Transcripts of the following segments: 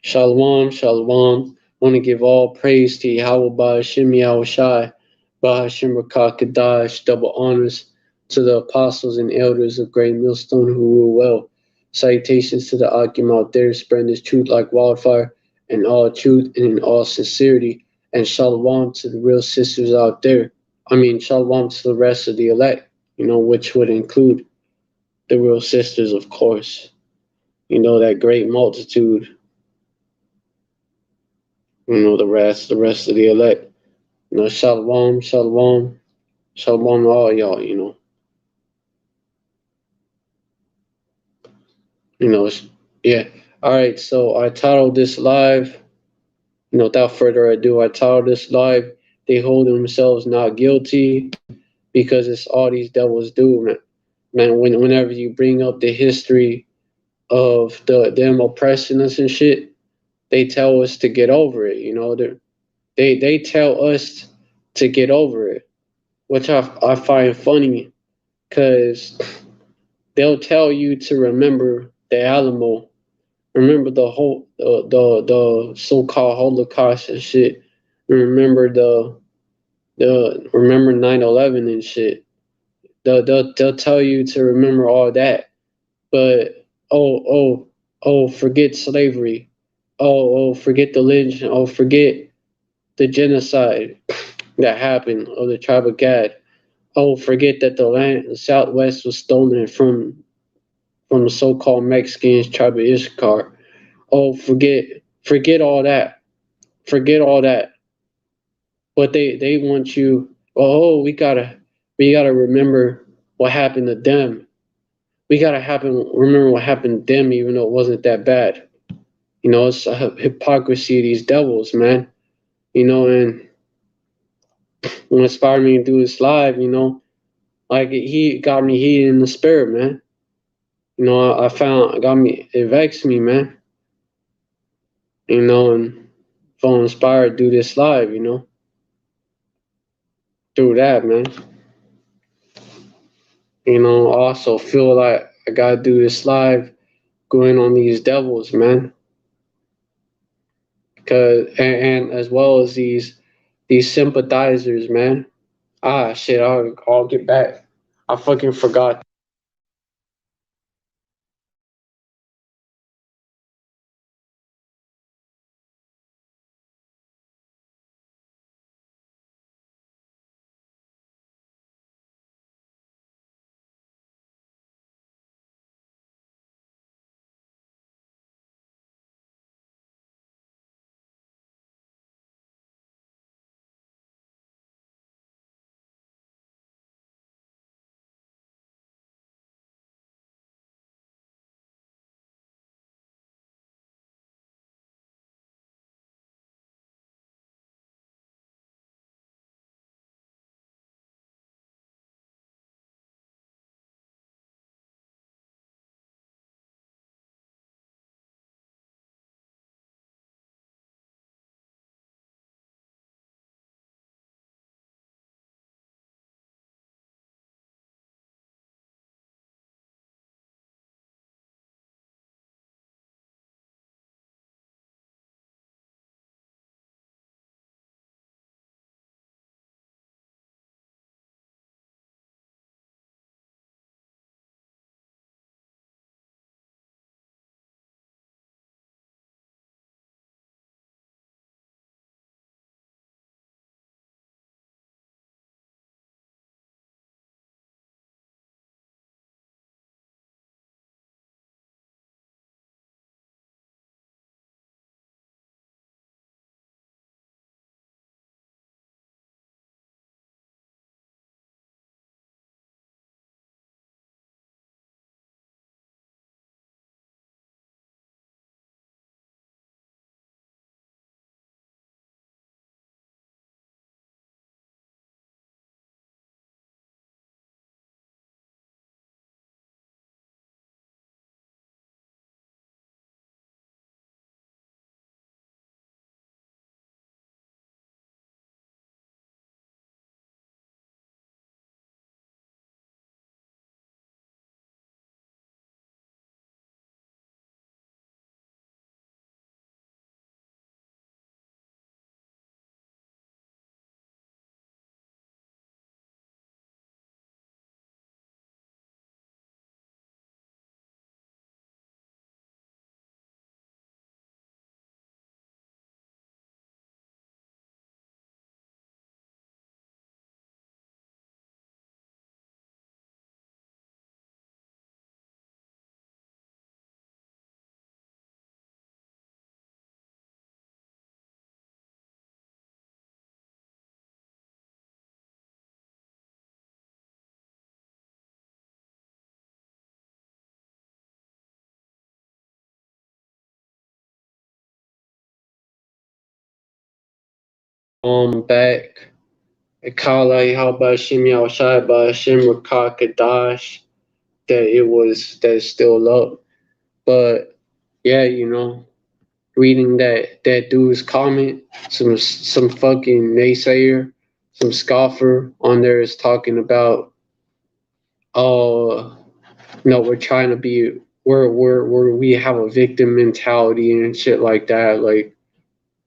Shalom, shalom. Want to give all praise to Yahweh Ba'ashem Yahushai, Ba'ashem Rakakadash, double honors to the apostles and elders of Great Millstone who rule well. Salutations to the Akim out there, spreading this truth like wildfire, in all truth and in all sincerity. And shalom to the real sisters out there. Shalom to the rest of the elect, which would include the real sisters, of course. That great multitude. The rest of the elect. Shalom, shalom, shalom to all y'all. Yeah. All right, so I titled this live, without further ado, I titled this live, They Hold Themselves Not Guilty, because it's all these devils do, man. Whenever you bring up the history of them oppressing us and shit, they tell us to get over it, they tell us to get over it, which I find funny, because they'll tell you to remember the Alamo, remember the whole the so-called Holocaust and shit, remember remember 9/11 and shit. They'll tell you to remember all that, but forget slavery, forget the lynching, forget the genocide that happened of the tribe of Gad. Forget that the Southwest was stolen from the so-called Mexicans, tribe of Issachar. Forget all that. Forget all that. But they want you. We gotta remember what happened to them. We gotta remember what happened to them, even though it wasn't that bad. It's a hypocrisy of these devils, man. And what inspired me to do this live, like he got me heated in the spirit, man. I found it vexed me, man. And felt inspired to do this live, through that, man. I also feel like I gotta do this live going on these devils, man. And as well as these sympathizers, man. Shit, I'll get back. I fucking forgot. back. Kala Halbashim Yahshai Bashim Rakakadash, that it's still up. But yeah, reading that dude's comment, some fucking naysayer, some scoffer on there is talking about, oh, no, we're trying to be, we have a victim mentality and shit like that, like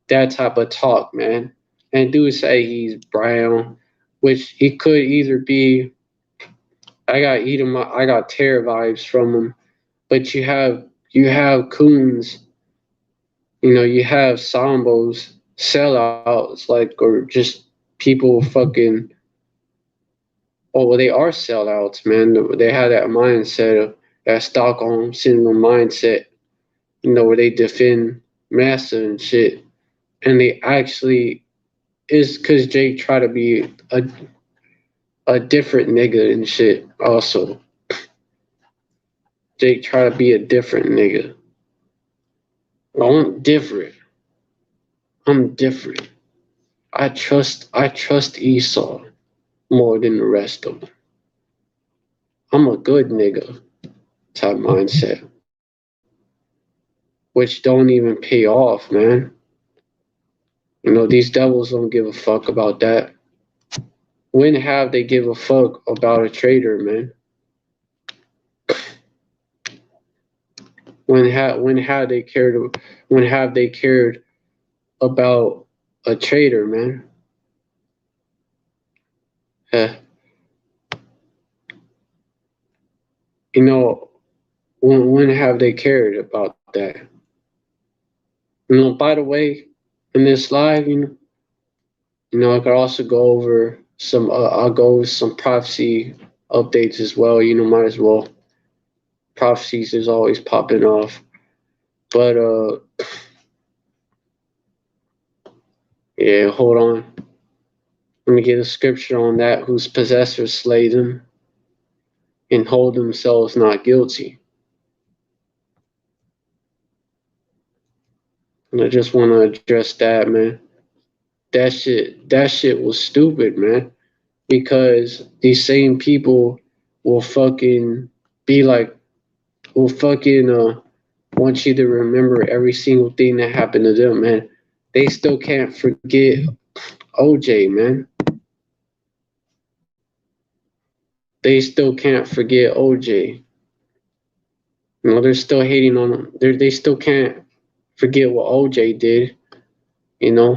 that type of talk, man. And dude say he's brown, which he could either be. I got terror vibes from him, but you have coons, you have Sambos, sellouts, like, or just people fucking. Oh, well, they are sellouts, man. They have that mindset of that Stockholm syndrome mindset, where they defend massa and shit, and they actually is because Jake try to be a different nigga and shit. Also, Jake try to be a different nigga. Oh, I'm different. I'm different. I trust Esau more than the rest of them. I'm a good nigga type mindset, which don't even pay off, man. These devils don't give a fuck about that. When have they give a fuck about a traitor, man? When have they cared about a traitor, man? Uh, you know, when have they cared about that? By the way, in this live, I could also go over some. I'll go over some prophecy updates as well. Might as well. Prophecies is always popping off, but yeah. Hold on. Let me get a scripture on that. Whose possessors slay them and hold themselves not guilty. And I just want to address that, man. That shit was stupid, man. Because these same people will fucking be like, will fucking want you to remember every single thing that happened to them, man. They still can't forget OJ, man. They still can't forget OJ. They're still hating on him. They still can't forget what OJ did, you know,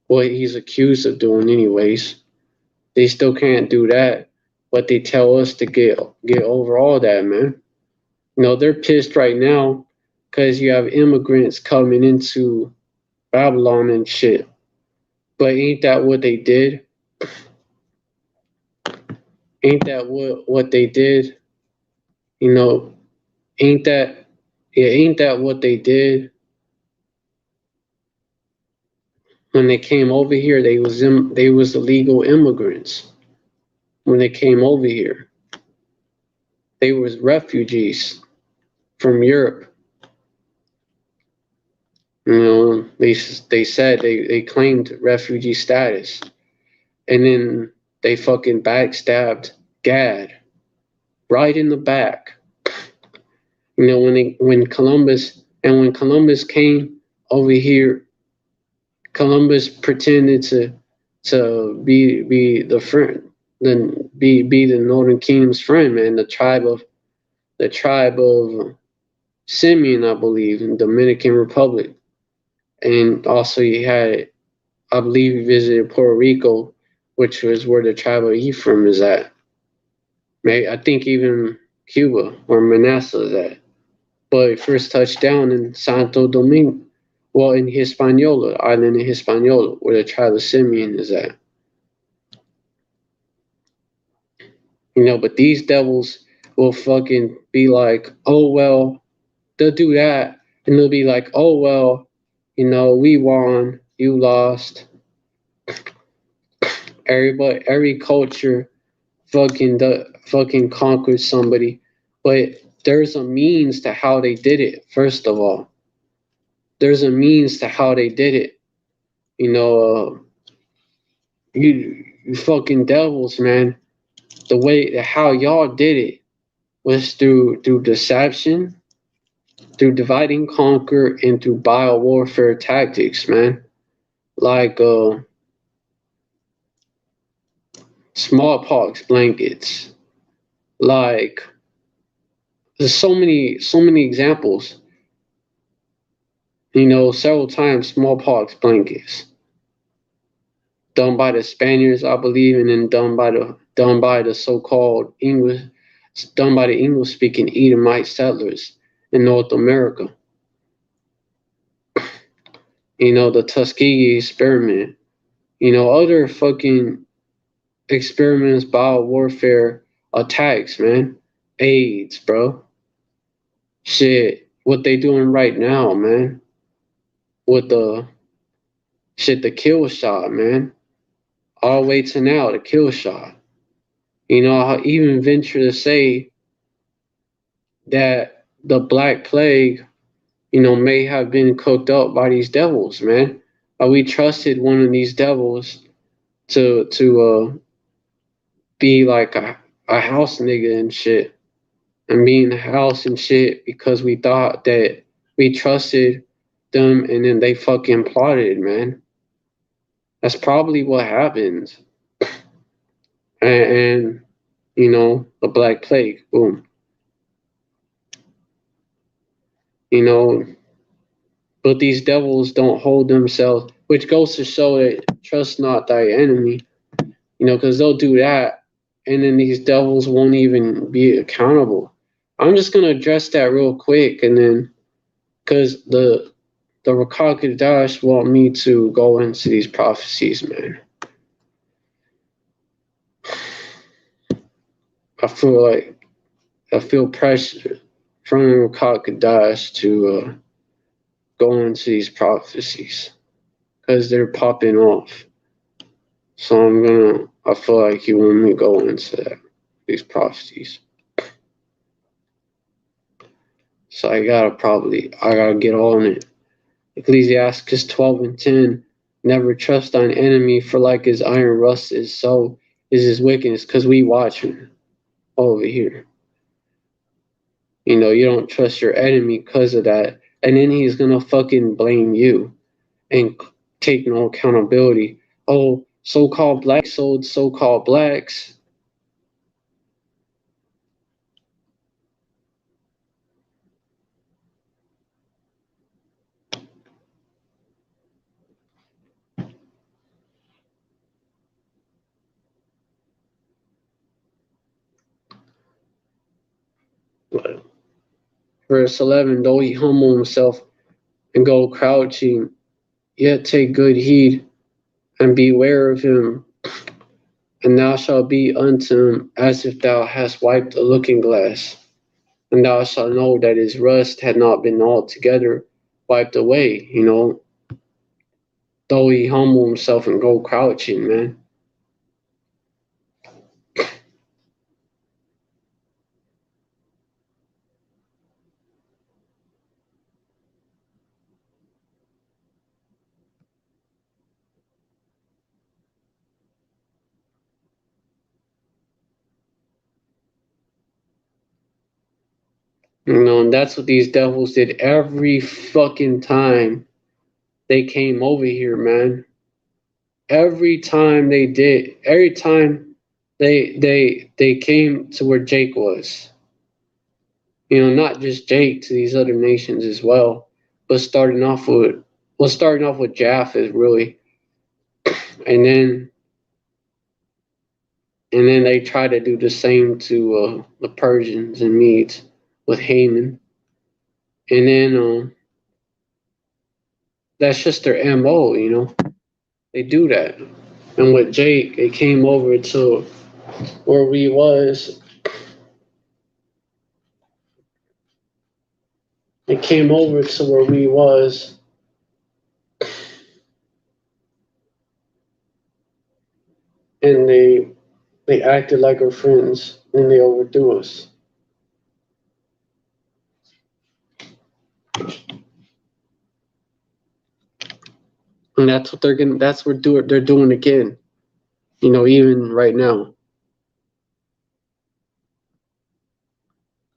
what he's accused of doing, anyways. They still can't do that, but they tell us to get over all that, man. They're pissed right now because you have immigrants coming into Babylon and shit. But ain't that what they did? Ain't that what they did? You know, ain't that ain't that what they did when they came over here? They was illegal immigrants when they came over here. They was refugees from Europe. They said they claimed refugee status, and then they fucking backstabbed Gad right in the back. When Columbus came over here, Columbus pretended to be the friend, then be the Northern Kingdom's friend, man. The tribe of Simeon, I believe, in Dominican Republic, and also he had, I believe, he visited Puerto Rico, which was where the tribe of Ephraim is at. Maybe, I think even Cuba, where Manasseh is at. But first touched down in Santo Domingo, well, in Hispaniola, island in Hispaniola, where the tribe of Simeon is at. But these devils will fucking be like, oh, well, they'll do that. And they'll be like, oh, well, we won, you lost. Every culture fucking conquered somebody. But there's a means to how they did it, first of all. There's a means to how they did it. you fucking devils, man. The way how y'all did it was through deception, through divide and conquer, and through biowarfare tactics, man. Like smallpox blankets. Like there's so many examples. Several times smallpox blankets done by the Spaniards, I believe, and then done by the so-called English, done by the English-speaking Edomite settlers in North America. The Tuskegee experiment. Other fucking experiments, biowarfare attacks, man. AIDS, bro. Shit, what they doing right now, man? With the kill shot, man. All the way to now, the kill shot. I even venture to say that the Black Plague, may have been cooked up by these devils, man. We trusted one of these devils to be like a house nigga and shit, and be in the house and shit because we thought that we trusted them, and then they fucking plotted, man. That's probably what happened. And the Black Plague, boom. You know, but these devils don't hold themselves, which goes to show that trust not thy enemy, because they'll do that, and then these devils won't even be accountable. I'm just gonna address that real quick, and then because the Rakakadash want me to go into these prophecies, man. I feel pressure from the Rakakadash to go into these prophecies because they're popping off. So I feel like you want me to go into these prophecies. So I gotta get on it. Ecclesiastes 12:10, never trust thine enemy, for like his iron rust is, so is his wickedness, because we watching over here. You don't trust your enemy because of that. And then he's gonna fucking blame you and take no accountability. Oh, so-called blacks sold so-called blacks. Verse 11, though he humble himself and go crouching, yet take good heed and beware of him, and thou shalt be unto him as if thou hast wiped a looking glass, and thou shalt know that his rust had not been altogether wiped away, though he humble himself and go crouching, man. And that's what these devils did every fucking time they came over here, man. Every time they did, every time they came to where Jake was. Not just Jake, to these other nations as well, but starting off with Japheth, really, and then they try to do the same to the Persians and Medes with Haman, and then that's just their MO, they do that. And with Jake, it came over to where we was. It came over to where we was, and they acted like our friends, and they overthrew us. And that's what they're doing again. even right now.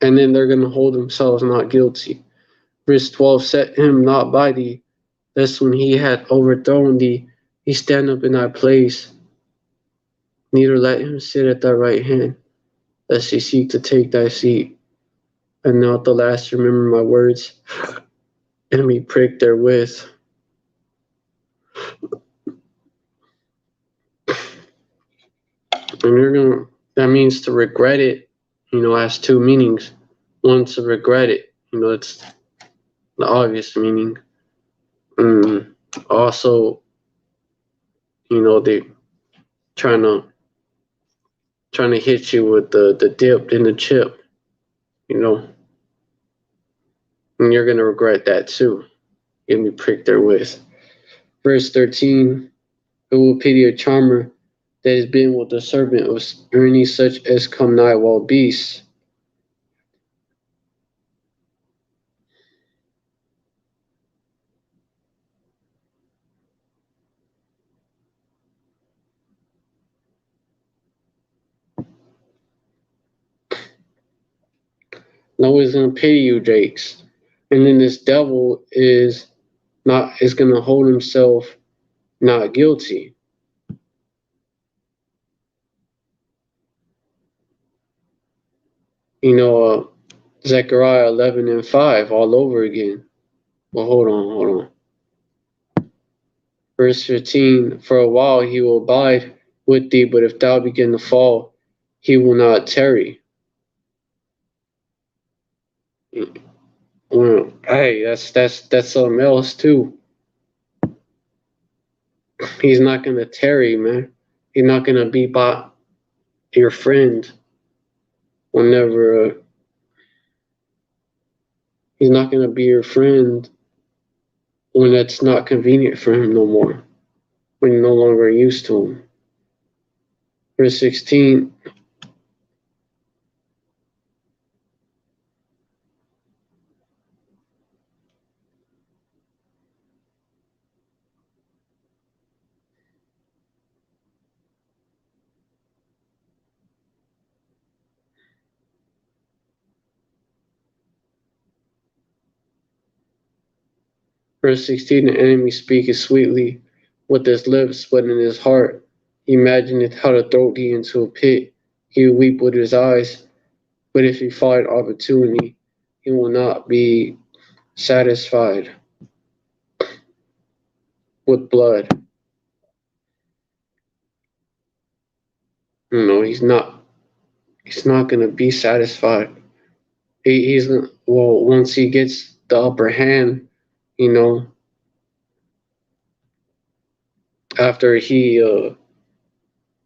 And then they're going to hold themselves not guilty. Verse 12, set him not by thee, lest when he had overthrown thee, he stand up in thy place. Neither let him sit at thy right hand, lest he seek to take thy seat. And now at the last remember my words, and be pricked therewith. And that means to regret it, has two meanings. One, to regret it, it's the obvious meaning. Also, they trying to hit you with the dip in the chip, and you're gonna regret that too. You're gonna be pricked therewith. Verse 13, who will pity a charmer that has been with the serpent or any such as come nigh wild beasts. No one's gonna pity you, Jakes. And then this devil is gonna hold himself not guilty. Zechariah 11:5 all over again. Well, hold on. Verse 15, for a while he will abide with thee, but if thou begin to fall, he will not tarry. Well, hey, that's something else too. He's not gonna tarry, man. He's not gonna be by your friend whenever. He's not gonna be your friend when that's not convenient for him no more. When you're no longer used to him. Verse 16. Verse 16, the enemy speaketh sweetly with his lips, but in his heart he imagineth how to throw thee into a pit. He will weep with his eyes, but if he find opportunity, he will not be satisfied with blood. He's not gonna be satisfied. He's well, once he gets the upper hand, you know, after he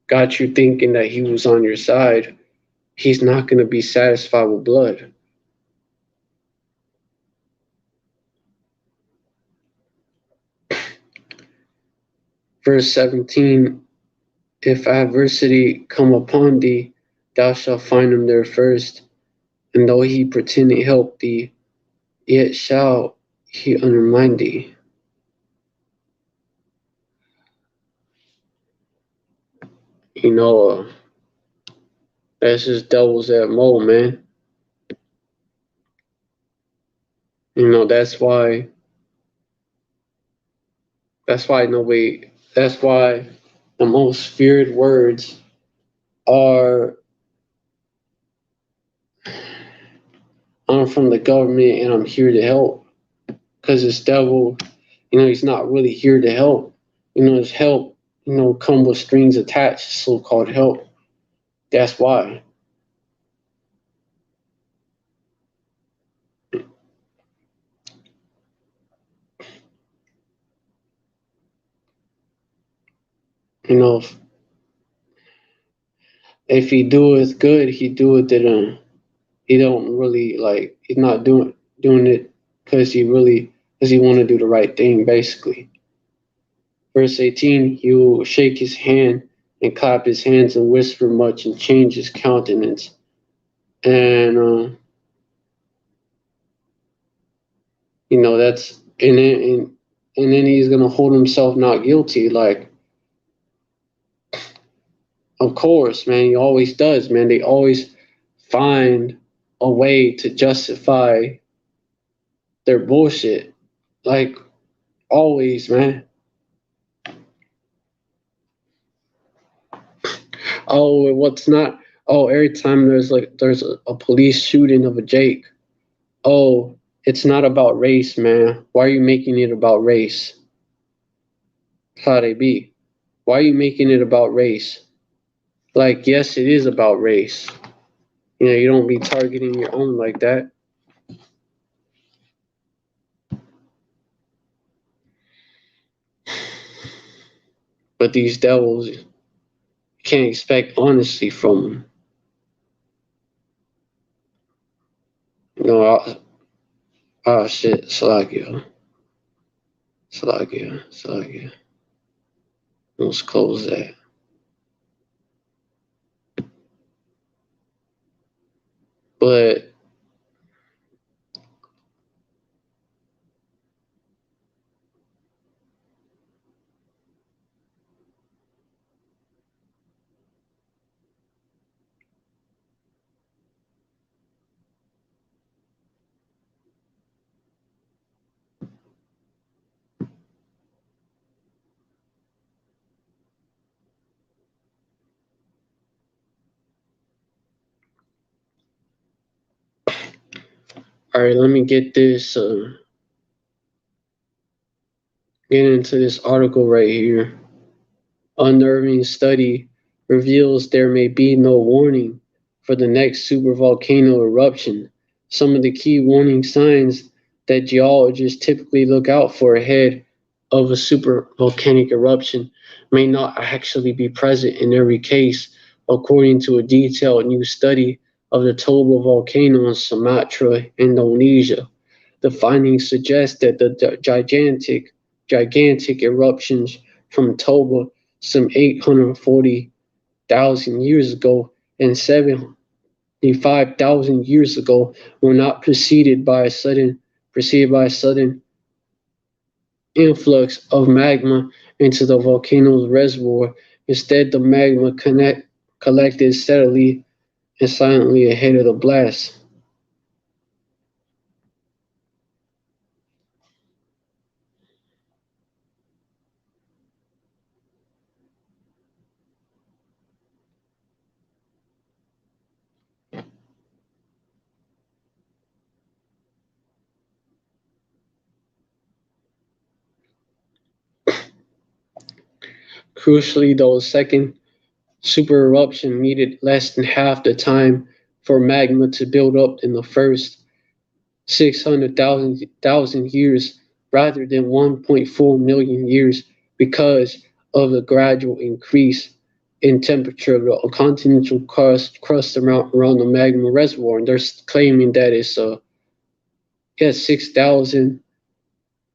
got you thinking that he was on your side, he's not gonna be satisfied with blood. Verse 17, if adversity come upon thee, thou shalt find him there first, and though he pretend to help thee, yet shall he undermine thee. That's just devil's MO, man. That's why nobody, that's why the most feared words are, I'm from the government and I'm here to help. Because this devil, he's not really here to help. His help, come with strings attached, so-called help. That's why. If he do it good, he do it that he don't really like. He's not doing it because he want to do the right thing, basically. Verse 18, he will shake his hand and clap his hands and whisper much and change his countenance. And that's and then he's gonna hold himself not guilty, like Of course, man, he always does, man. They always find a way to justify their bullshit. Like always, man. Oh, what's not? Oh, every time there's a police shooting of a Jake. Oh, it's not about race, man. Why are you making it about race? How they be? Why are you making it about race? Like, yes, it is about race. You know, you don't be targeting your own like that. But these devils, you can't expect honesty from them. No, shit, Salakia. Salakia, Salakia. Let's close that. But all right, let me get into this article right here. Unnerving study reveals there may be no warning for the next supervolcano eruption. Some of the key warning signs that geologists typically look out for ahead of a supervolcanic eruption may not actually be present in every case, according to a detailed new study of the Toba volcano in Sumatra, Indonesia. The findings suggest that the gigantic eruptions from Toba some 840,000 years ago and 75,000 years ago were not preceded by a sudden influx of magma into the volcano's reservoir. Instead, the magma collected steadily and silently ahead of the blast. Crucially, though, a second super eruption needed less than half the time for magma to build up in the first 600,000 years rather than 1.4 million years because of the gradual increase in temperature of the continental crust around the magma reservoir. And they're claiming that it's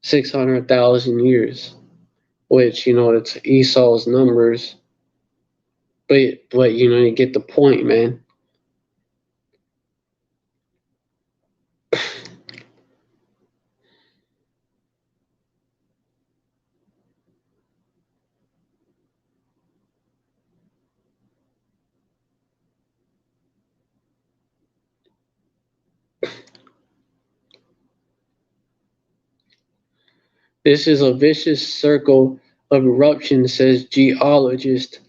600,000 years, which, you know, it's Esau's numbers. But you know, you get the point, man. This is a vicious circle of eruption, says geologist.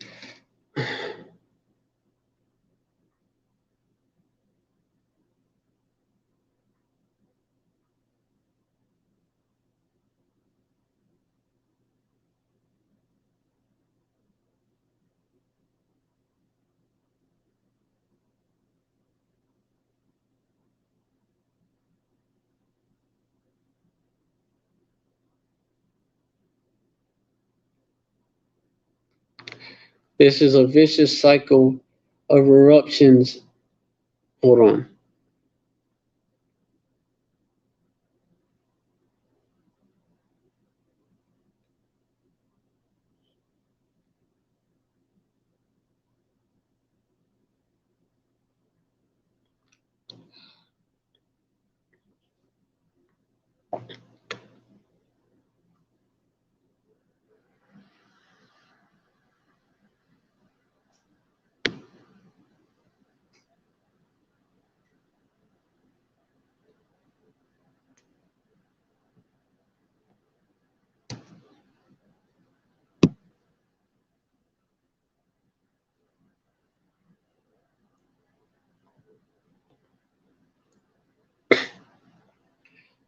This is a vicious cycle of eruptions. Hold on.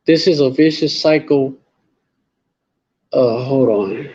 This is a vicious cycle. Hold on.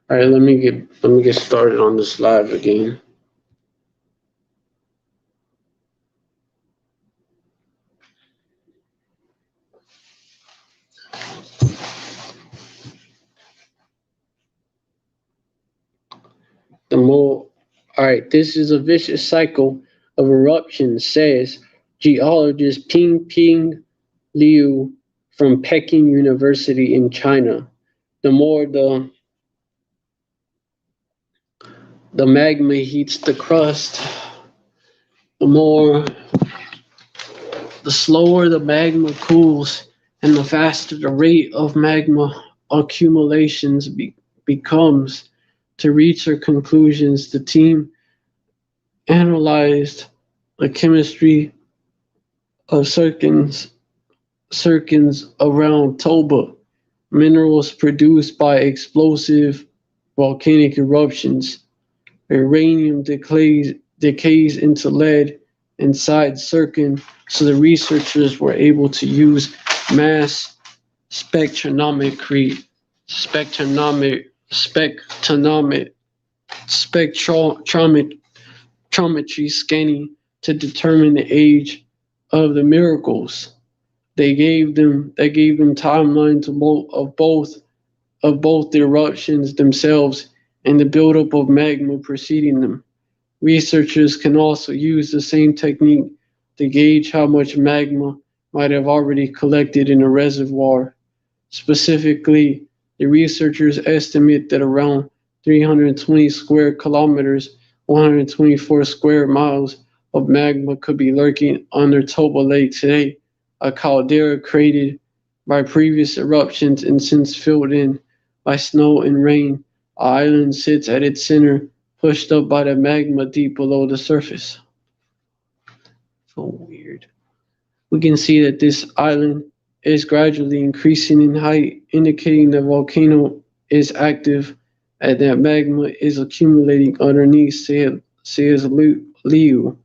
All right, let me get started on this live again. The more, all right, this is a vicious cycle of eruptions, says geologist Ping Ping Liu from Peking University in China. The more the magma heats the crust, the more the slower the magma cools, and the faster the rate of magma accumulations becomes. To reach their conclusions, the team analyzed the chemistry of circons around Toba, minerals produced by explosive volcanic eruptions. Uranium decays into lead inside circon, so the researchers were able to use mass spectrometry, spectronomy, spectronomy, spectrometry scanning to determine the age of the miracles. They gave them timelines of both of both the eruptions themselves and the buildup of magma preceding them. Researchers can also use the same technique to gauge how much magma might have already collected in a reservoir. Specifically, the researchers estimate that around 320 square kilometers, 124 square miles of magma could be lurking under Toba Lake today, a caldera created by previous eruptions and since filled in by snow and rain. The island sits at its center, pushed up by the magma deep below the surface. So weird. We can see that this island is gradually increasing in height, indicating the volcano is active and that magma is accumulating underneath, says Liu. Liu.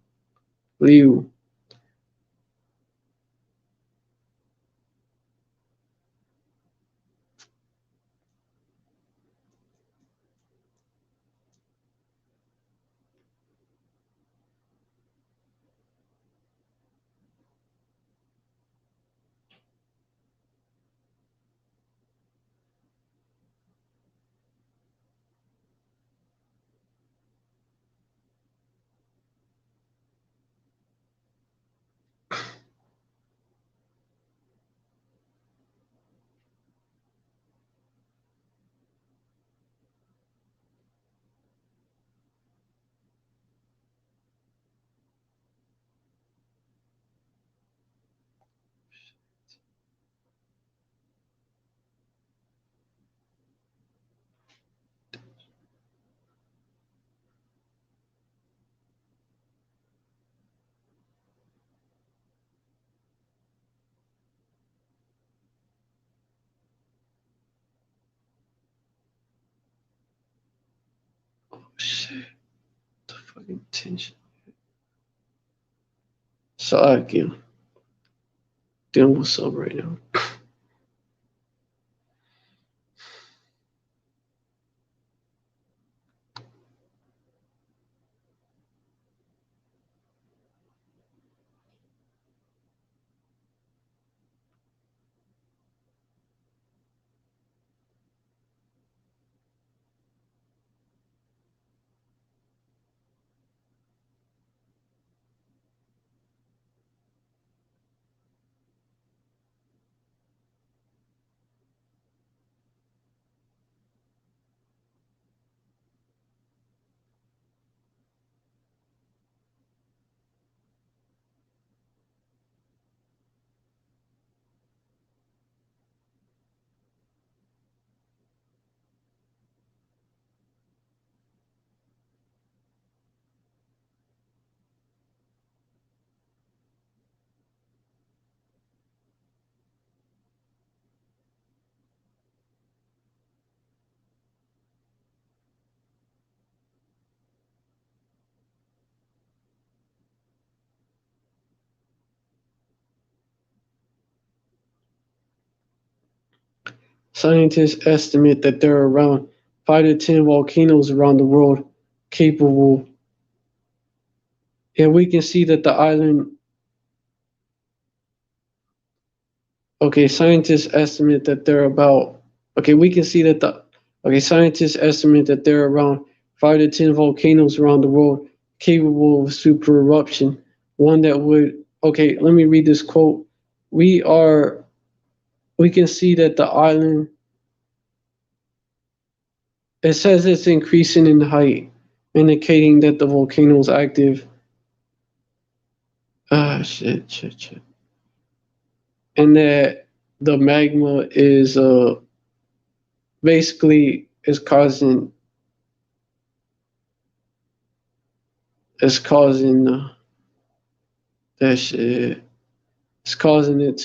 Oh shit. The fucking tension. So again, dealing with sub right now. Scientists estimate that there are around 5 to 10 volcanoes around the world capable. And we can see that the island. Okay, scientists estimate that there are about. Okay, we can see that the. Okay, scientists estimate that there are around 5 to 10 volcanoes around the world capable of super eruption. One that would. Okay, let me read this quote. We are. We can see that the island. It says it's increasing in height, indicating that the volcano is active. Ah, shit. And that the magma is basically is causing that shit. It's causing it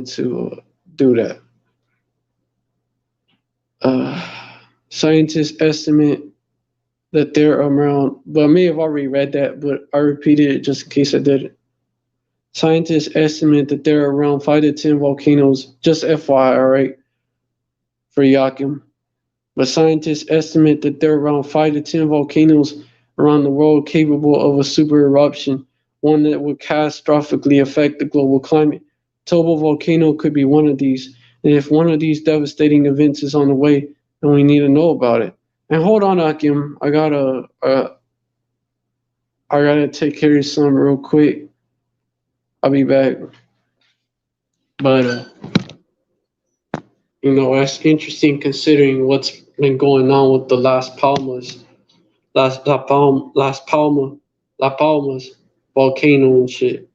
to do that. Scientists estimate that there are around. But I may have already read that, but I repeated it just in case I didn't. Scientists estimate that there are around 5 to 10 volcanoes, just FYI, all right, for Yakim. But scientists estimate that there are around 5 to 10 volcanoes around the world capable of a super eruption, one that would catastrophically affect the global climate. Tobo volcano could be one of these. And if one of these devastating events is on the way, then we need to know about it. And hold on, Akim, I gotta take care of something real quick. I'll be back. But that's interesting considering what's been going on with the La Palmas volcano and shit.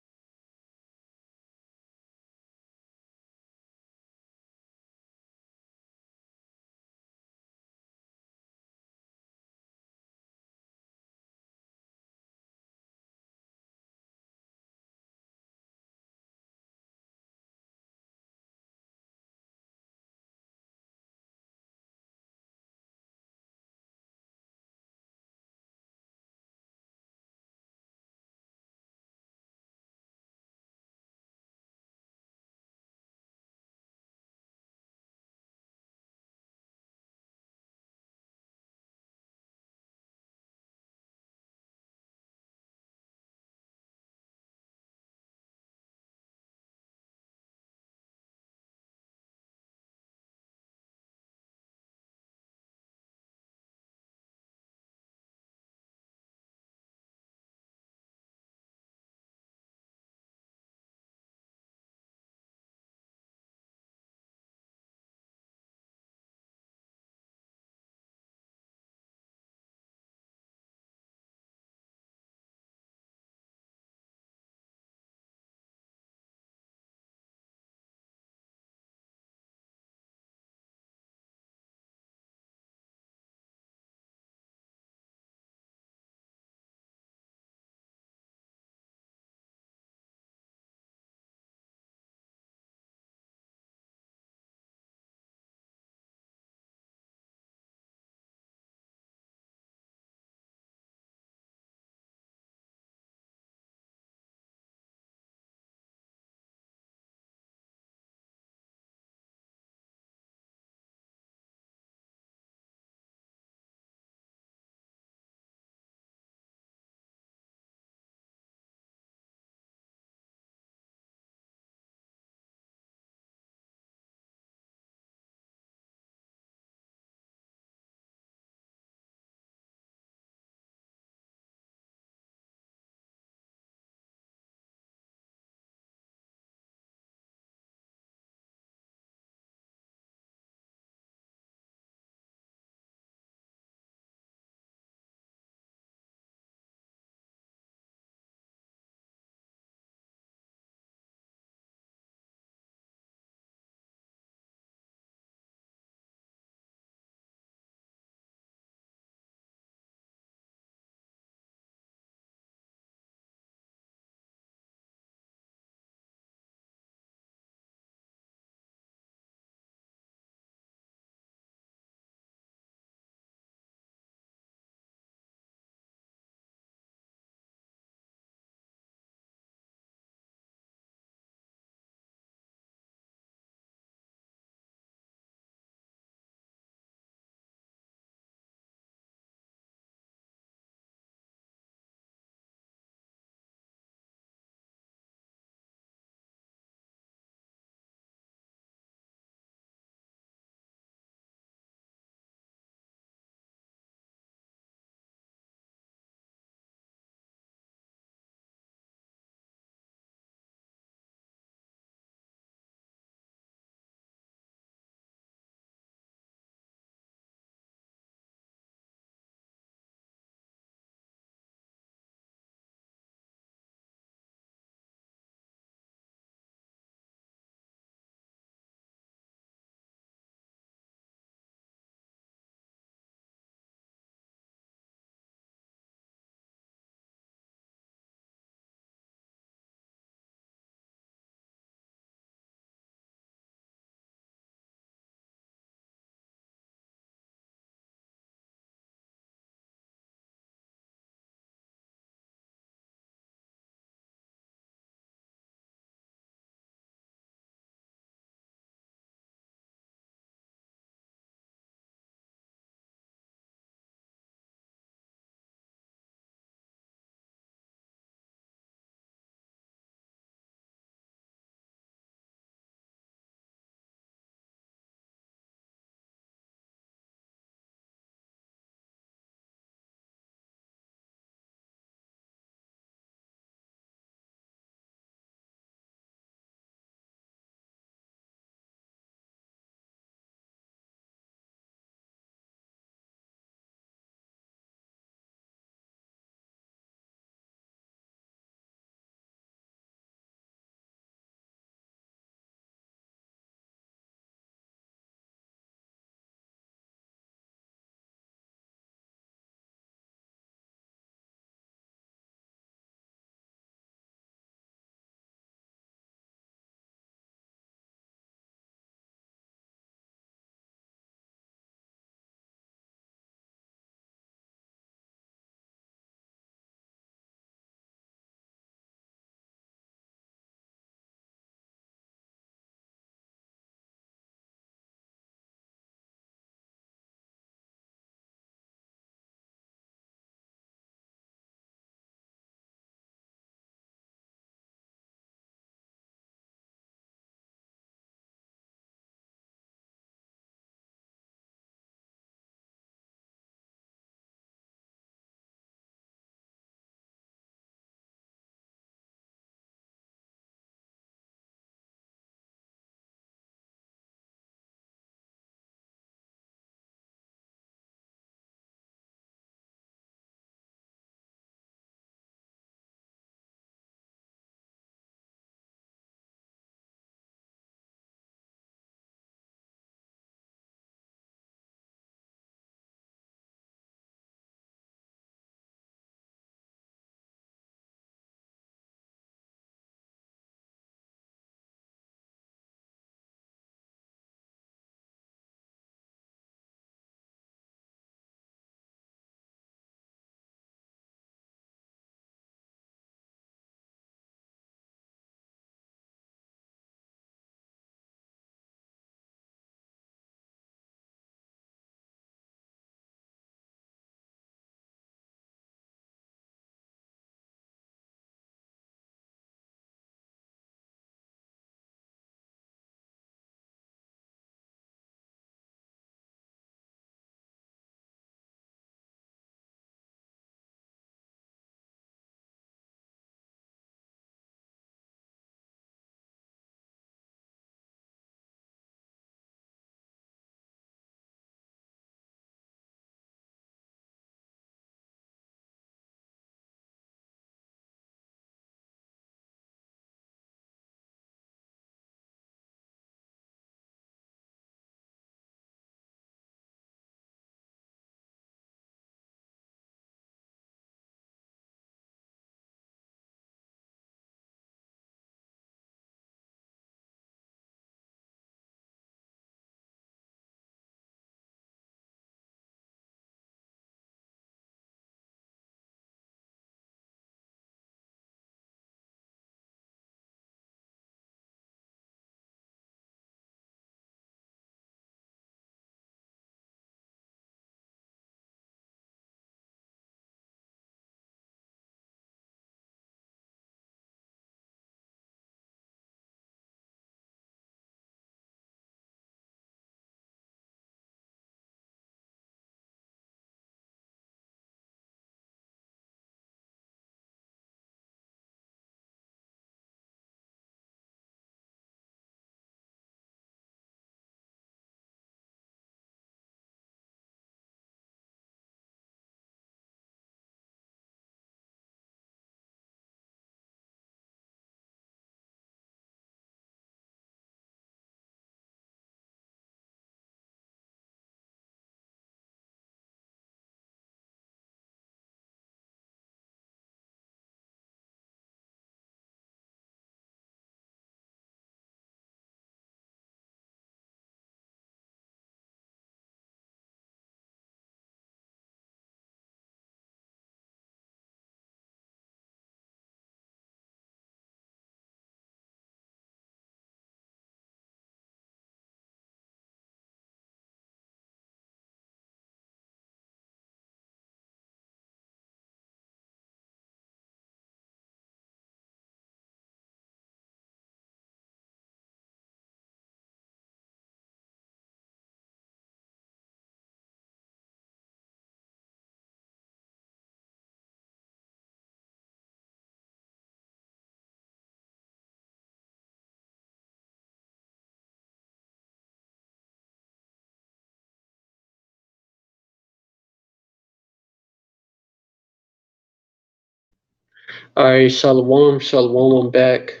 Alright, Shalom, Shalom, I'm back.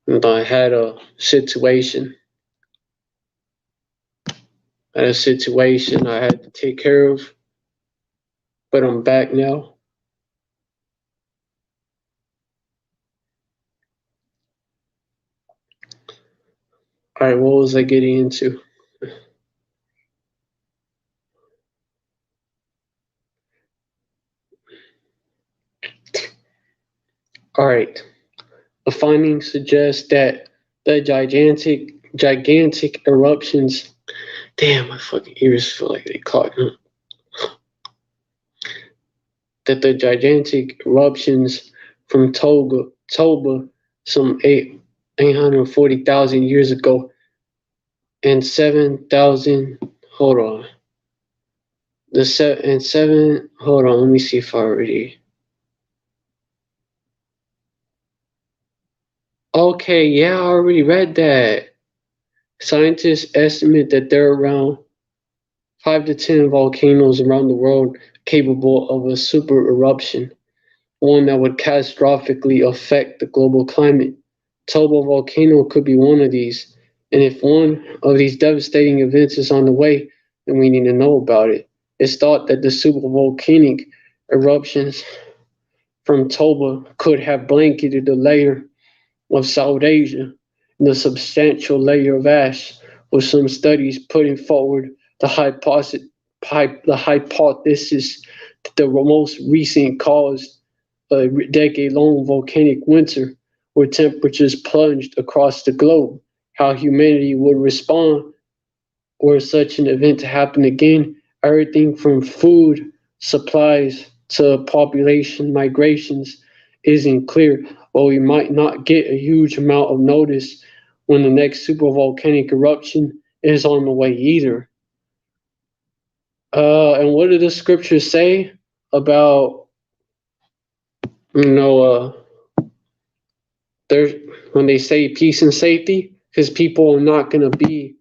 And I had a situation. I had to take care of, but I'm back now. Alright, what was I getting into? Alright. The findings suggest that the gigantic eruptions. Damn, my fucking ears feel like they clogged up. That the gigantic eruptions from Toba some 840,000 years ago and 7,000. Hold on. Hold on. Let me see if I already. Okay, yeah, I already read that. Scientists estimate that there are around 5 to 10 volcanoes around the world capable of a super eruption, one that would catastrophically affect the global climate. Toba volcano could be one of these, and if one of these devastating events is on the way, then we need to know about it. It's thought that the supervolcanic eruptions from Toba could have blanketed a layer of South Asia and a substantial layer of ash, with some studies putting forward the hypothesis that the most recent caused a decade-long volcanic winter where temperatures plunged across the globe. How humanity would respond were such an event to happen again, everything from food supplies to population migrations isn't clear. While we might not get a huge amount of notice when the next supervolcanic eruption is on the way either. And what did the scriptures say about, you know, there's when they say peace and safety? Because people are not going to be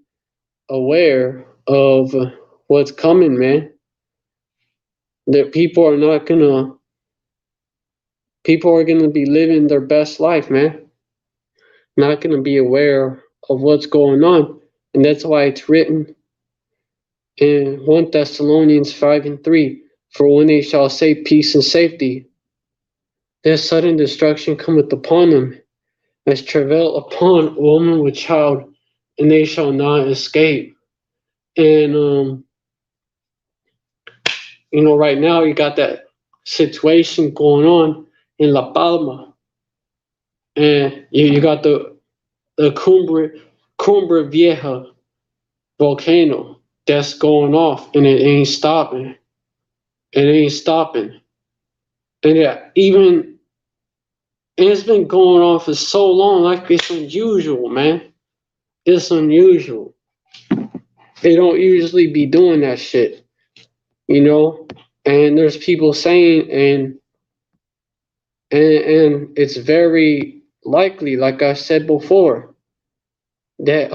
aware of what's coming, man. That people are going to be living their best life, man. Not going to be aware of what's going on. And that's why it's written in 1 Thessalonians 5:3, for when they shall say peace and safety, their sudden destruction cometh upon them, as travail upon a woman with child, and they shall not escape. And right now you got that situation going on in La Palma, and you got the Cumbre Vieja volcano that's going off, and it ain't stopping. It ain't stopping, and it's been going on for so long. Like, it's unusual, man. It's unusual. They don't usually be doing that shit, And there's people saying, and it's very likely, like I said before, that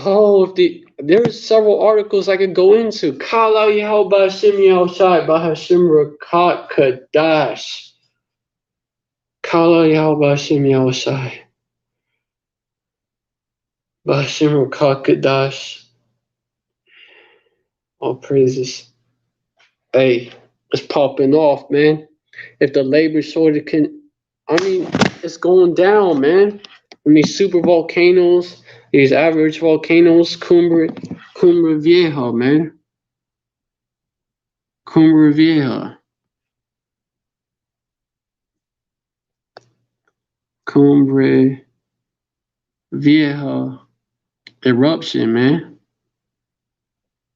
there's several articles I could go into. Kala Yahal Bashim Yahshai Bahashim Rakat Kadash. Kala Yahal Bashim Yahshai Bahashim Rakat Kadash. All praises. Hey, it's popping off, man. If the labor shortage it's going down, man. These super volcanoes, these average volcanoes, Cumbre Vieja, man. Cumbre Vieja. Cumbre Vieja eruption, man.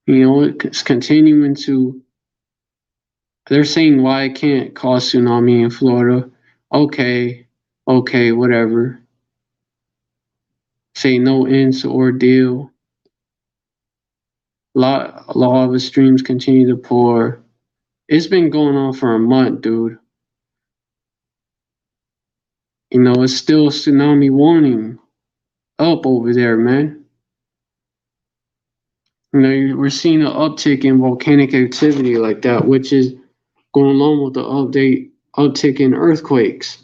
It's continuing to. They're saying why it can't cause tsunami in Florida. Okay, whatever. Say no end to ordeal. Lava streams continue to pour. It's been going on for a month, dude. It's still tsunami warning up over there, man. We're seeing an uptick in volcanic activity like that, which is going along with the uptick in earthquakes.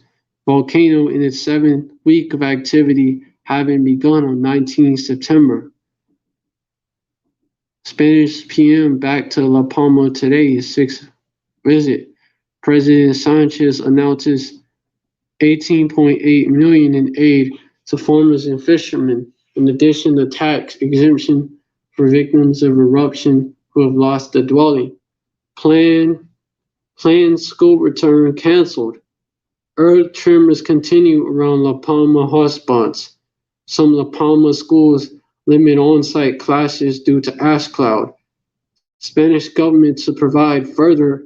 volcano in its seventh week of activity, having begun on 19 September. Spanish PM back to La Palma today, his sixth visit. President Sanchez announces 18.8 million in aid to farmers and fishermen, in addition to tax exemption for victims of eruption who have lost their dwelling. Planned school return canceled. Earth tremors continue around La Palma hotspots. Some La Palma schools limit on-site classes due to ash cloud. Spanish government to provide further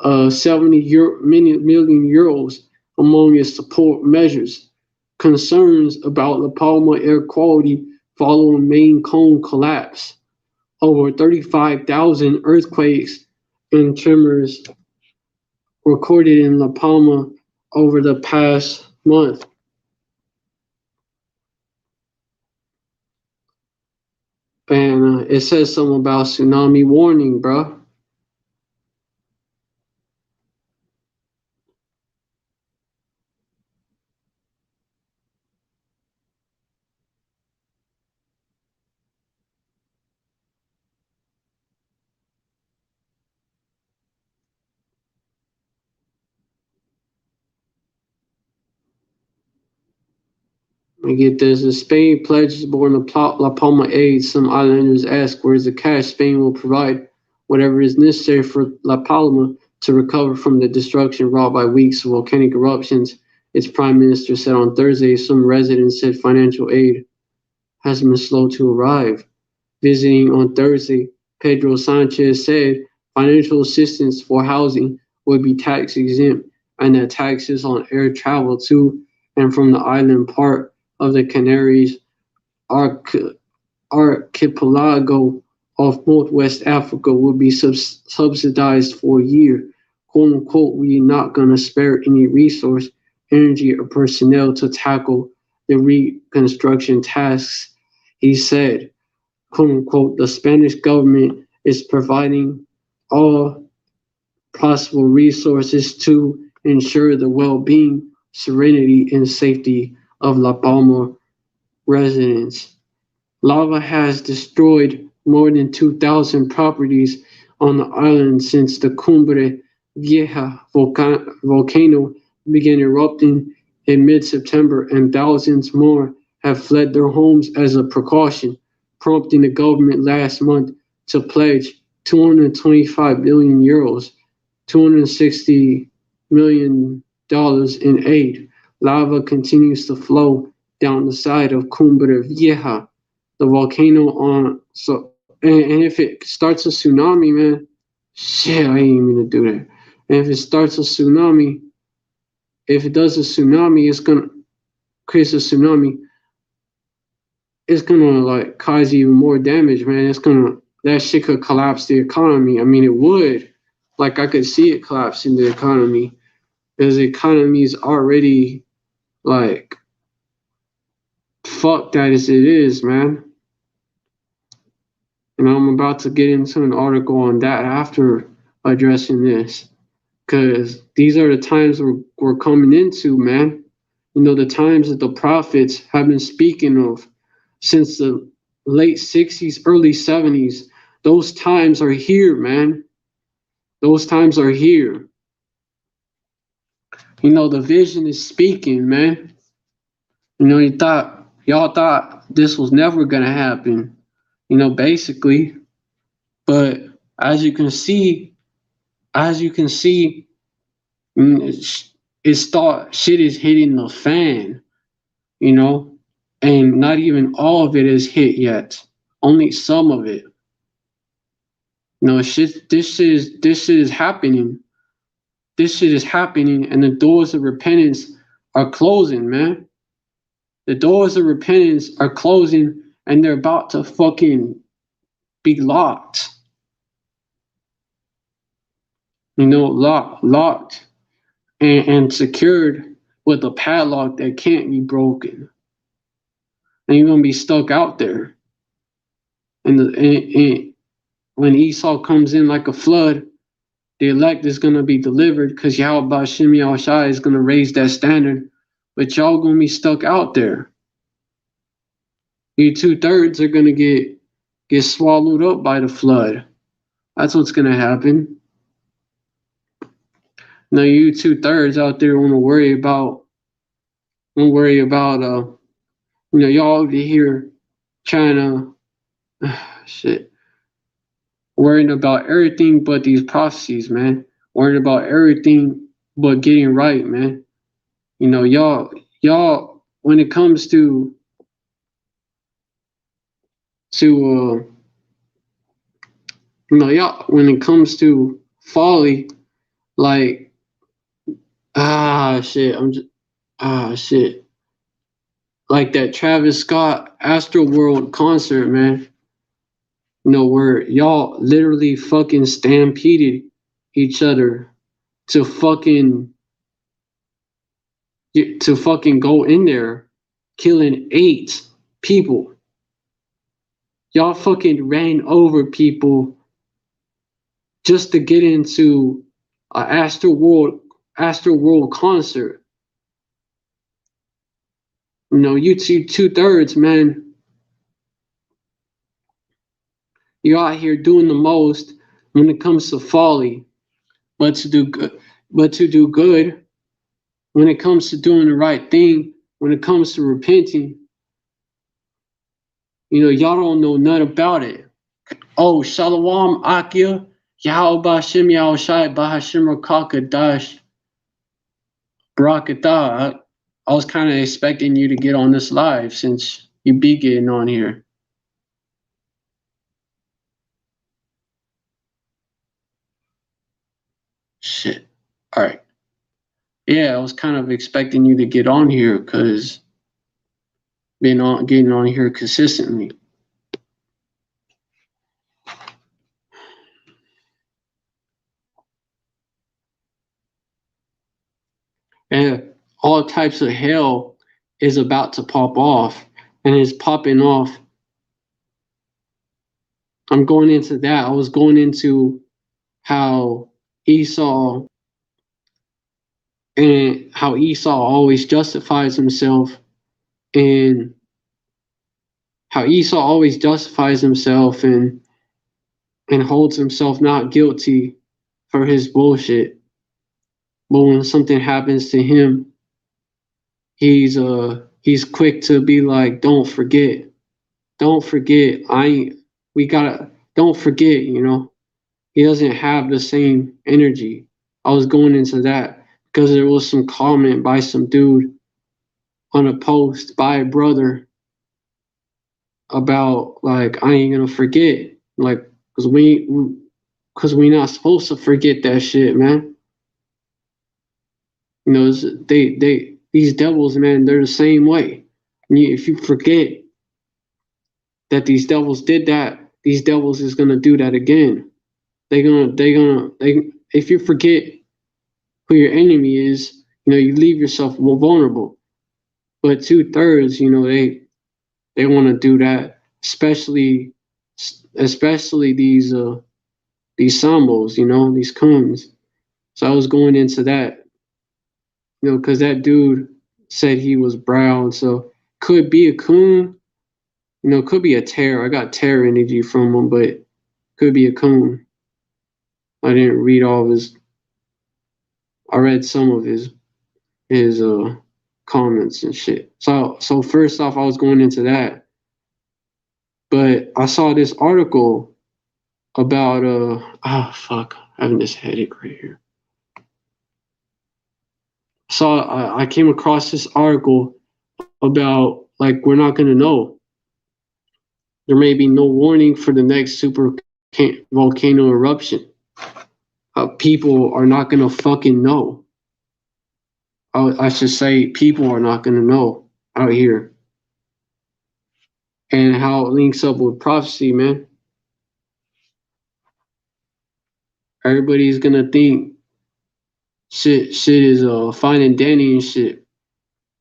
70 million euros among its support measures. Concerns about La Palma air quality following main cone collapse. Over 35,000 earthquakes and tremors recorded in La Palma over the past month. And it says something about tsunami warning, bro. I get this. As Spain pledges born La Palma aid, some islanders ask where's the cash. Spain will provide whatever is necessary for La Palma to recover from the destruction wrought by weeks of volcanic eruptions. Its prime minister said on Thursday. Some residents said financial aid has been slow to arrive. Visiting on Thursday, Pedro Sanchez said financial assistance for housing would be tax exempt and that taxes on air travel to and from the island part of the Canaries archipelago of northwest Africa will be subsidized for a year. "Quote unquote, we're not going to spare any resource, energy, or personnel to tackle the reconstruction tasks," he said. "Quote unquote, the Spanish government is providing all possible resources to ensure the well-being, serenity, and safety of La Palma residents." Lava has destroyed more than 2,000 properties on the island since the Cumbre Vieja volcano began erupting in mid-September, and thousands more have fled their homes as a precaution, prompting the government last month to pledge 225 billion euros, $260 million in aid. Lava continues to flow down the side of Cumbre Vieja, the volcano on and if it starts a tsunami, man, shit, I ain't even gonna do that. And if it starts a tsunami, if it does a tsunami, it's gonna create a tsunami. It's gonna like cause even more damage, man. That shit could collapse the economy. I mean, it would. Like I could see it collapsing the economy because the economy is already like fucked as it is, man. And I'm about to get into an article on that after addressing this. Because these are the times we're coming into, man. You know, the times that the prophets have been speaking of since the late 60s, early 70s. Those times are here, man. Those times are here. You know, the vision is speaking, man. You know, y'all thought this was never going to happen, you know, basically. But as you can see, it's thought shit is hitting the fan, you know, and not even all of it is hit yet. Only some of it. No shit. This shit is happening. This shit is happening, and the doors of repentance are closing, man. The doors of repentance are closing, and they're about to fucking be locked. You know, locked, and secured with a padlock that can't be broken. And you're gonna be stuck out there. And when Esau comes in like a flood, The elect is gonna be delivered because Yahweh Bashim Yahushai is gonna raise that standard, but y'all gonna be stuck out there. You 2/3 are gonna get swallowed up by the flood. That's what's gonna happen. Now you 2/3 out there wanna worry about y'all over here trying to shit. Worrying about everything but these prophecies, man. Worrying about everything but getting right, man. Y'all when it comes to y'all when it comes to folly, like shit, shit. Like that Travis Scott Astroworld concert, man. Where y'all literally fucking stampeded each other to fucking go in there, killing 8 people. Y'all fucking ran over people just to get into an Astroworld concert. You 2/3, man. You're out here doing the most when it comes to folly, but to do good, when it comes to doing the right thing, when it comes to repenting, y'all don't know nothing about it. Oh, Shalom Akia, Yahweh Bashim Yahushai Bahashim Rakakadash Barakatah. I was kind of expecting you to get on this live since you be getting on here. Shit. All right. Yeah, I was kind of expecting you to get on here because getting on here consistently. And all types of hell is about to pop off and is popping off. I'm going into that. I was going into how Esau always justifies himself, and how Esau always justifies himself and holds himself not guilty for his bullshit. But when something happens to him, he's quick to be like, don't forget, don't forget. Don't forget. He doesn't have the same energy. I was going into that because there was some comment by some dude on a post by a brother about like, I ain't gonna forget, like, because we not supposed to forget that shit, man. These devils, man, they're the same way. If you forget that these devils did that, these devils is gonna do that again. If you forget who your enemy is, you leave yourself more vulnerable. But 2/3, they want to do that, especially these sambos, these coons. So I was going into that, because that dude said he was brown, so could be a coon, could be a terror. I got terror energy from him, but could be a coon. I didn't read all of his. I read some of his comments and shit. So first off, I was going into that, but I saw this article about fuck, having this headache right here. So I came across this article about like we're not gonna know. There may be no warning for the next super volcano eruption. People are not gonna fucking know. I should say people are not gonna know out here. And how it links up with prophecy, man. Everybody's gonna think shit is fine and dandy and shit.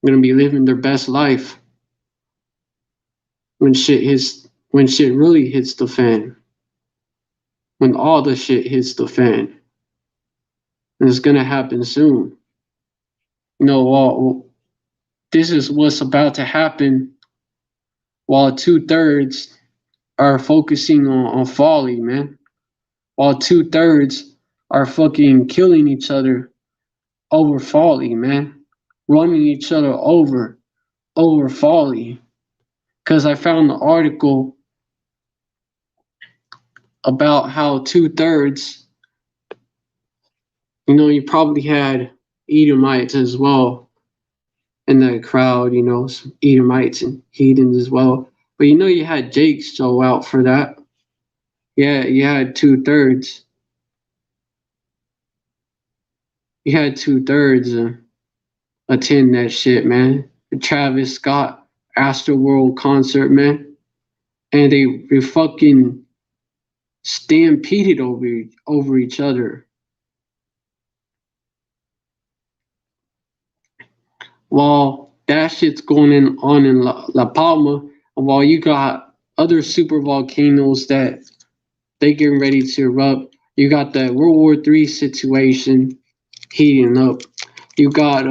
Gonna be living their best life when shit really hits the fan. When all the shit hits the fan. and it's gonna happen soon. Well, this is what's about to happen while 2/3 are focusing on folly, man. While 2/3 are fucking killing each other over folly, man. Running each other over folly. Because I found an article about how 2/3, you probably had Edomites as well in that crowd, some Edomites and heathens as well. But you had Jake show out for that. Yeah, you had 2/3. You had 2/3 attend that shit, man. The Travis Scott Astroworld concert, man. And they fucking stampeded over each other. While that shit's going on in La Palma, while you got other super volcanoes that they getting ready to erupt, you got that World War III situation heating up. You got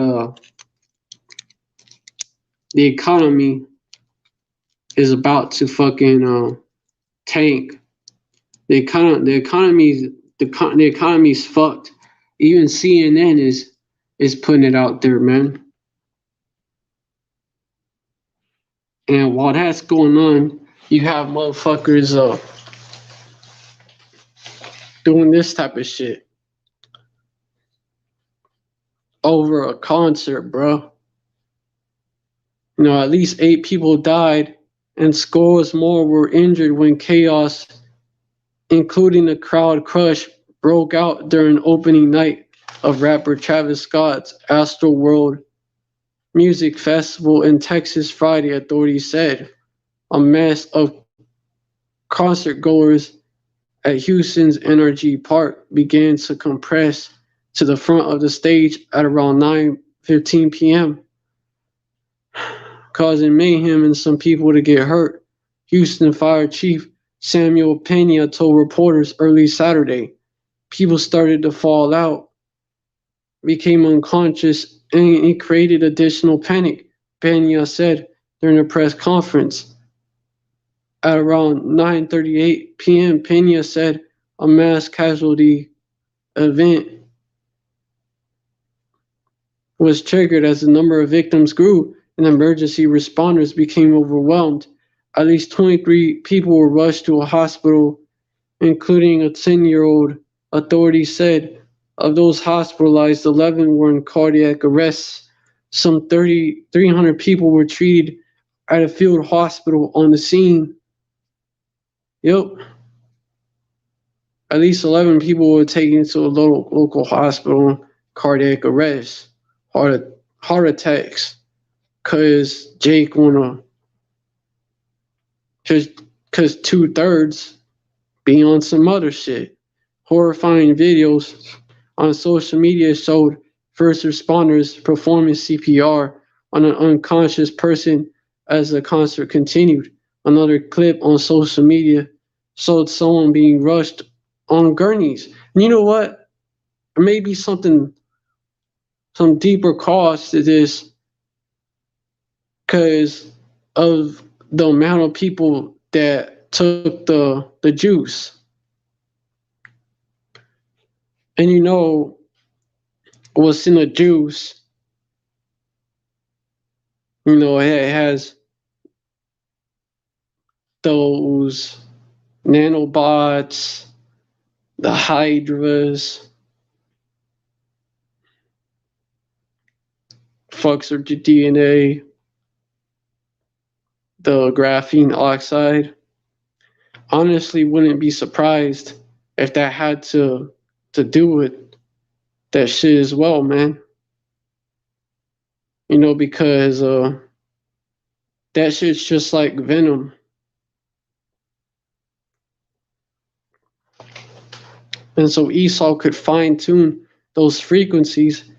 the economy is about to fucking tank. The economy's fucked. Even CNN is putting it out there, man. And while that's going on, you have motherfuckers doing this type of shit over a concert, bro. At least 8 people died and scores more were injured when chaos, including a crowd crush, broke out during opening night of rapper Travis Scott's Astroworld Music Festival in Texas Friday, authorities said. A mass of concert goers at Houston's Energy Park began to compress to the front of the stage at around 9:15 p.m., causing mayhem and some people to get hurt. Houston Fire Chief Samuel Pena told reporters early Saturday. People started to fall out, became unconscious, and it created additional panic, Pena said during a press conference. At around 9:38 p.m., Pena said a mass casualty event was triggered as the number of victims grew and emergency responders became overwhelmed. At least 23 people were rushed to a hospital, including a 10-year-old, authorities said. Of those hospitalized, 11 were in cardiac arrests. Some 300 people were treated at a field hospital on the scene. Yep. At least 11 people were taken to a local hospital, cardiac arrest, heart attacks, because Jake wanna, because 2/3 be on some other shit. Horrifying videos on social media showed first responders performing CPR on an unconscious person as the concert continued. Another clip on social media showed someone being rushed on gurneys. And you know what? There may be some deeper cause to this because of the amount of people that took the juice. And what's in the juice, it has those nanobots, the hydras, fucks with your DNA, the graphene oxide. Honestly, wouldn't be surprised if that had to do with that shit as well, man. Because that shit's just like venom. And so Esau could fine tune those frequencies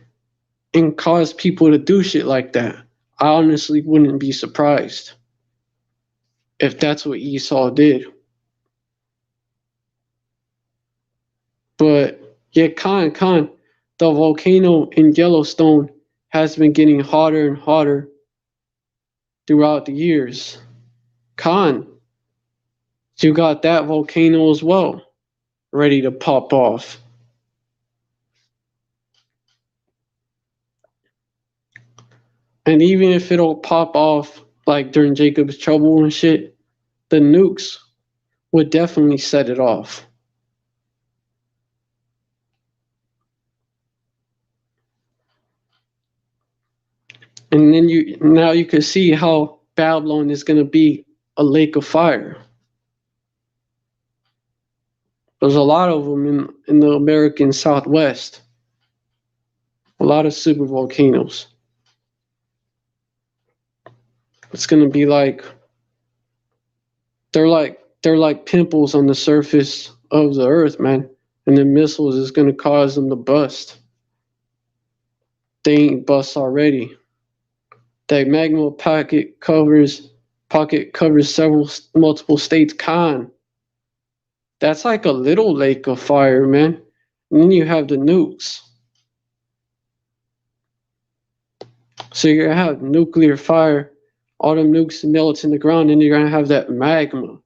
and cause people to do shit like that. I honestly wouldn't be surprised if that's what Esau did. But yeah, Khan, the volcano in Yellowstone has been getting hotter and hotter throughout the years. Con, you got that volcano as well, ready to pop off. And even if it'll pop off like during Jacob's trouble and shit, the nukes would definitely set it off. And then now you can see how Babylon is going to be a lake of fire. There's a lot of them in the American Southwest. A lot of super volcanoes. It's going to be like they're like pimples on the surface of the earth, man. And the missiles is going to cause them to bust. They ain't bust already. That magma pocket covers multiple states. Con. That's like a little lake of fire, man. And then you have the nukes. So you're gonna have nuclear fire, all the nukes melt in the ground, and you're gonna have that magma,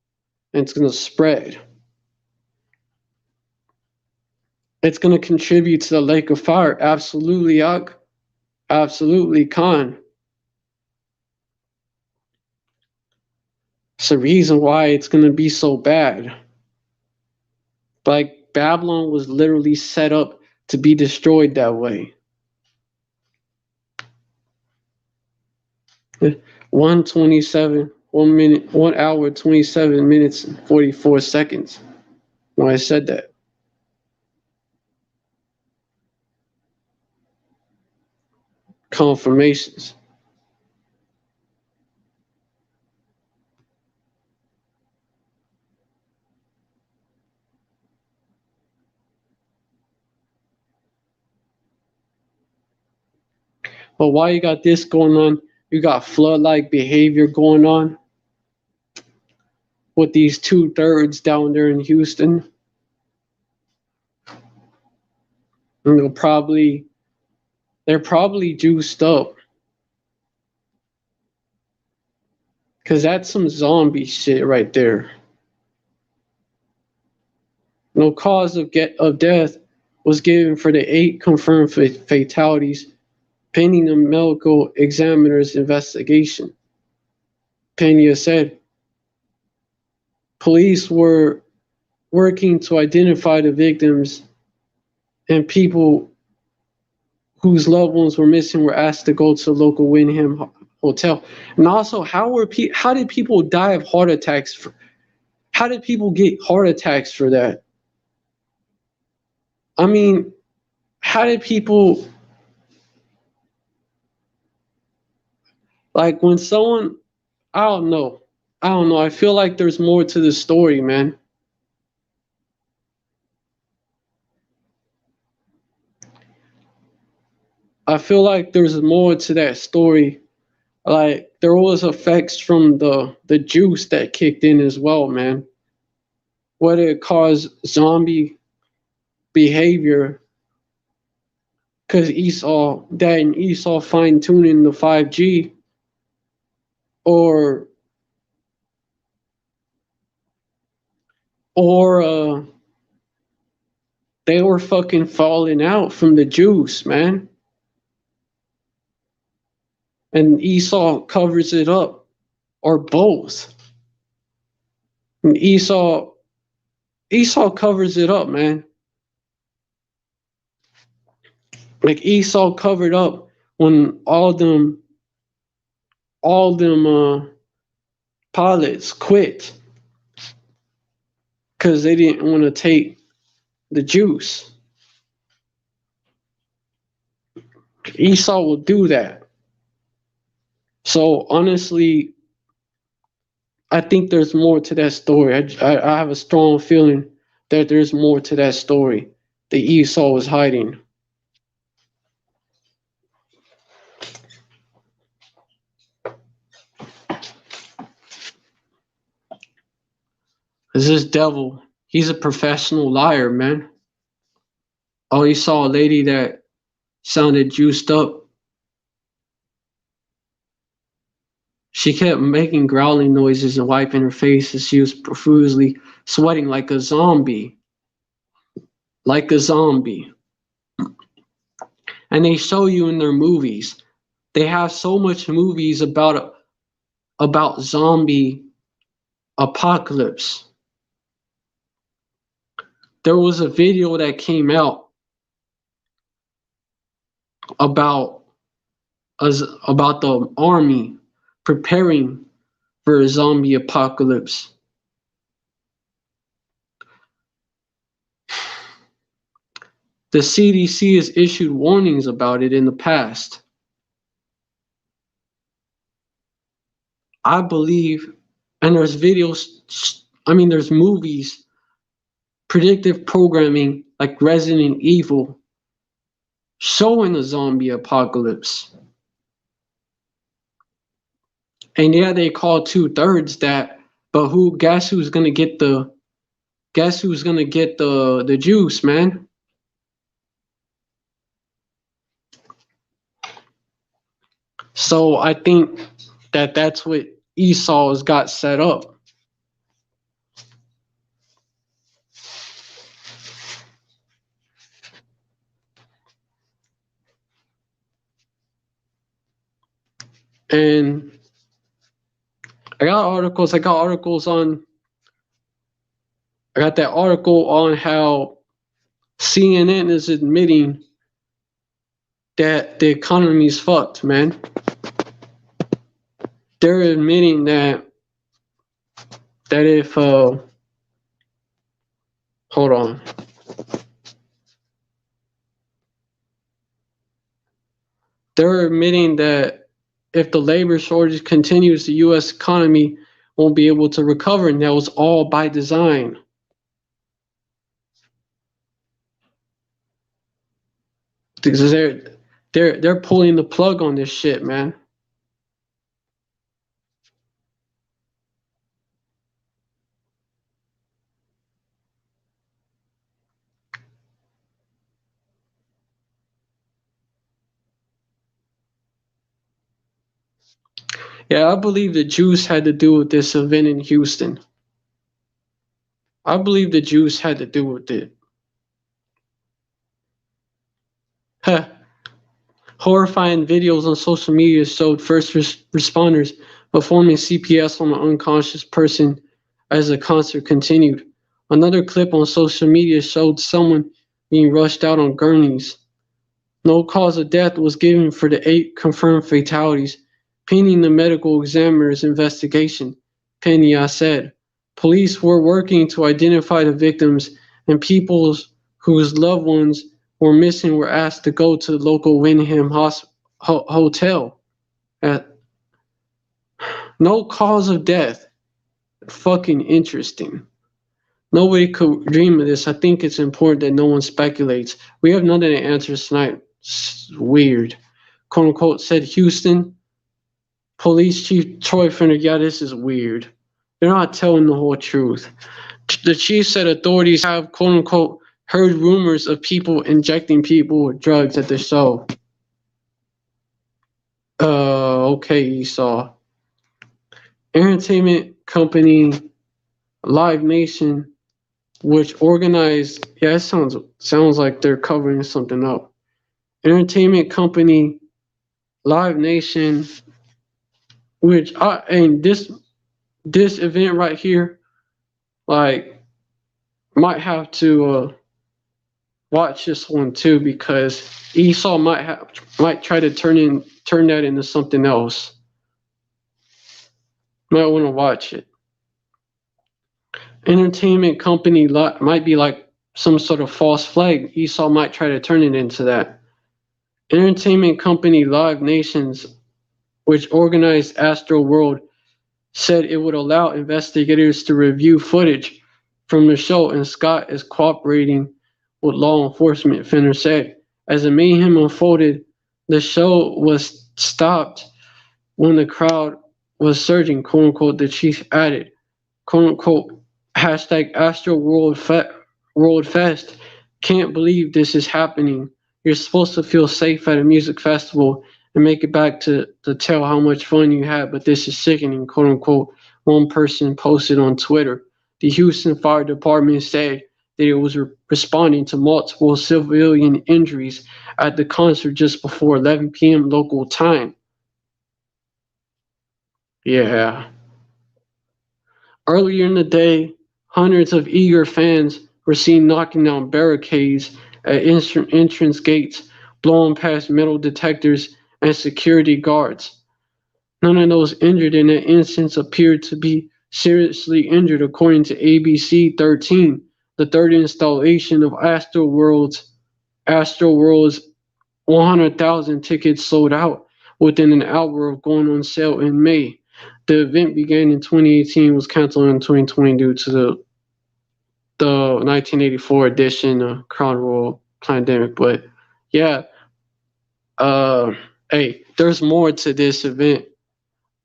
and it's gonna spread. It's gonna contribute to the lake of fire. Absolutely, absolutely, Con. It's the reason why it's gonna be so bad. Like Babylon was literally set up to be destroyed that way. 1:27, 1 minute, 1 hour, 27 minutes, and 44 seconds. When I said that. Confirmations. But why you got this going on? You got flood-like behavior going on with these 2/3 down there in Houston. And they're probably juiced up. Cause that's some zombie shit right there. No cause of death was given for the 8 confirmed fatalities pending the medical examiner's investigation. Pena said police were working to identify the victims, and people whose loved ones were missing were asked to go to the local Wyndham hotel. And also, how did people die of heart attacks? How did people get heart attacks for that? I mean, how did people, like, when someone, I don't know. I feel like there's more to the story, man. I feel like there's more to that story. Like, there was effects from the juice that kicked in as well, man. Whether it caused zombie behavior, because Esau fine tuning the 5G, or they were fucking falling out from the juice, man. And Esau covers it up, or both. And Esau covers it up, man. Like Esau covered up when all them pilots quit because they didn't want to take the juice. Esau will do that. So honestly, I think there's more to that story. I have a strong feeling that there's more to that story that Esau was hiding. Because this devil, he's a professional liar, man. Oh, he saw a lady that sounded juiced up. She kept making growling noises and wiping her face as she was profusely sweating like a zombie. Like a zombie. And they show you in their movies. They have so much movies about zombie apocalypse. There was a video that came out about about the army preparing for a zombie apocalypse. The CDC has issued warnings about it in the past. I believe, and there's videos, there's movies, predictive programming like Resident Evil showing a zombie apocalypse. And yeah, they call 2/3 that, but guess who's gonna get the juice, man? So I think that's what Esau has got set up. And I got that article on how CNN is admitting that the economy's fucked, man. They're admitting that if hold on. They're admitting that if the labor shortage continues, the U.S. economy won't be able to recover, and that was all by design. Because they're pulling the plug on this shit, man. Yeah, I believe the Jews had to do with this event in Houston. I believe the Jews had to do with it. Huh. Horrifying videos on social media showed first responders performing CPS on an unconscious person as the concert continued. Another clip on social media showed someone being rushed out on gurneys. No cause of death was given for the 8 confirmed fatalities, pending the medical examiner's investigation, Pena said. Police were working to identify the victims, and people whose loved ones were missing were asked to go to the local Wyndham hotel. No cause of death. Fucking interesting. Nobody could dream of this. I think it's important that no one speculates. We have none of the answers tonight. It's weird. Quote unquote said Houston Police Chief Troy Fender. Yeah, this is weird. They're not telling the whole truth. The chief said authorities have quote unquote heard rumors of people injecting people with drugs at the show. Okay, Esau. Entertainment company Live Nation, which organized, yeah, it sounds like they're covering something up. Entertainment company Live Nation, which and this event right here, like, might have to watch this one too, because Esau might try to turn that into something else. Might want to watch it. Entertainment company might be like some sort of false flag. Esau might try to turn it into that. Entertainment company Live Nations, which organized Astro World, said it would allow investigators to review footage from the show, and Scott is cooperating with law enforcement, Fenner said. As the mayhem unfolded, the show was stopped when the crowd was surging, quote unquote, the chief added, quote unquote, hashtag Astro World Fest. Can't believe this is happening. You're supposed to feel safe at a music festival and make it back to tell how much fun you had, but this is sickening, quote unquote, one person posted on Twitter. The Houston Fire Department said that it was responding to multiple civilian injuries at the concert just before 11 p.m. local time. Yeah. Earlier in the day, hundreds of eager fans were seen knocking down barricades at entrance gates, blowing past metal detectors and security guards. None of those injured in that instance appeared to be seriously injured, according to ABC 13. The third installation of Astroworld's 100,000 tickets sold out within an hour of going on sale in May. The event began in 2018, was canceled in 2020 due to the 1984 edition of Crown Royal pandemic. But yeah, uh, hey, there's more to this event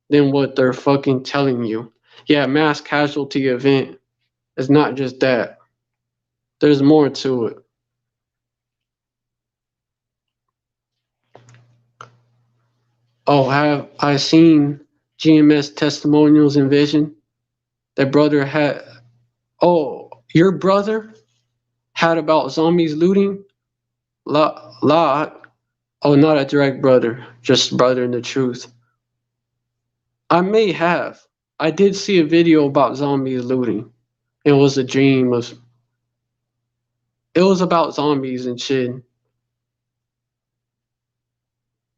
than what they're fucking telling you. Yeah, mass casualty event is not just that. There's more to it. Oh, have I seen GMS testimonials in Vision? That brother had. Oh, your brother had about zombies looting? Lot. Oh, not a direct brother, just brother in the truth. I may have. I did see a video about zombies looting. It was a dream of. It was about zombies and shit.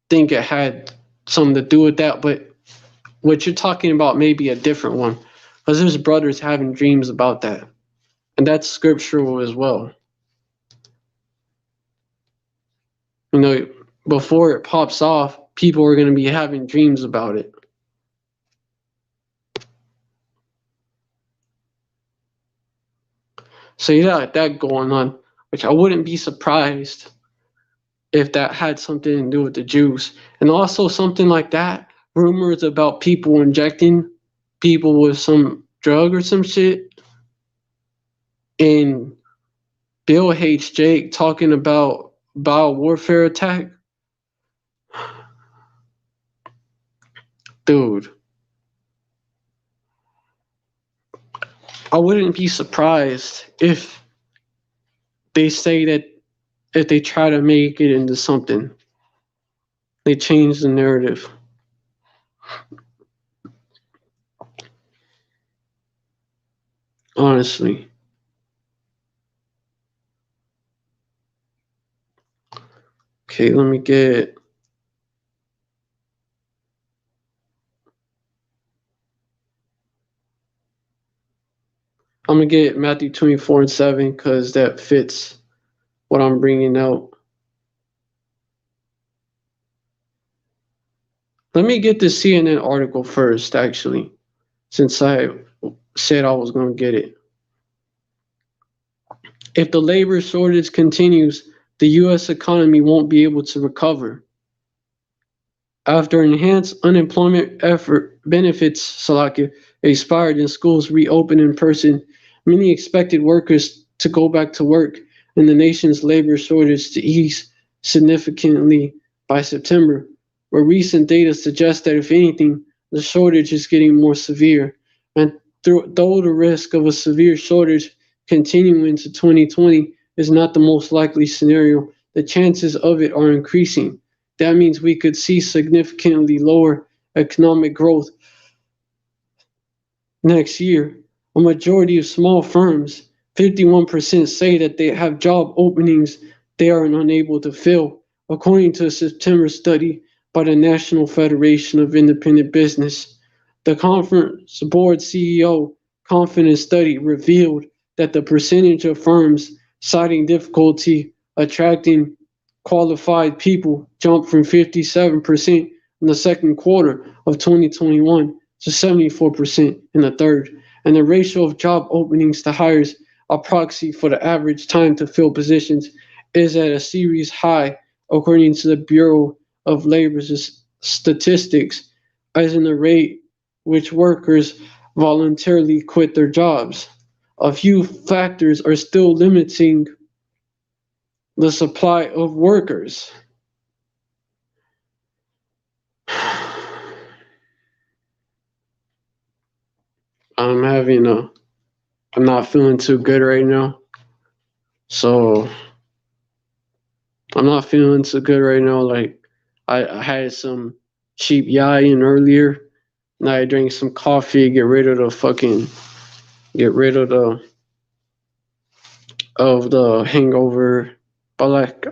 Think it had something to do with that, but what you're talking about may be a different one. Because there's brothers having dreams about that. And that's scriptural as well. You know, before it pops off, people are going to be having dreams about it. So you got that going on, which I wouldn't be surprised if that had something to do with the Jews. And also something like that, rumors about people injecting people with some drug or some shit. And Bill hates Jake talking about biowarfare attack. Dude, I wouldn't be surprised if they say that if they try to make it into something, they change the narrative. Honestly. Okay, let me get. I'm gonna get Matthew 24:7 because that fits what I'm bringing out. Let me get the CNN article first, actually, since I said I was gonna get it. If the labor shortage continues, the U.S. economy won't be able to recover. After enhanced unemployment effort benefits Salakia expired and schools reopened in person, many expected workers to go back to work and the nation's labor shortage to ease significantly by September. But recent data suggests that if anything, the shortage is getting more severe. And though the risk of a severe shortage continuing into 2020 is not the most likely scenario, the chances of it are increasing. That means we could see significantly lower economic growth next year. A majority of small firms, 51%, say that they have job openings they are unable to fill, according to a September study by the National Federation of Independent Business. The conference board CEO confidence study revealed that the percentage of firms citing difficulty attracting qualified people jumped from 57% in the second quarter of 2021 to 74% in the third, and the ratio of job openings to hires, a proxy for the average time to fill positions, is at a series high, according to the Bureau of Labor's statistics, as in the rate which workers voluntarily quit their jobs. A few factors are still limiting the supply of workers. I'm having a, I'm not feeling too good right now. So I'm not feeling too good right now. Like I had some cheap yayin earlier. Now I drank some coffee, get rid of the hangover. But like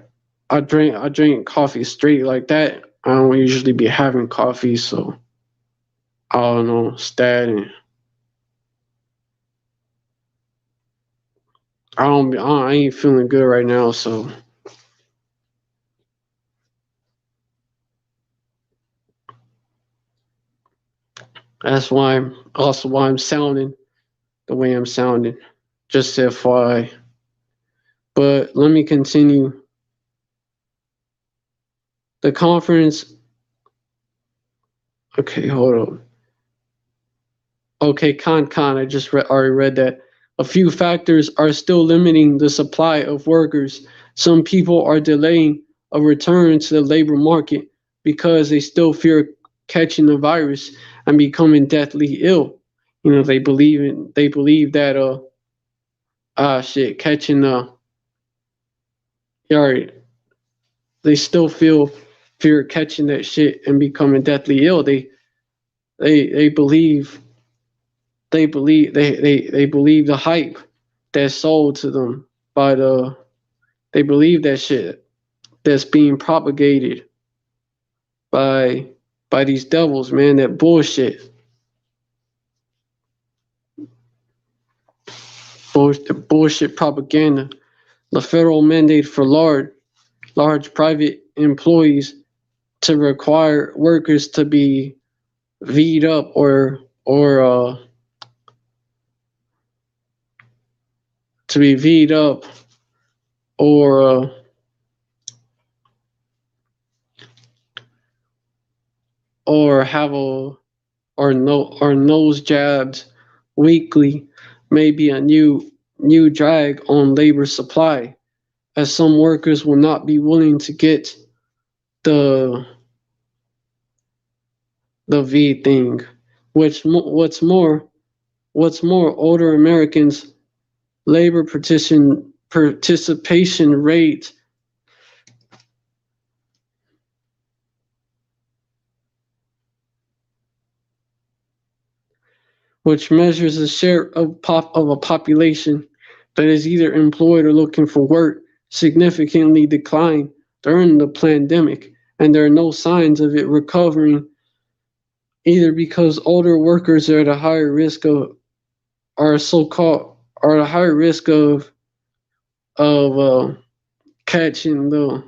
I drink coffee straight like that. I don't usually be having coffee, so I don't know, stat and I ain't feeling good right now, so that's why I'm also why I'm sounding the way I'm sounding. Just FYI. But let me continue. The conference. Okay, hold on. Okay, con. I just already read that. A few factors are still limiting the supply of workers. Some people are delaying a return to the labor market because they still fear catching the virus and becoming deathly ill. You know, they believe that shit catching yeah, they still feel fear catching that shit and becoming deathly ill. They believe they believe the hype that's sold to them by they believe that shit that's being propagated by these devils, man. That bullshit, bullshit propaganda. The federal mandate for large private employees to require workers to be V'd up or to be V'd up or or have a or nose jabs weekly may be a new drag on labor supply, as some workers will not be willing to get the V thing. What's more, older Americans' labor participation rate, which measures the share of a population that is either employed or looking for work, significantly declined during the pandemic, and there are no signs of it recovering either because older workers are at a higher risk of are so-called are at a higher risk of catching the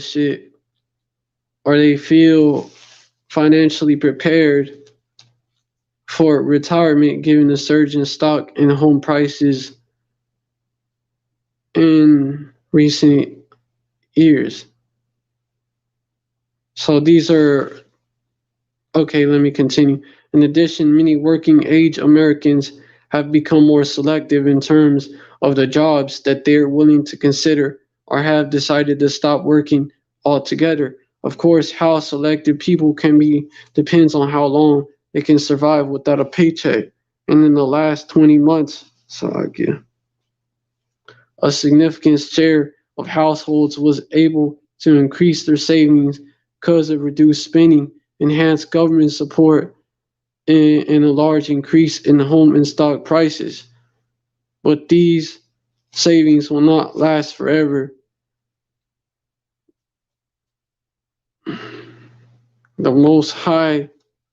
shit, or they feel financially prepared for retirement given the surge in stock and home prices in recent years. So these are okay, let me continue. In addition, many working age Americans have become more selective in terms of the jobs that they're willing to consider or have decided to stop working altogether. Of course, how selective people can be depends on how long they can survive without a paycheck. And in the last 20 months, a significant share of households was able to increase their savings because of reduced spending, enhanced government support, and a large increase in home and stock prices. But these savings will not last forever. The most high,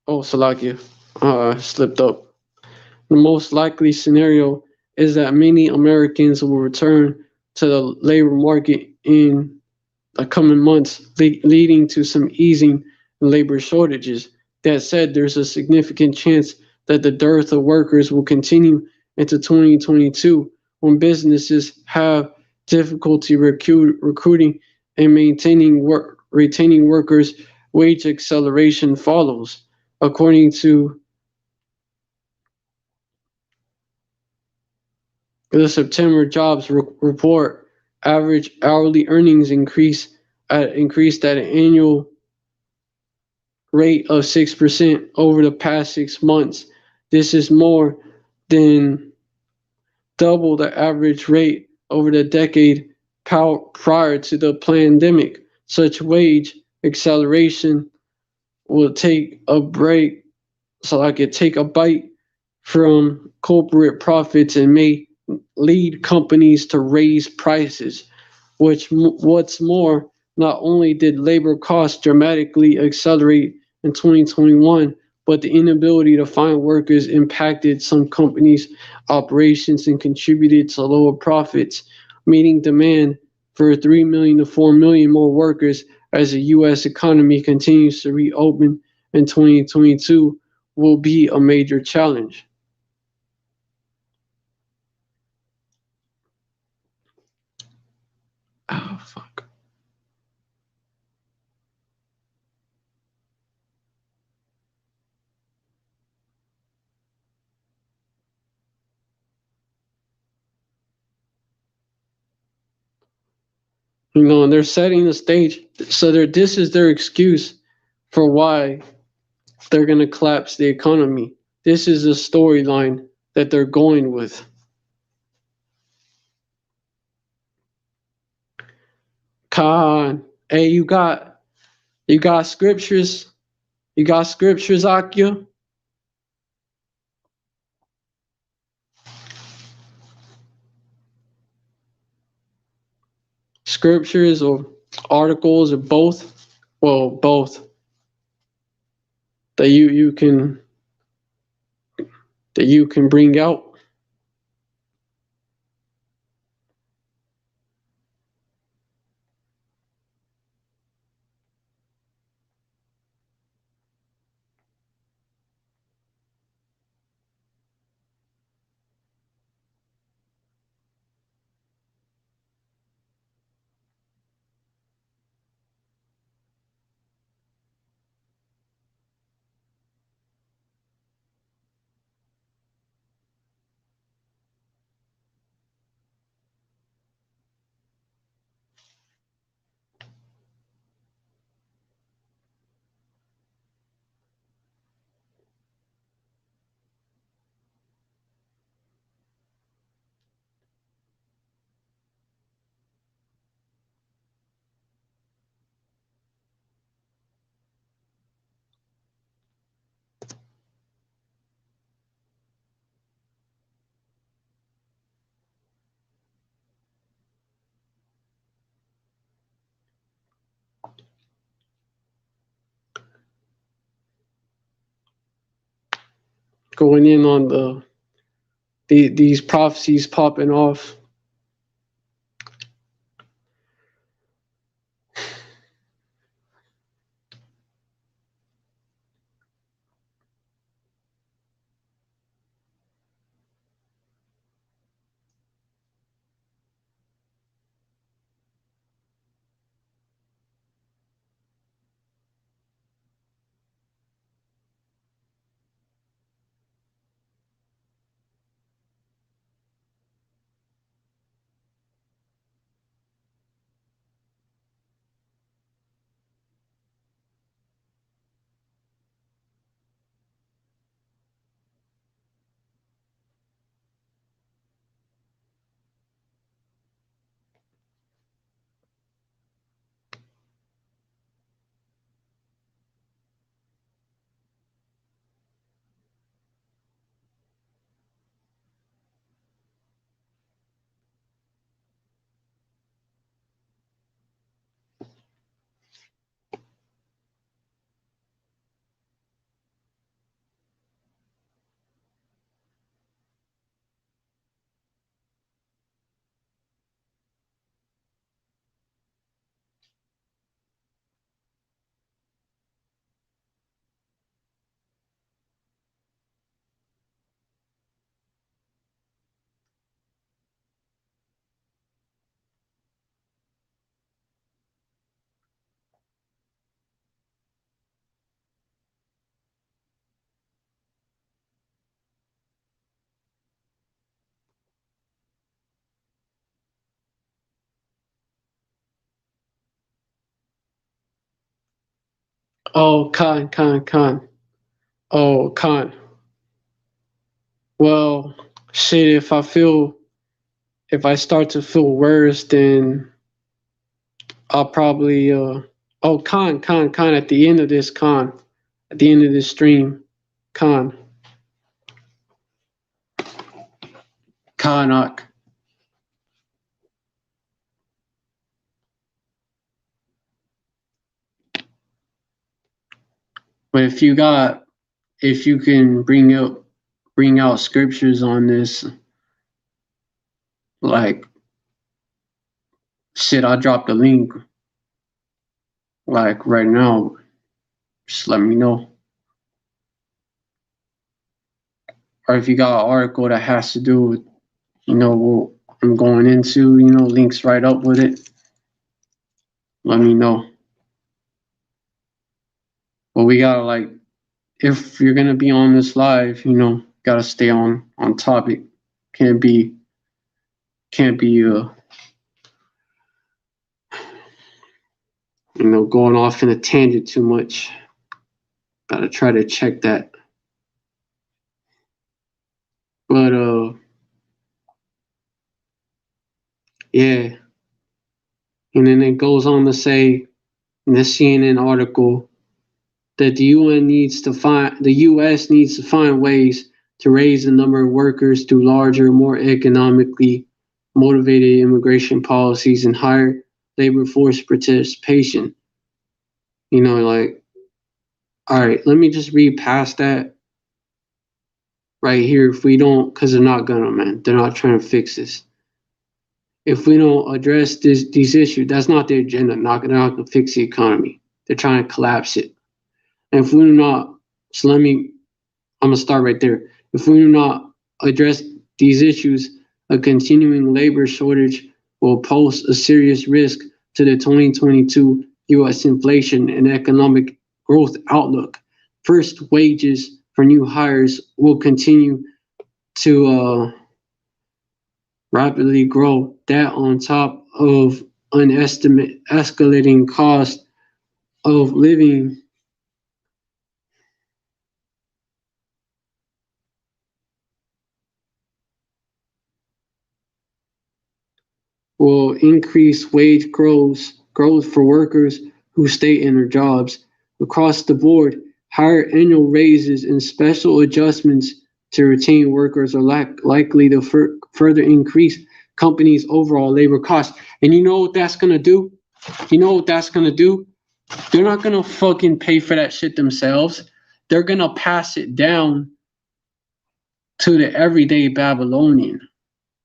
oh, Salakia, slipped up. The most likely scenario is that many Americans will return to the labor market in the coming months, leading to some easing in labor shortages. That said, there's a significant chance that the dearth of workers will continue into 2022 when businesses have difficulty recruiting and retaining workers. Wage acceleration follows, according to the September jobs report. average hourly earnings increased at an annual rate of 6% over the past 6 months. This is more than double the average rate over the decade prior to the pandemic. Such wage acceleration will take a break, so I could take a bite from corporate profits and may lead companies to raise prices. What's more, not only did labor costs dramatically accelerate in 2021, but the inability to find workers impacted some companies' operations and contributed to lower profits, meeting demand for 3 million to 4 million more workers as the U.S. economy continues to reopen in 2022 will be a major challenge. Oh, fuck. And they're setting the stage. So this is their excuse for why they're going to collapse the economy. This is the storyline that they're going with. Khan, hey, you got scriptures. You got scriptures, Akya. Scriptures or articles or both. Well, both that you can bring out. Going in on these prophecies popping off. Oh, con. Oh, con. Well, shit. If I start to feel worse, then I'll probably oh, con. At the end of this at the end of this stream, con. Kanak. But if you can bring out scriptures on this, like shit, I dropped the link like right now. Just let me know. Or if you got an article that has to do with, what I'm going into, links right up with it, let me know. But we gotta like, if you're gonna be on this live, gotta stay on topic. Can't be going off in a tangent too much. Gotta try to check that. But yeah. And then it goes on to say in the CNN article that the US needs to find ways to raise the number of workers through larger, more economically motivated immigration policies and higher labor force participation. Like, all right, let me just read past that right here. If we don't, because they're not gonna, man, they're not trying to fix this. If we don't address these issues, that's not their agenda. They're not gonna fix the economy. They're trying to collapse it. And if we do not, so I'm gonna start right there. If we do not address these issues, a continuing labor shortage will pose a serious risk to the 2022 U.S. inflation and economic growth outlook. First, wages for new hires will continue to rapidly grow. That on top of an escalating cost of living will increase wage growth for workers who stay in their jobs. Across the board, higher annual raises and special adjustments to retain workers are likely to further increase companies' overall labor costs. And you know what that's going to do? They're not going to fucking pay for that shit themselves. They're going to pass it down to the everyday Babylonian.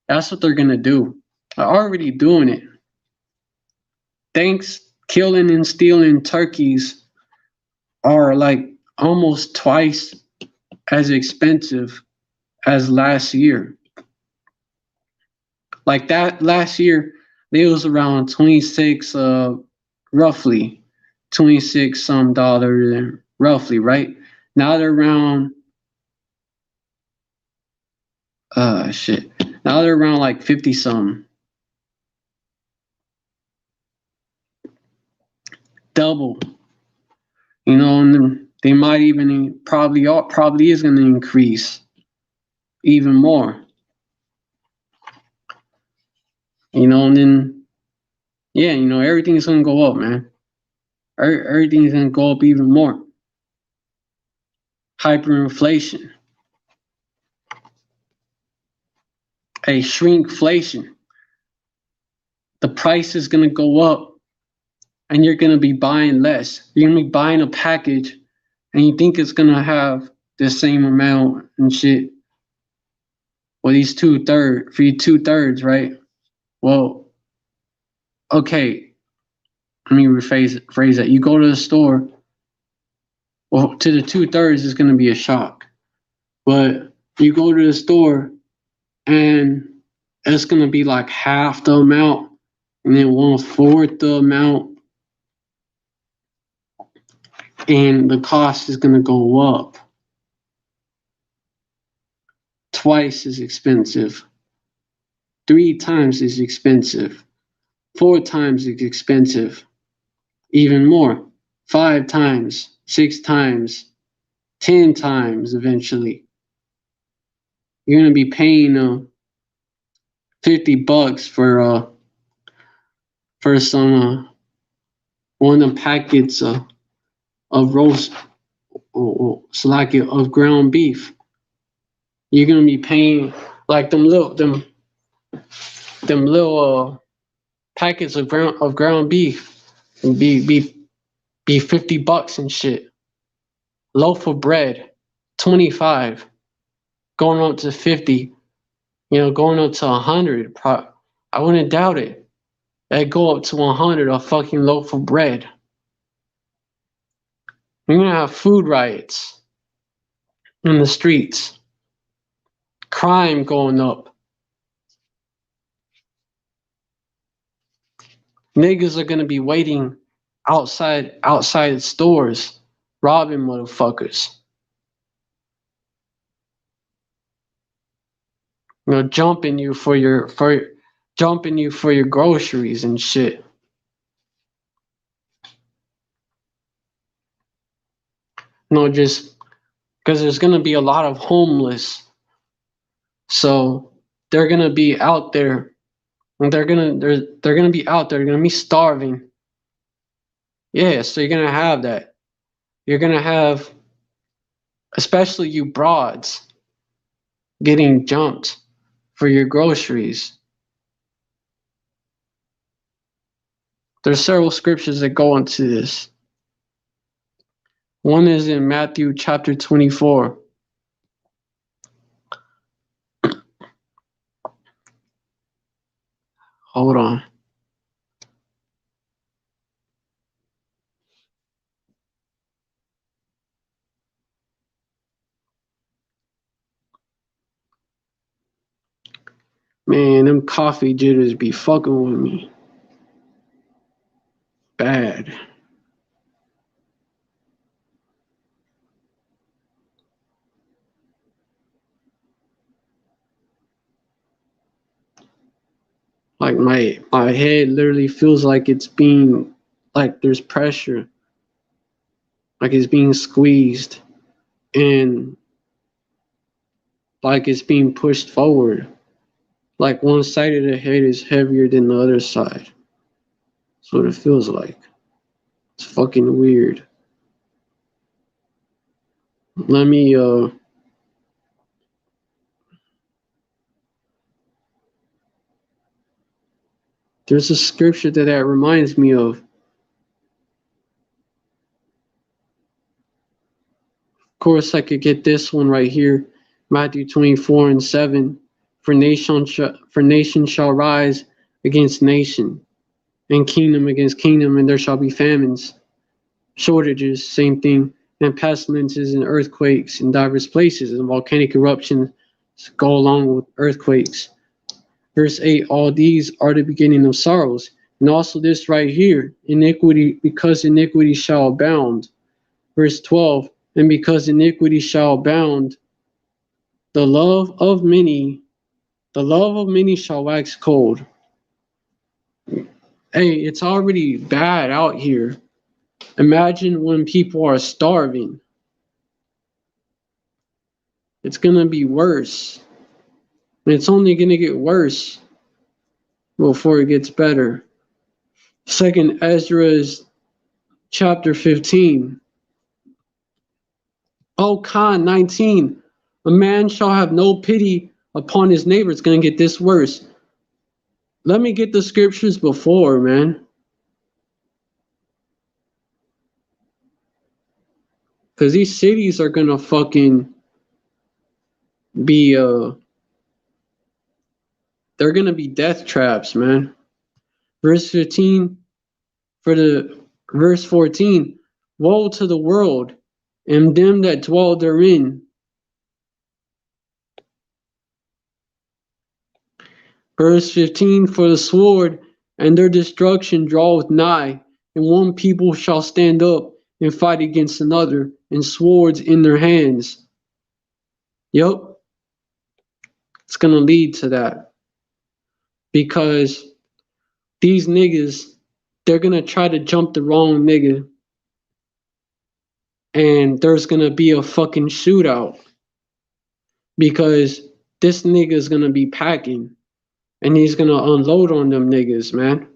That's what they're going to do. They're already doing it. Thanks, killing and stealing turkeys are like almost twice as expensive as last year. Like that last year, it was around 26, roughly 26 some dollars, roughly, right? Now they're around, shit. Now they're around like 50 some. Double. And then they might even probably is going to increase even more. And then, yeah, everything's going to go up, man. Everything's going to go up even more. Hyperinflation. A shrinkflation. The price is going to go up and you're going to be buying less. You're going to be buying a package and you think it's going to have the same amount and shit. Well, these two-thirds, right? Well, okay, let me phrase that. You go to the store, well, to the 2/3 is going to be a shock. But you go to the store and it's going to be like half the amount and then 1/4 the amount. And the cost is going to go up. Twice as expensive. 3 times as expensive. 4 times as expensive. Even more. 5 times. 6 times, 10 times eventually. You're gonna be paying $50 for some one of the packets of roast of ground beef. You're gonna be paying like them little packets of ground beef and be $50 and shit. Loaf of bread, 25, going up to 50, going up to 100. I wouldn't doubt it. They'd go up to 100 a fucking loaf of bread. You're gonna have food riots in the streets, crime going up. Niggas are gonna be waiting outside stores, robbing motherfuckers. Jumping you for your groceries and shit. Just because there's gonna be a lot of homeless, so they're gonna be out there, and they're gonna be out there. They're gonna be starving. Yeah, so you're gonna have that. You're gonna have, especially you broads, getting jumped for your groceries. There's several scriptures that go into this. One is in Matthew chapter 24. Hold on. Man, them coffee jitters be fucking with me. Bad. Like my head literally feels like it's being, like there's pressure. Like it's being squeezed. And like it's being pushed forward. Like one side of the head is heavier than the other side. That's what it feels like. It's fucking weird. Let me there's a scripture that reminds me of. Of course, I could get this one right here, Matthew 24:7. For nation shall rise against nation, and kingdom against kingdom, and there shall be famines, shortages, same thing, and pestilences and earthquakes in diverse places, and volcanic eruptions go along with earthquakes. Verse 8, all these are the beginning of sorrows. And also this right here, iniquity, because iniquity shall abound. Verse 12, and because iniquity shall abound, the love of many shall wax cold. Hey, it's already bad out here. Imagine when people are starving. It's gonna be worse. And it's only gonna get worse before it gets better. Second Ezra's chapter 15. Oh, Khan 19. A man shall have no pity upon his neighbor. It's gonna get this worse. Let me get the scriptures before, man. Because these cities are gonna fucking be they're gonna be death traps, man. Verse 15 for the verse 14. Woe to the world and them that dwell therein. Verse 15 for the sword and their destruction draweth nigh, and one people shall stand up and fight against another, and swords in their hands. Yup, it's gonna lead to that. Because these niggas, they're gonna try to jump the wrong nigga. and there's gonna be a fucking shootout because this nigga's gonna be packing and he's gonna unload on them niggas, man.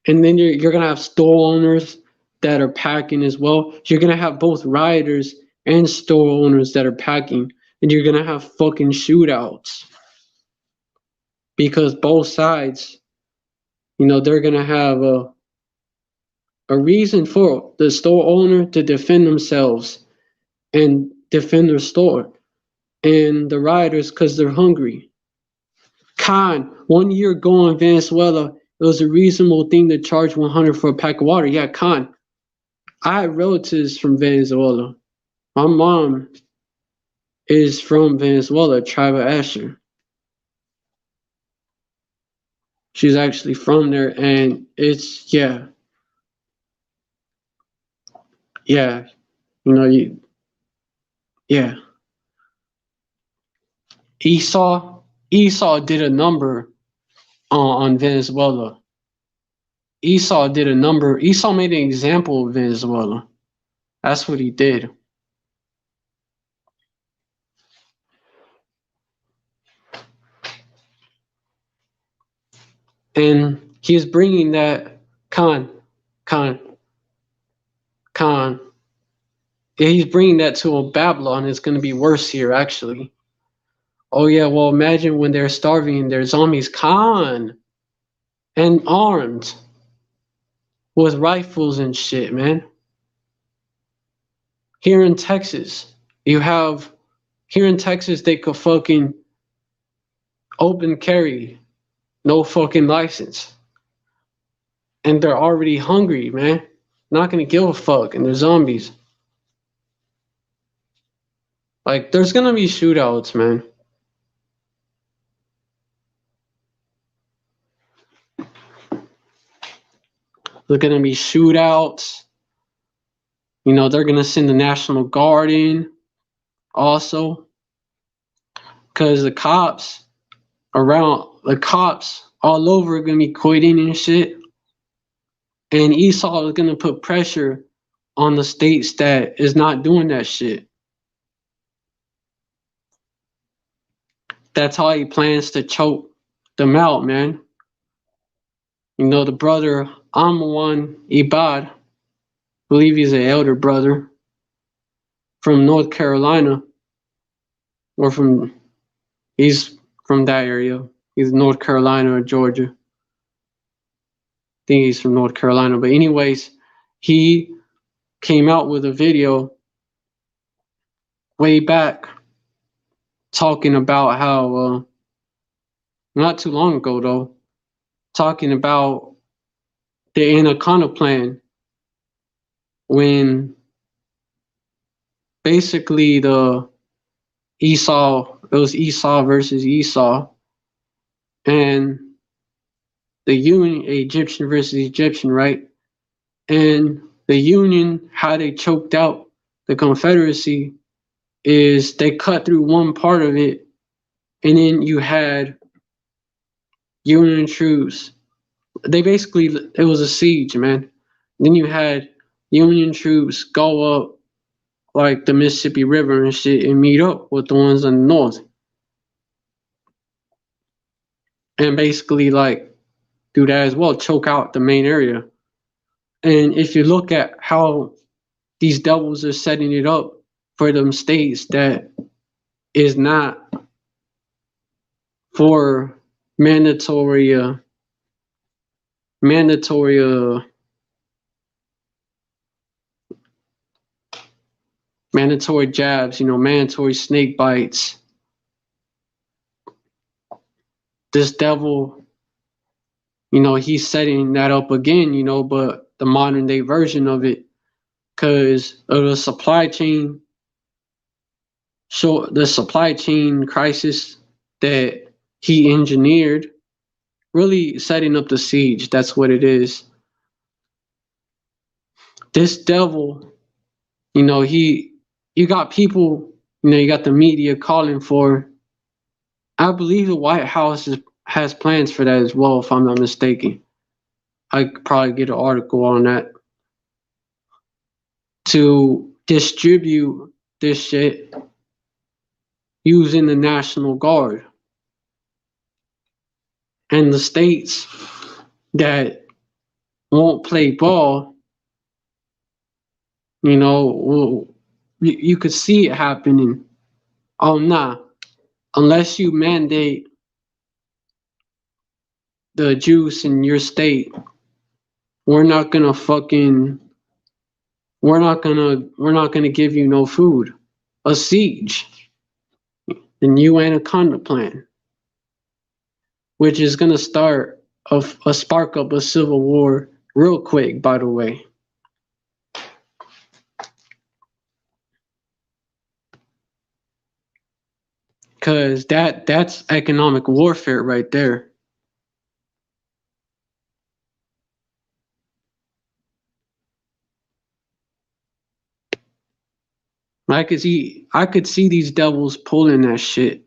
And then you're gonna have store owners that are packing as well. You're gonna have both rioters and store owners that are packing, and you're gonna have fucking shootouts because both sides, they're gonna have a reason for the store owner to defend themselves and defend their store, and the rioters because they're hungry. Khan, 1 year ago in Venezuela, it was a reasonable thing to charge 100 for a pack of water. Yeah, Khan. I have relatives from Venezuela. My mom is from Venezuela, tribe of Asher. She's actually from there, and it's yeah, yeah, yeah. Esau did a number on Venezuela. Esau did a number. Esau made an example of Venezuela. That's what he did. And he's bringing that Khan. Yeah, he's bringing that to a Babylon. It's going to be worse here, actually. Oh yeah, well imagine when they're starving, they're zombies, Khan, and armed with rifles and shit, man. Here in Texas, they could fucking open carry, no fucking license. And they're already hungry, man. Not gonna give a fuck, and they're zombies. Like, there's gonna be shootouts, man. There's gonna be shootouts. They're gonna send the National Guard in also. Because the cops all over are gonna be quitting and shit. And Esau is gonna put pressure on the states that is not doing that shit. That's how he plans to choke them out, man. The brother Amwan Ibad, I believe he's an elder brother from North Carolina, he's from that area. He's North Carolina or Georgia. I think he's from North Carolina. But anyways, he came out with a video way back talking about how, not too long ago though, talking about the Anaconda plan, when basically it was Esau versus Esau, and the Union, Egyptian versus Egyptian, right? And the Union, how they choked out the Confederacy is they cut through one part of it, and then you had Union troops. It was a siege, man. Then you had Union troops go up like the Mississippi River and shit and meet up with the ones in the north. And basically like do that as well, choke out the main area. And if you look at how these devils are setting it up for them states that is not for mandatory jabs, mandatory snake bites. This devil, he's setting that up again, but the modern day version of it, because of the supply chain. So the supply chain crisis that he engineered, really setting up the siege. That's what it is. This devil, you got people, you got the media calling for. I believe the White House has plans for that as well, if I'm not mistaken. I could probably get an article on that, to distribute this shit using the National Guard. And the states that won't play ball, you could see it happening. Oh, nah. Unless you mandate the juice in your state, we're not gonna give you no food. A siege. The new Anaconda plan, which is gonna start a spark up a civil war real quick, by the way. Cause that's economic warfare right there. I could see these devils pulling that shit.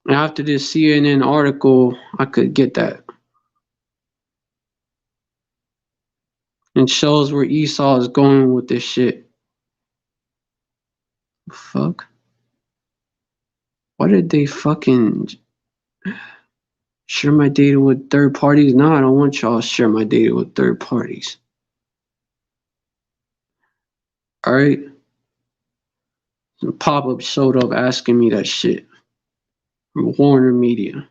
After this CNN article, I could get that. It shows where Esau is going with this shit. Fuck. Why did they fucking share my data with third parties? No, I don't want y'all to share my data with third parties. Alright? Some pop-up showed up asking me that shit. From Warner Media.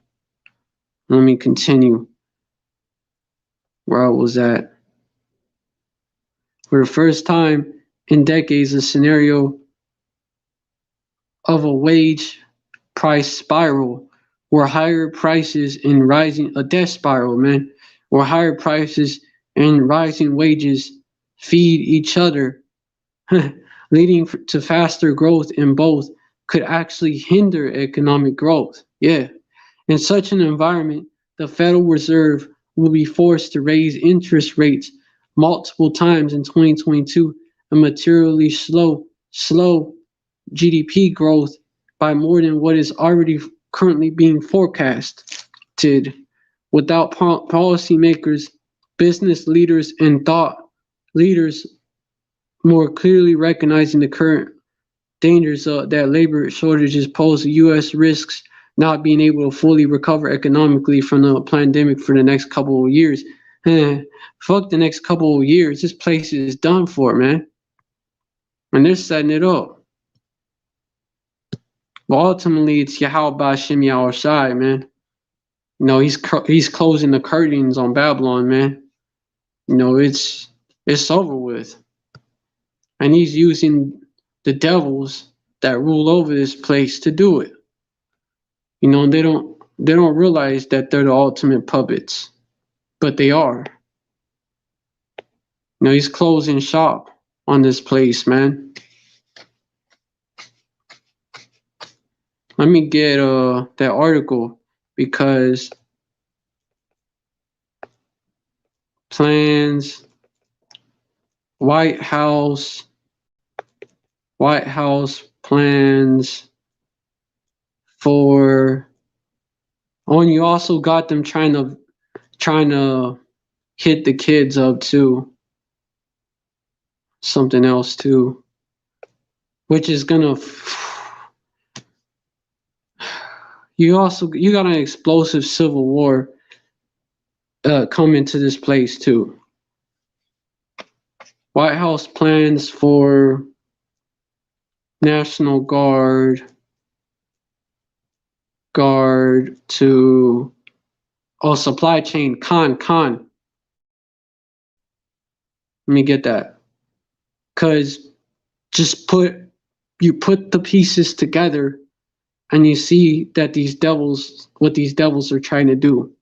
Let me continue where I was at. For the first time in decades, a scenario of a wage price spiral where higher prices and rising, a death spiral, man, where higher prices and rising wages feed each other, leading to faster growth in both, could actually hinder economic growth. Yeah. In such an environment, the Federal Reserve will be forced to raise interest rates multiple times in 2022 and materially slow GDP growth by more than what is already currently being forecasted, without policymakers, business leaders, and thought leaders more clearly recognizing the current dangers that labor shortages pose. U.S. risks not being able to fully recover economically from the pandemic for the next couple of years. Fuck the next couple of years. This place is done for, man. And they're setting it up. But ultimately, it's Yahweh Ba'Shem Yahushai, man. He's closing the curtains on Babylon, man. It's over with. And he's using the devils that rule over this place to do it. They don't realize that they're the ultimate puppets, but they are. He's closing shop on this place, man. Let me get that article, because plans, White House plans for. Oh, and you also got them trying to hit the kids up too. Something else too, which is gonna. You got an explosive civil war coming to this place too. White House plans for National Guard to supply chain con. Let me get that. Cause you put the pieces together and you see that what these devils are trying to do.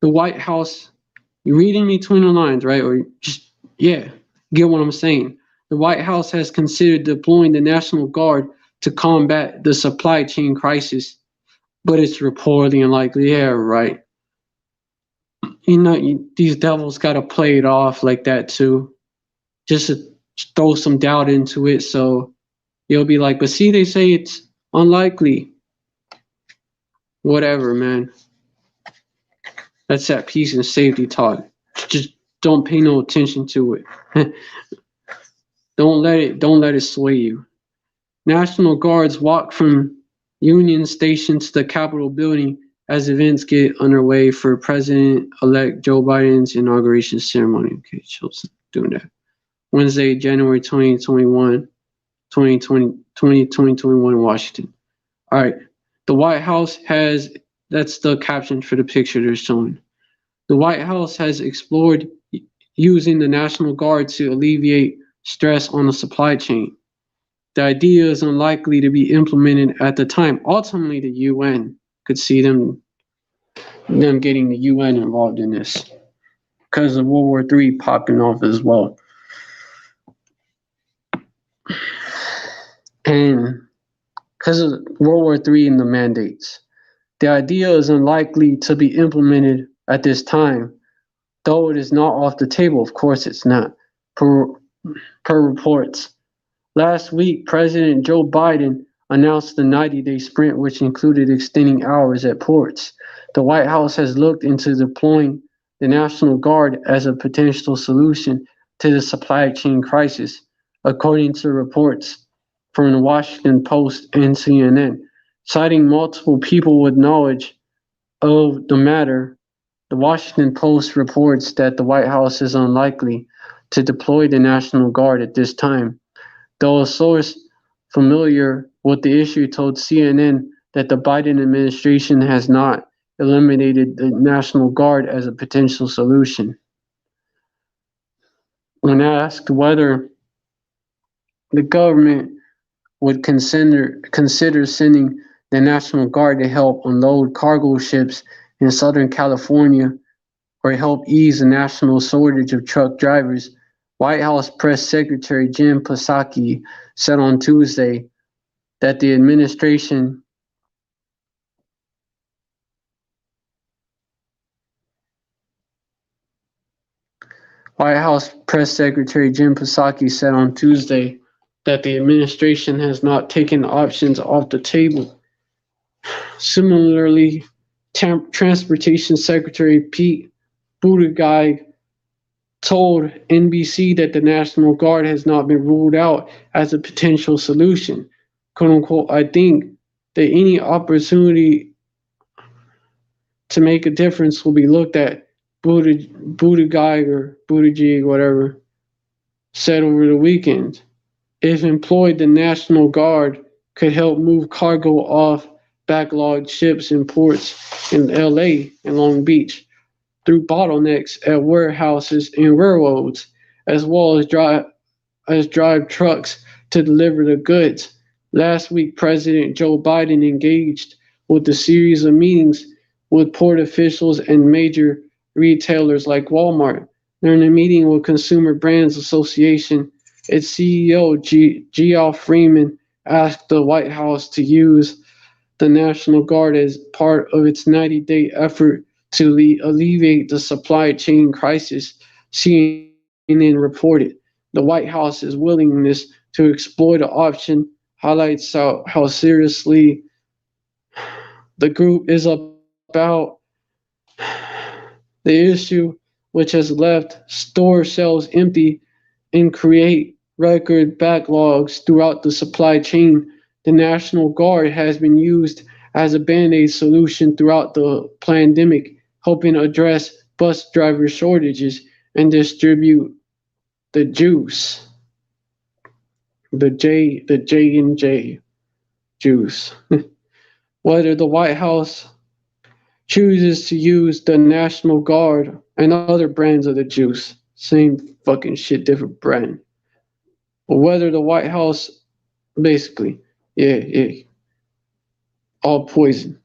The White House, you're reading between the lines, right? Or get what I'm saying. The White House has considered deploying the National Guard to combat the supply chain crisis, but it's reportedly unlikely. Yeah, right. These devils got to play it off like that too, just to throw some doubt into it. So you'll be like, but see, they say it's unlikely. Whatever, man. That's that peace and safety talk. Just don't pay no attention to it. Don't let it sway you. National Guards walk from Union Station to the Capitol building as events get underway for President-elect Joe Biden's inauguration ceremony. Okay, Chilson doing that. Wednesday, January 2021 in Washington. All right. The White House has, that's the caption for the picture they're showing. The White House has explored using the National Guard to alleviate stress on the supply chain. The idea is unlikely to be implemented at the time. Ultimately, the UN could see them getting the UN involved in this because of World War III popping off as well. And because of World War III and the mandates. The idea is unlikely to be implemented at this time, though it is not off the table. Of course it's not, per reports. Last week, President Joe Biden announced the 90-day sprint, which included extending hours at ports. The White House has looked into deploying the National Guard as a potential solution to the supply chain crisis, according to reports from the Washington Post and CNN. Citing multiple people with knowledge of the matter, the Washington Post reports that the White House is unlikely to deploy the National Guard at this time, though a source familiar with the issue told CNN that the Biden administration has not eliminated the National Guard as a potential solution. When asked whether the government would consider sending the National Guard to help unload cargo ships in Southern California or help ease the national shortage of truck drivers, White House Press Secretary Jim Psaki said on Tuesday that the administration White House Press Secretary Jim Psaki said on Tuesday that the administration has not taken options off the table. Similarly, Transportation Secretary Pete Buttigieg told NBC that the National Guard has not been ruled out as a potential solution. "Quote unquote, I think that any opportunity to make a difference will be looked at," Buttigieg, whatever, said over the weekend. If employed, the National Guard could help move cargo off backlogged ships in ports in LA and Long Beach through bottlenecks at warehouses and railroads, as well as drive trucks to deliver the goods. Last week, President Joe Biden engaged with a series of meetings with port officials and major retailers like Walmart. During a meeting with Consumer Brands Association, its CEO, Geoff Freeman, asked the White House to use the National Guard as part of its 90-day effort to alleviate the supply chain crisis. CNN reported the White House's willingness to explore the option highlights how seriously the group is about the issue, which has left store shelves empty and create record backlogs throughout the supply chain. The National Guard has been used as a band-aid solution throughout the pandemic, helping address bus driver shortages and distribute the juice. The J&J juice. Whether the White House chooses to use the National Guard and other brands of the juice, same fucking shit, different brand. But whether the White House, basically, yeah, all poison.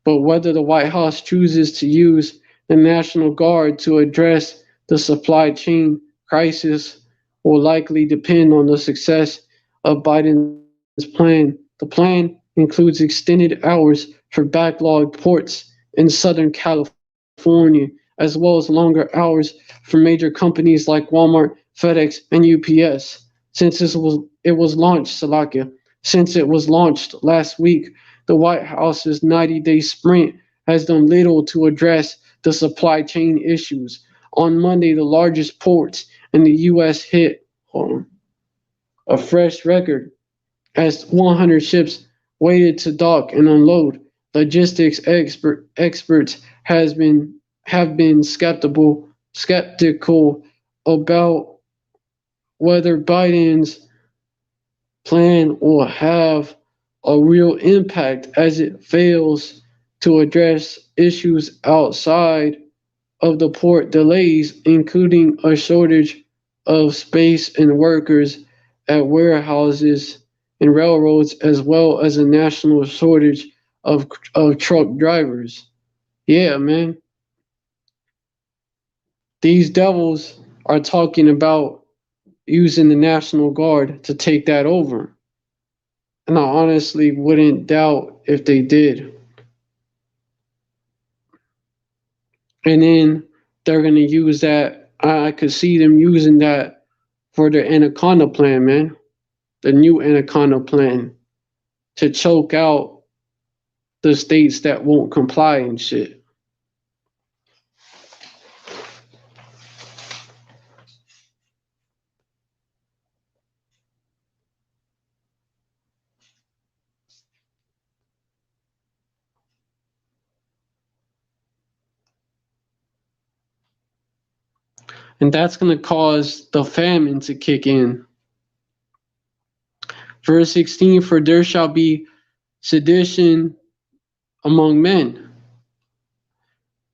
But whether the White House chooses to use the National Guard to address the supply chain crisis will likely depend on the success of Biden's plan. The plan includes extended hours for backlogged ports in Southern California, as well as longer hours for major companies like Walmart, FedEx, and UPS. Since it was launched last week, the White House's 90-day sprint has done little to address the supply chain issues. On Monday, the largest ports in the U.S. hit a fresh record as 100 ships waited to dock and unload. Logistics experts have been skeptical about whether Biden's plan will have a real impact as it fails to address issues outside of the port delays, including a shortage of space and workers at warehouses and railroads, as well as a national shortage of truck drivers. Yeah, man. These devils are talking about using the National Guard to take that over. And I honestly wouldn't doubt if they did. And then they're going to use that. I could see them using that for their Anaconda plan, man. The new Anaconda plan to choke out the states that won't comply and shit. And that's going to cause the famine to kick in. Verse 16, for there shall be sedition among men,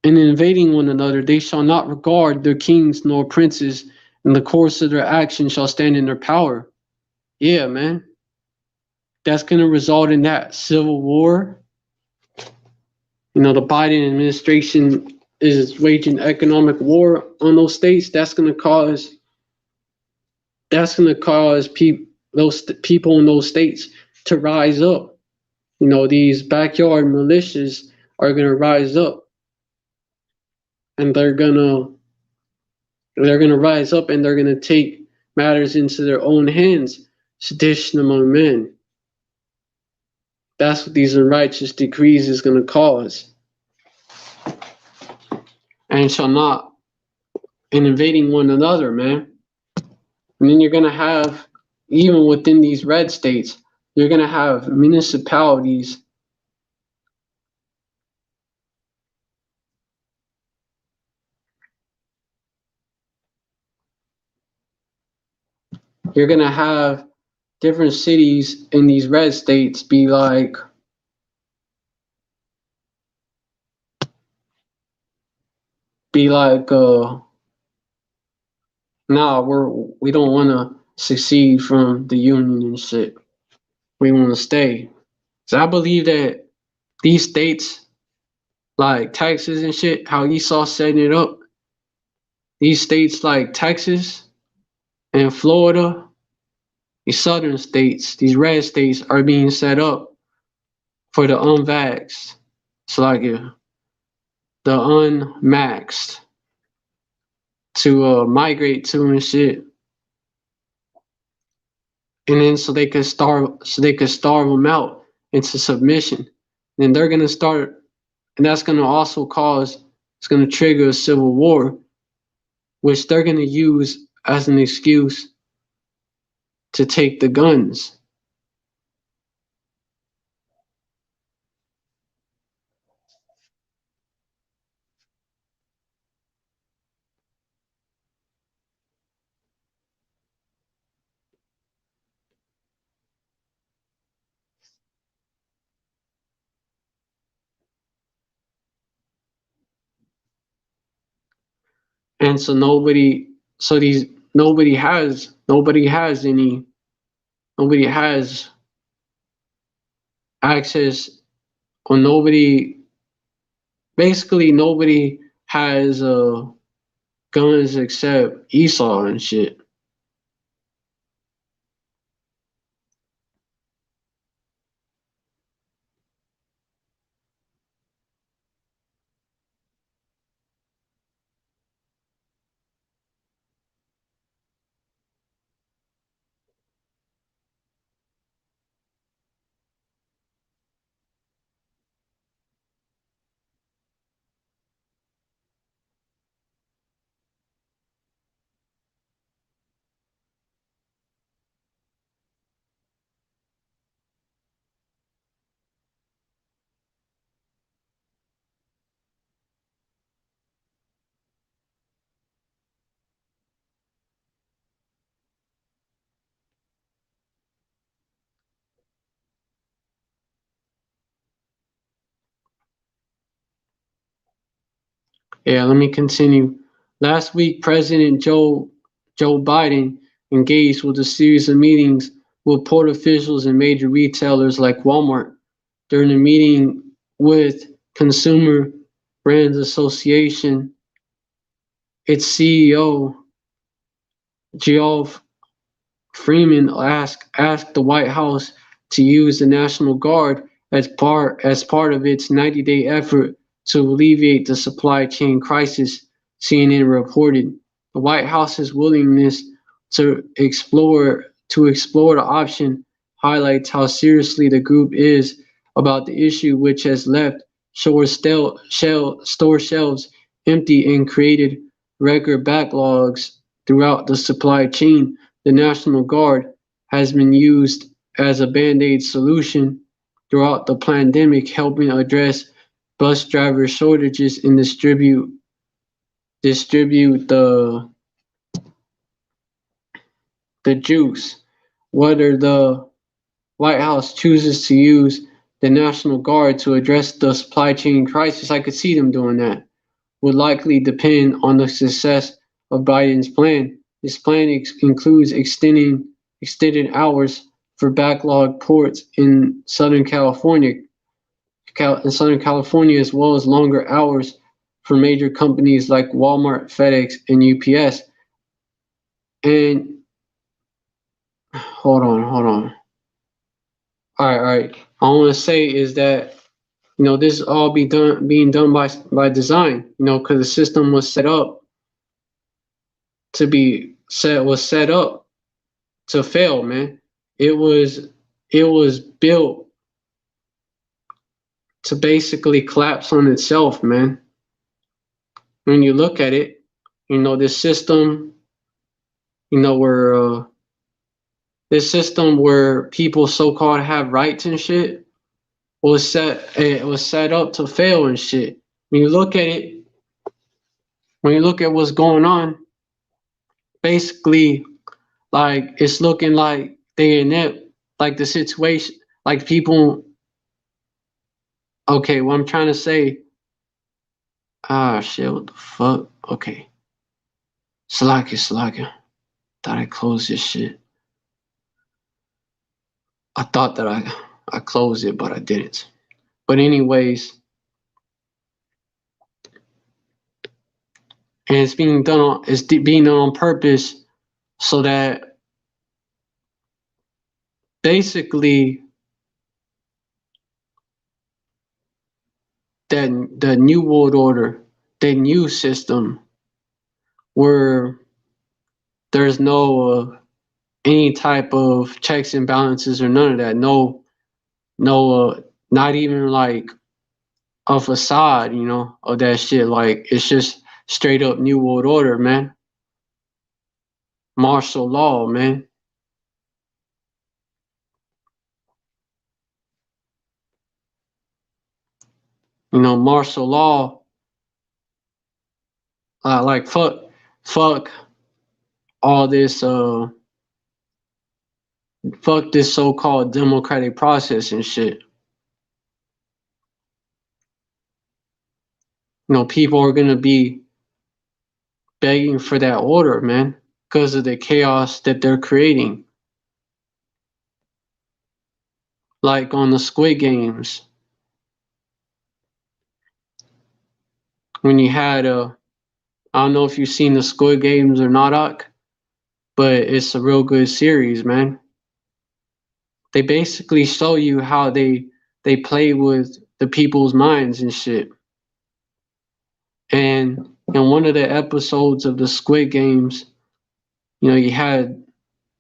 and invading one another, they shall not regard their kings nor princes, and the course of their action shall stand in their power. Yeah, man. That's going to result in that civil war. You know, the Biden administration is waging economic war on those states. That's going to cause those people in those states to rise up. You know, these backyard militias are going to rise up, and they're gonna rise up, and they're gonna take matters into their own hands. Sedition among men. That's what these unrighteous decrees is gonna cause, and shall not, and invading one another, man. And then you're gonna have, even within these red states, you're gonna have municipalities. You're gonna have different cities in these red states be like, nah, we don't want to secede from the union and shit. We want to stay. So I believe that these states, like Texas and shit, how Esau setting it up, these states like Texas and Florida, these southern states, these red states are being set up for the unvaxxed. It's like the unmaxed to migrate to and shit. And then so they could starve them out into submission. And they're gonna start, and that's gonna also cause, it's gonna trigger a civil war, which they're gonna use as an excuse to take the guns. And so nobody has access, or nobody has guns except Esau and shit. Yeah, let me continue. Last week, President Joe Biden engaged with a series of meetings with port officials and major retailers like Walmart. During a meeting with Consumer Brands Association, its CEO Geoff Freeman asked the White House to use the National Guard as part of its 90-day effort to alleviate the supply chain crisis, CNN reported. The White House's willingness to explore the option highlights how seriously the group is about the issue, which has left store shelves empty and created record backlogs throughout the supply chain. The National Guard has been used as a band-aid solution throughout the pandemic, helping address bus driver shortages and distribute the juice. Whether the White House chooses to use the National Guard to address the supply chain crisis, I could see them doing that, would likely depend on the success of Biden's plan. His plan includes extended hours for backlog ports in Southern California, as well as longer hours for major companies like Walmart, FedEx, and UPS. And hold on. All right. I want to say is that this all being done by design. Because the system was set up to fail, man. It was built to basically collapse on itself, man. When you look at it, this system, where people so-called have rights and shit it was set up to fail and shit. When you look at what's going on, basically, like, it's looking like they inept, like the situation, like people. Okay, what I'm trying to say. Shit, what the fuck? Okay. Salakia. Thought I closed this shit. I thought that I closed it, but I didn't. But anyways, and it's being done on purpose so that basically that the new world order, the new system, where there's no any type of checks and balances or none of that. No, not even like a facade, of that shit. Like, it's just straight up new world order, man. Martial law, man. Martial law. Like, fuck all this. Fuck this so-called democratic process and shit. People are gonna be begging for that order, man, because of the chaos that they're creating. Like on the Squid Games, when you had I don't know if you've seen the Squid Games or not, but it's a real good series, man. They basically show you how they play with the people's minds and shit. And in one of the episodes of the Squid Games, you had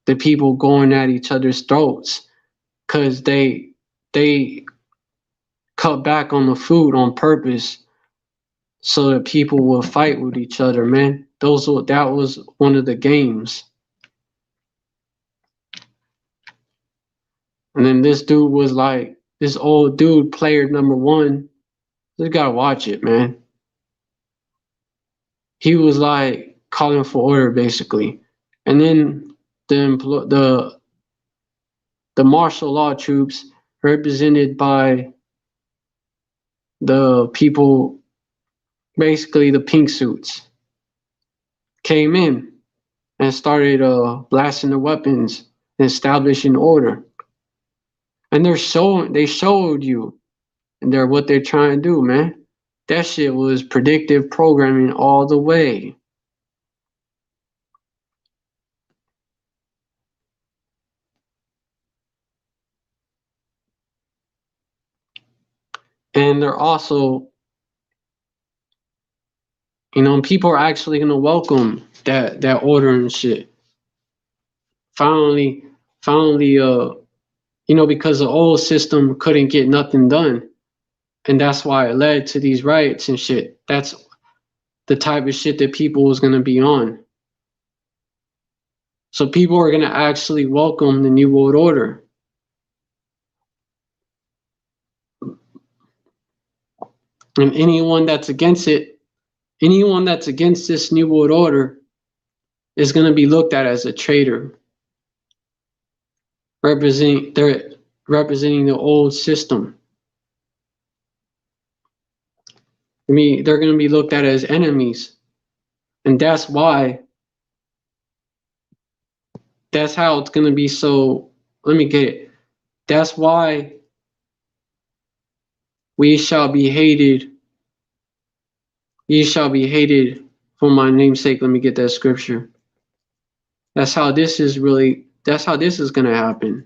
the people going at each other's throats because they cut back on the food on purpose so that people will fight with each other, man. That was one of the games. And then this dude was like, this old dude, player number one. You gotta watch it, man. He was like calling for order, basically. And then the martial law troops, represented by the people basically the pink suits, came in and started blasting the weapons and establishing order. And they showed you and they're what they're trying to do, man. That shit was predictive programming all the way. And they're also, people are actually gonna welcome that order and shit. Finally, finally, because the old system couldn't get nothing done, and that's why it led to these riots and shit. That's the type of shit that people was gonna be on. So people are gonna actually welcome the New World Order. And anyone that's against it, anyone that's against this New World Order is gonna be looked at as a traitor. They're representing the old system. I mean, they're gonna be looked at as enemies. And that's why that's how it's gonna be so let me get it. That's why we shall be hated. Ye shall be hated for my name's sake. Let me get that scripture. That's how this is gonna happen.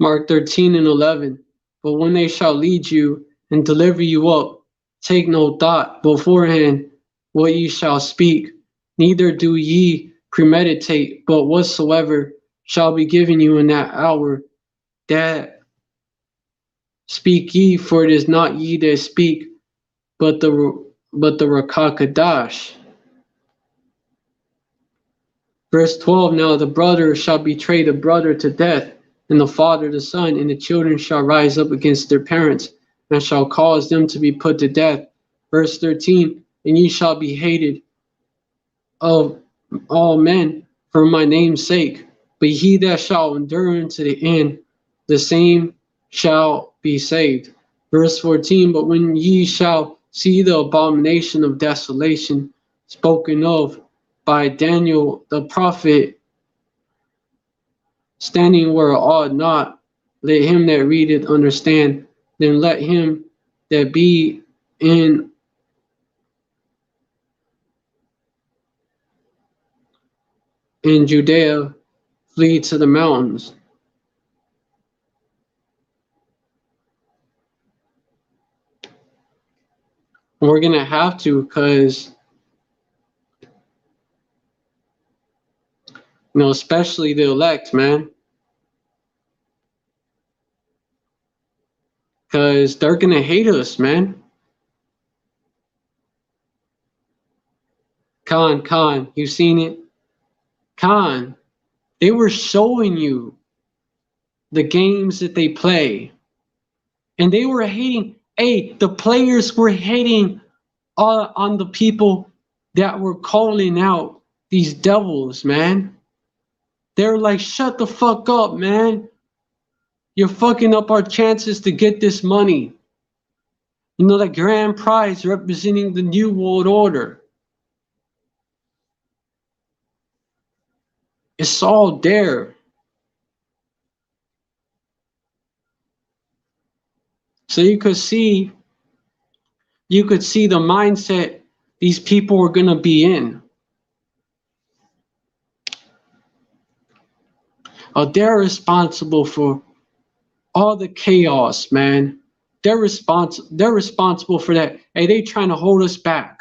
Mark 13 and 11. But when they shall lead you and deliver you up, take no thought beforehand what ye shall speak, neither do ye premeditate, but whatsoever shall be given you in that hour, that speak ye, for it is not ye that speak, but the Rakakadash. Verse 12, now the brother shall betray the brother to death, and the father the son, and the children shall rise up against their parents, and shall cause them to be put to death. Verse 13, and ye shall be hated of all men for my name's sake, but he that shall endure unto the end, the same shall be saved. Verse 14, but when ye shall see the abomination of desolation spoken of by Daniel the prophet, standing where it ought not, let him that readeth understand, then let him that be in Judea flee to the mountains. We're gonna have to, because especially the elect, man, because they're gonna hate us, man. Khan, you seen it? Khan, they were showing you the games that they play, and they were hating. Hey, the players were hating on the people that were calling out these devils, man. They're like, shut the fuck up, man. You're fucking up our chances to get this money. The grand prize representing the New World Order. It's all there. So you could see the mindset these people are gonna be in. They're responsible for all the chaos, man. They're responsible for that. Hey, they trying to hold us back.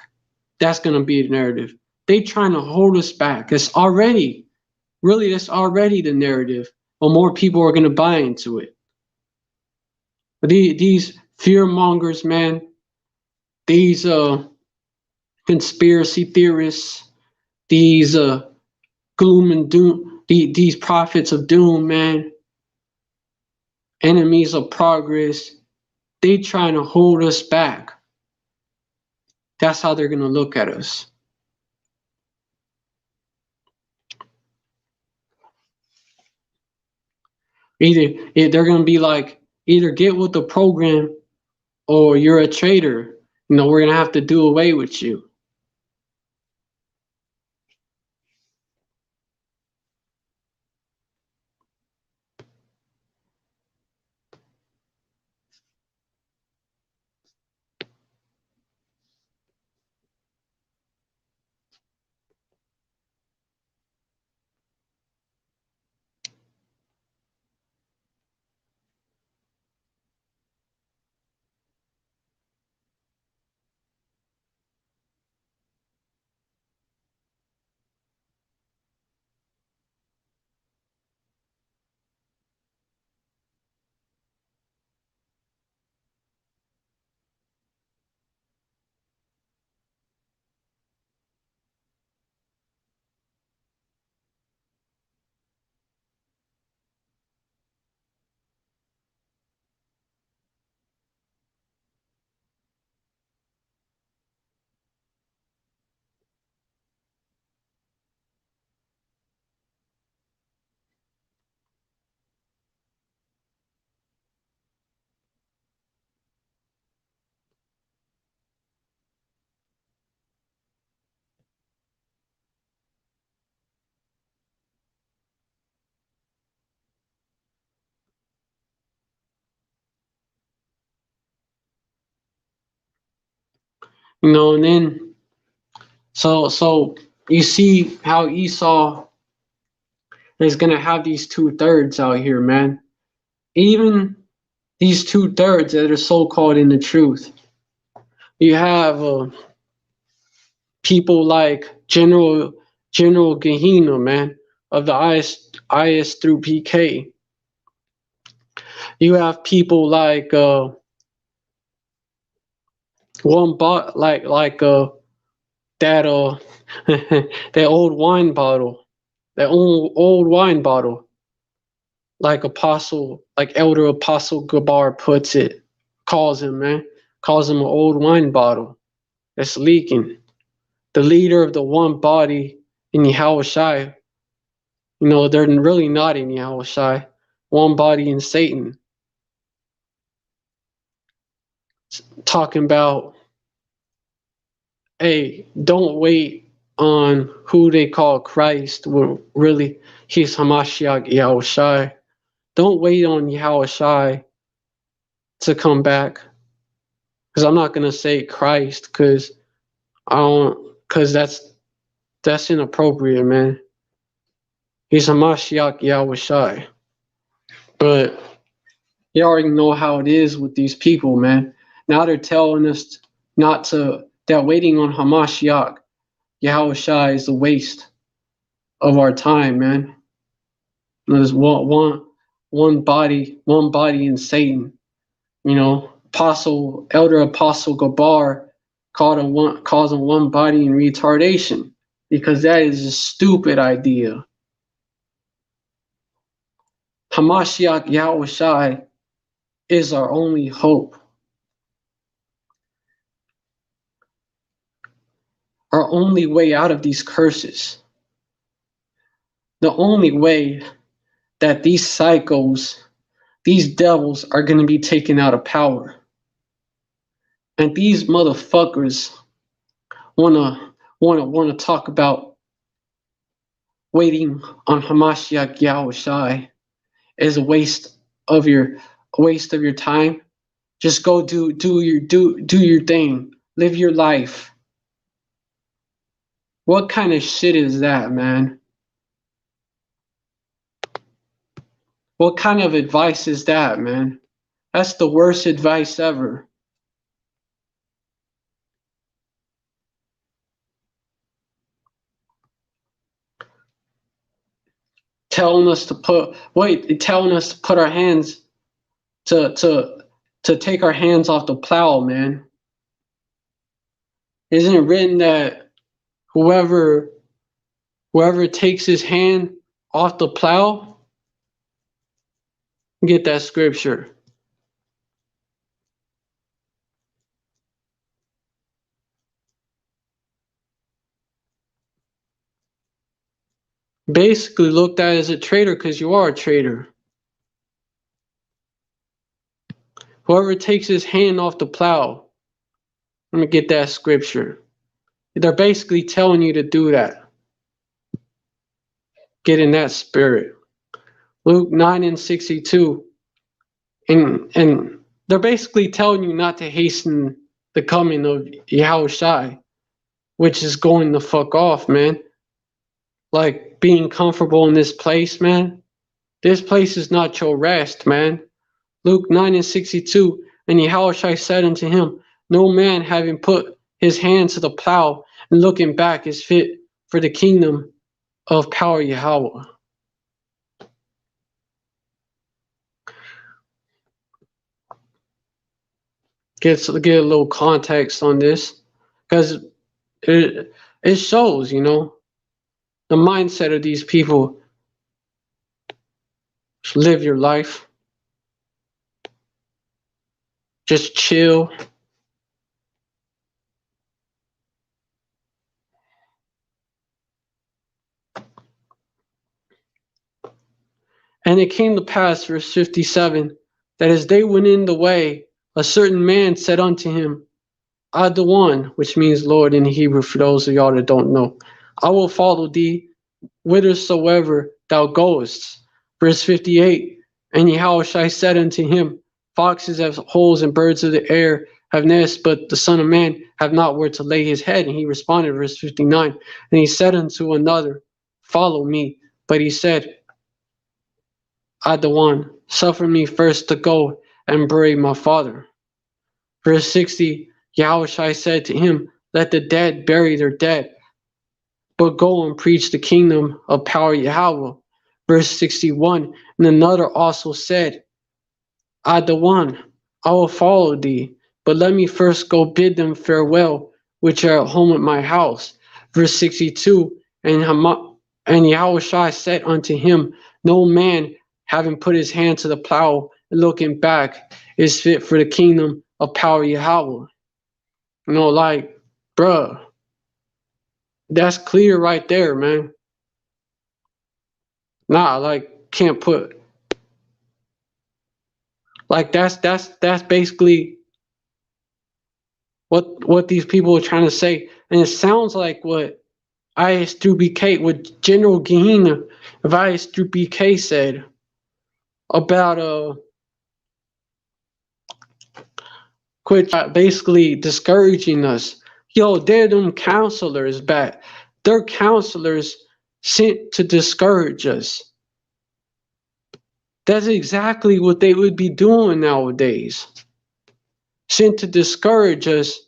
That's gonna be the narrative. They trying to hold us back. That's already the narrative. But more people are gonna buy into it. But these fear mongers, man, these conspiracy theorists, these gloom and doom, these prophets of doom, man, enemies of progress, they trying to hold us back. That's how they're gonna look at us. They're gonna be like, either get with the program or you're a traitor. We're gonna have to do away with you. And then so you see how Esau is gonna have these 2/3 out here, man. Even these 2/3 that are so called in the truth. You have people like General Gehenna, man, of the IS through PK. You have people like one bot like that that old wine bottle, that old wine bottle, like Elder Apostle Gabar puts it, calls him, man, calls him an old wine bottle that's leaking. The leader of the one body in Yahushai, they're really not in Yahushai, one body in Satan, talking about, hey, don't wait on who they call Christ, when really he's Hamashiach Yahushai. Don't wait on Yahushai to come back. Because I'm not gonna say Christ, because that's inappropriate, man. He's Hamashiach Yahushai. But you already know how it is with these people, man. Now they're telling us that waiting on Hamashiach Yahushai is a waste of our time, man. There's one body in Satan. Elder Apostle Gabar calls him one body in retardation, because that is a stupid idea. Hamashiach Yahushai is our only hope. Our only way out of these curses. The only way that these psychos, these devils, are going to be taken out of power. And these motherfuckers wanna talk about waiting on Hamashiach Yahushai is a waste of your time. Just go do your thing. Live your life. What kind of shit is that, man? What kind of advice is that, man? That's the worst advice ever. Telling us to put our hands to take our hands off the plow, man. Isn't it written that whoever takes his hand off the plow? Get that scripture. Basically looked at as a traitor because you are a traitor. Whoever takes his hand off the plow, let me get that scripture. They're basically telling you to do that. Get in that spirit. Luke 9:62. And they're basically telling you not to hasten the coming of Yahushai, which is going the fuck off, man. Like being comfortable in this place, man. This place is not your rest, man. Luke 9:62. And Yahushua said unto him, no man having put his hand to the plow and looking back is fit for the kingdom of power Yahweh. Get a little context on this, because it shows, the mindset of these people. Just live your life. Just chill. And it came to pass, verse 57, that as they went in the way, a certain man said unto him, Adawan, which means Lord in Hebrew, for those of y'all that don't know, I will follow thee whithersoever thou goest. Verse 58, and Yahushua said unto him, foxes have holes and birds of the air have nests, but the Son of Man have not where to lay his head. And he responded, verse 59, and he said unto another, follow me. But he said, Adawan, suffer me first to go and bury my father. Verse 60, Yahushua said to him, let the dead bury their dead, but go and preach the kingdom of power Yahweh. Verse 61, and another also said, Adawan, I will follow thee, but let me first go bid them farewell, which are at home at my house. Verse 62, and Yahushua said unto him, no man having put his hand to the plow and looking back is fit for the kingdom of power Yahweh. Like, bruh, that's clear right there, man. Nah, like, can't put, like, that's basically what these people are trying to say. And it sounds like what IS through BK, what General Gehenna of IS through BK said about quit basically discouraging us. Yo, they're them counselors back. They're counselors sent to discourage us. That's exactly what they would be doing nowadays. Sent to discourage us,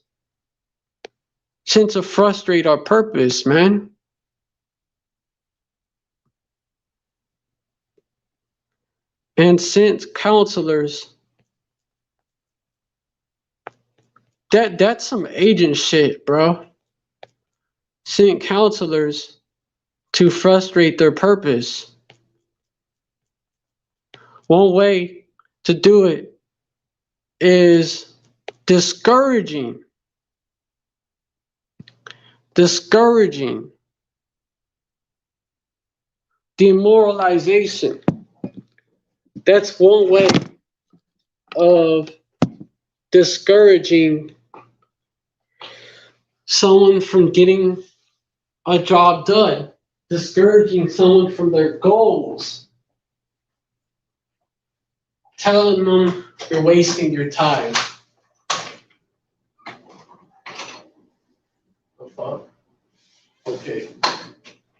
sent to frustrate our purpose, man. And sent counselors. That's some agent shit, bro. Sent counselors to frustrate their purpose. One way to do it is discouraging. Demoralization. That's one way of discouraging someone from getting a job done, discouraging someone from their goals, telling them you're wasting your time. The fuck? Okay.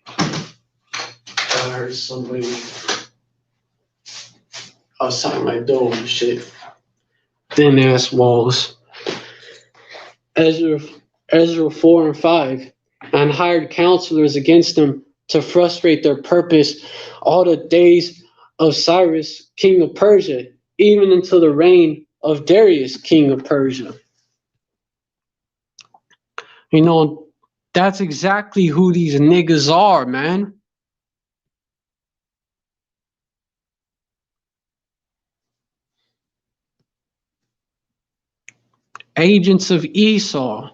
I heard somebody outside my door and shit. Thin ass walls. Ezra 4 and 5, and hired counselors against them to frustrate their purpose all the days of Cyrus, king of Persia, even until the reign of Darius, king of Persia. That's exactly who these niggas are, man. Agents of Esau.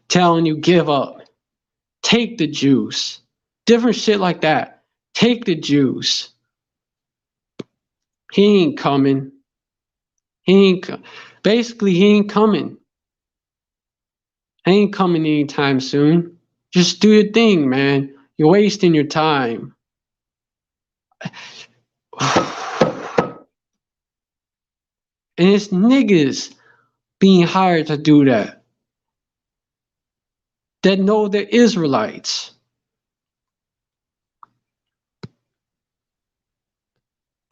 telling you give up, take the juice, different shit like that. Take the juice. He ain't coming. Basically, he ain't coming. He ain't coming anytime soon. Just do your thing, man. You're wasting your time. And it's niggas being hired to do that know they're Israelites.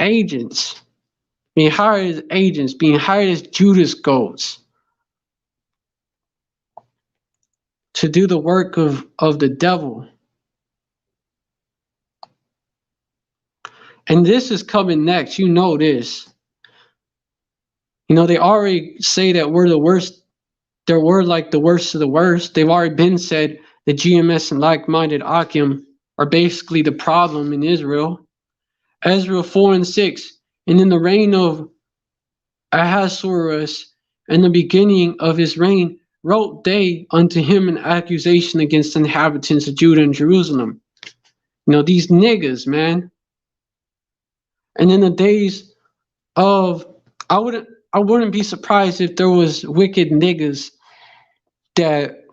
Agents. Being hired as agents, being hired as Judas goats to do the work of the devil. And this is coming next. You know this. You know, they already say that we're the worst. We're like the worst of the worst. They've already been said that GMS and like-minded Akim are basically the problem in Israel. Ezra 4 and 6. And in the reign of Ahasuerus, in the beginning of his reign, wrote they unto him an accusation against the inhabitants of Judah and Jerusalem. You know, these niggas, man. And in the days of, I wouldn't be surprised if there was wicked niggas that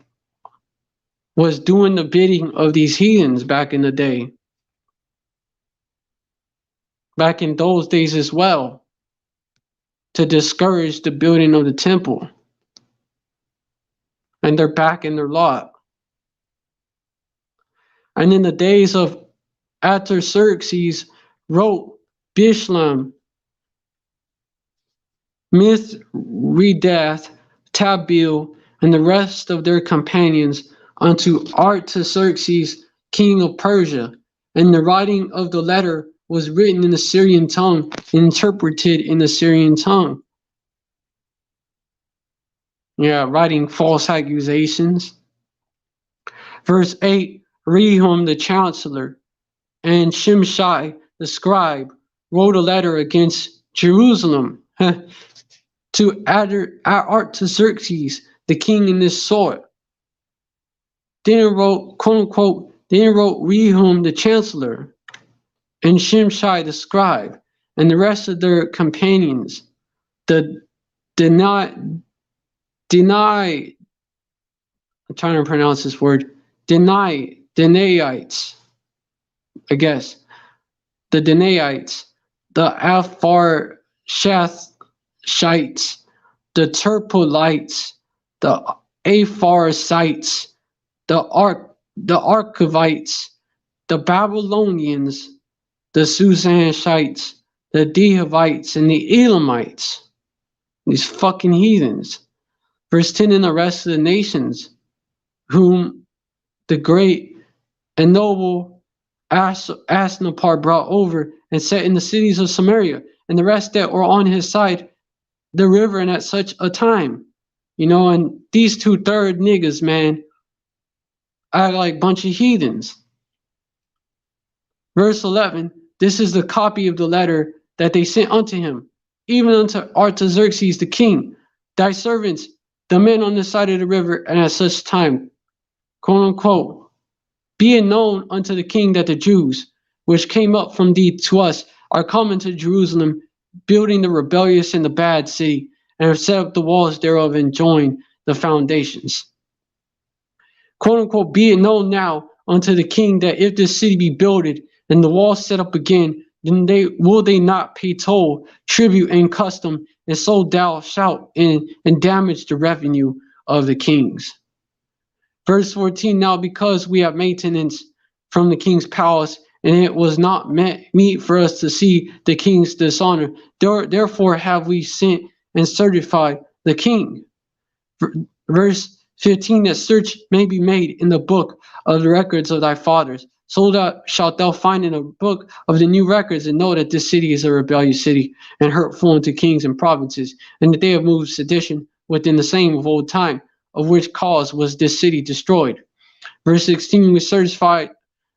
was doing the bidding of these heathens back in the day. Back in those days as well, to discourage the building of the temple. And they're back in their lot. And in the days of Artaxerxes wrote Bishlam, Mithridath, Tabeel, and the rest of their companions unto Artaxerxes, king of Persia. And the writing of the letter was written in the Syrian tongue and interpreted in the Syrian tongue. Yeah, writing false accusations. Verse 8, Rehum the chancellor and Shimshai the scribe wrote a letter against Jerusalem to Artaxerxes, the king in this sort. Then wrote, quote unquote, then wrote Rehum the chancellor and Shimshai the scribe and the rest of their companions, the I'm trying to pronounce this word, Denaites, I guess, the Denaites, the Apharshathites, the Terpolites, the Apharsites, the Archavites, the Babylonians, the Susanites, the Dehavites, and the Elamites. These fucking heathens. Verse 10, and the rest of the nations, whom the great and noble Asnapar brought over and set in the cities of Samaria, and the rest that were on his side, the river, and at such a time. You know, and these 2/3 niggas, man, are like a bunch of heathens. Verse 11, this is the copy of the letter that they sent unto him, even unto Artaxerxes the king, thy servants, the men on the side of the river, and at such time, quote unquote, be it known unto the king that the Jews, which came up from thee to us, are come into Jerusalem, building the rebellious and the bad city, and have set up the walls thereof and joined the foundations. Quote unquote, be it known now unto the king that if this city be builded and the walls set up again, then will they not pay toll, tribute, and custom, and so thou shalt and damage the revenue of the kings. Verse 14, now because we have maintenance from the king's palace, and it was not meet for us to see the king's dishonor, therefore have we sent and certified the king. Verse 15, that search may be made in the book of the records of thy fathers. So that shalt thou find in a book of the new records, and know that this city is a rebellious city and hurtful unto kings and provinces, and that they have moved sedition within the same of old time, of which cause was this city destroyed. Verse 16, we certified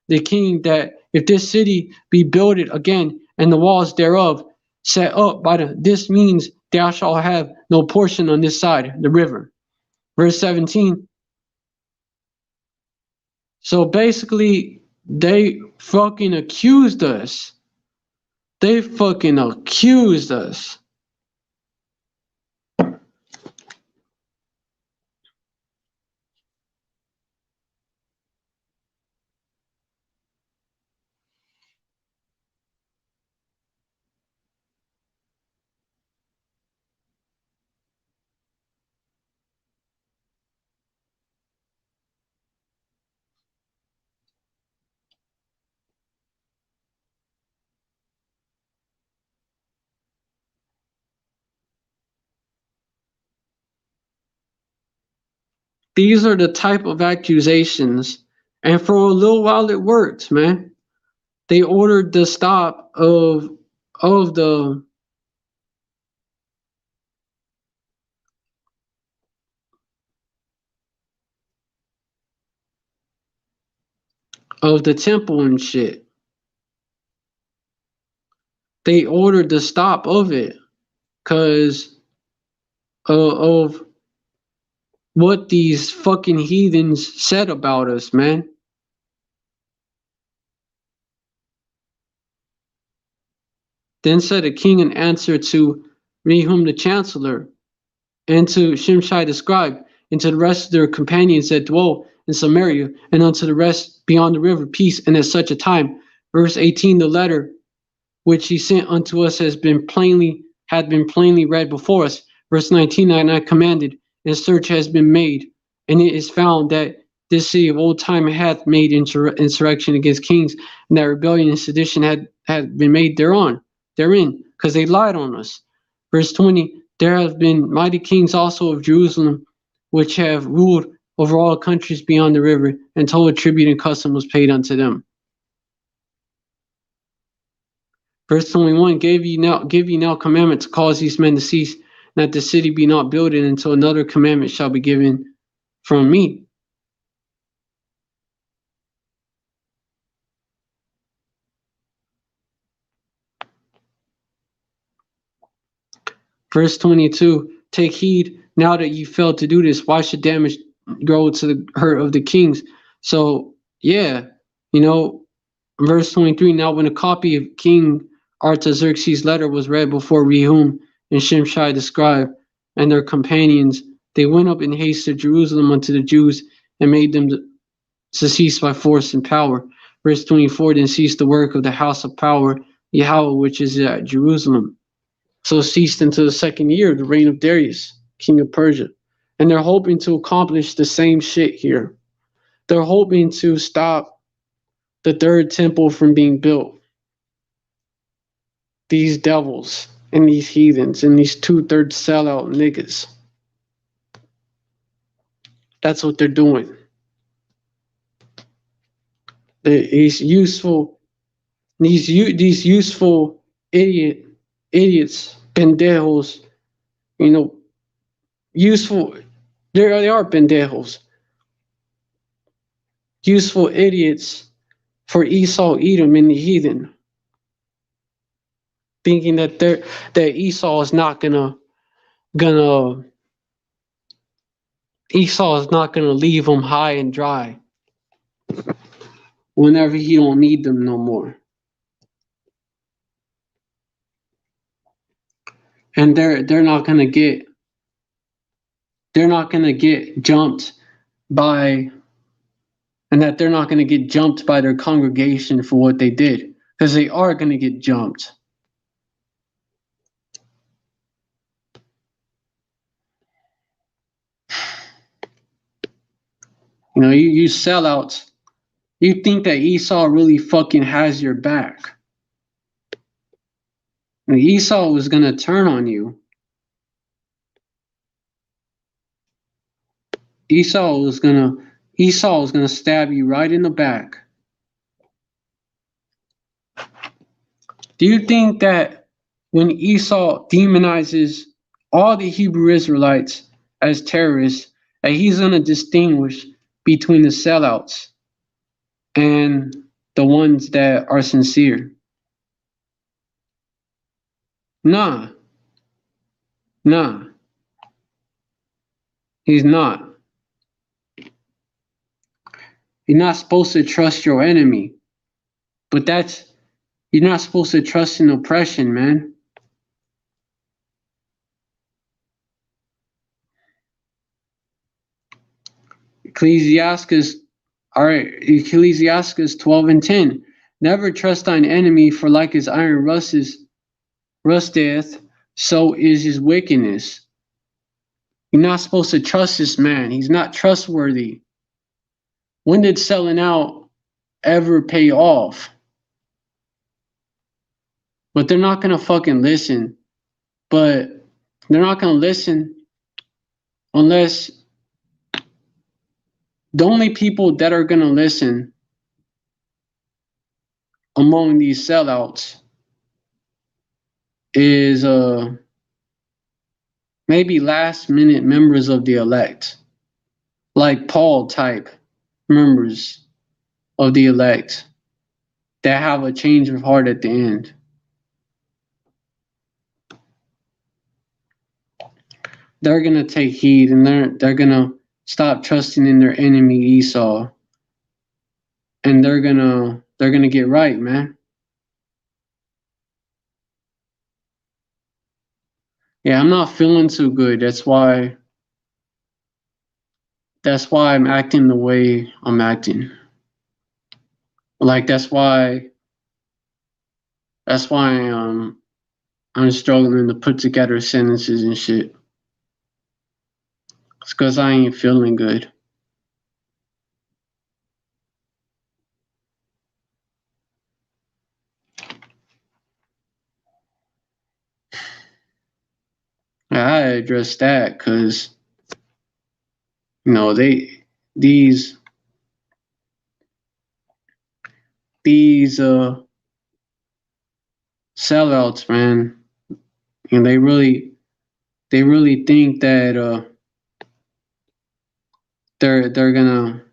the king that if this city be builded again, and the walls thereof set up by this means, thou shalt have no portion on this side, the river. Verse 17, So basically, they fucking accused us. They fucking accused us. These are the type of accusations, and for a little while it worked, man. They ordered the stop of the temple and shit. They ordered the stop of it because of what these fucking heathens said about us, man. Then said the king in answer to Rehum the chancellor, and to Shimshai the scribe, and to the rest of their companions that dwell in Samaria, and unto the rest beyond the river, peace, and at such a time. Verse 18, the letter which he sent unto us had been plainly read before us. Verse 19, and I commanded, and search has been made, and it is found that this city of old time hath made insurrection against kings, and that rebellion and sedition had been made therein, because they lied on us. Verse 20, there have been mighty kings also of Jerusalem, which have ruled over all countries beyond the river, and total tribute and custom was paid unto them. Verse 21, give ye now commandment to cause these men to cease, that the city be not builded until another commandment shall be given from me. Verse 22, take heed now that ye fail to do this. Why should damage grow to the hurt of the kings? So, yeah, verse 23, now when a copy of King Artaxerxes' letter was read before Rehum and Shimshai the scribe and their companions, they went up in haste to Jerusalem unto the Jews and made them to cease by force and power. Verse 24, then ceased the work of the house of power, Yahweh, which is at Jerusalem. So ceased until the second year of the reign of Darius, king of Persia. And they're hoping to accomplish the same shit here. They're hoping to stop the third temple from being built. These devils and these heathens and these 2/3 sellout niggas. That's what they're doing. These useful idiots, pendejos, useful. They are pendejos. Useful idiots for Esau, Edom, and the heathen, thinking that Esau is not gonna leave them high and dry whenever he don't need them no more. And they're not gonna get jumped by, and that they're not gonna get jumped by their congregation for what they did, because they are gonna get jumped. You sellouts. You think that Esau really fucking has your back. And Esau was gonna turn on you. Esau was gonna stab you right in the back. Do you think that when Esau demonizes all the Hebrew Israelites as terrorists, that he's gonna distinguish between the sellouts and the ones that are sincere? Nah. He's not. You're not supposed to trust your enemy, but you're not supposed to trust in oppression, man. Ecclesiastes, all right, Ecclesiastes 12:10. Never trust thine enemy, for like his iron rusteth, so is his wickedness. You're not supposed to trust this man. He's not trustworthy. When did selling out ever pay off? But they're not gonna fucking listen. But they're not gonna listen unless the only people that are gonna listen among these sellouts is maybe last minute members of the elect, like Paul type members of the elect that have a change of heart at the end. They're gonna take heed and they're gonna stop trusting in their enemy Esau, and they're gonna get right, man. Yeah, I'm not feeling too good. That's why I'm acting the way I'm acting. Like that's why I'm struggling to put together sentences and shit. It's because I ain't feeling good. I address that because these these sellouts, man, and they really think that they're gonna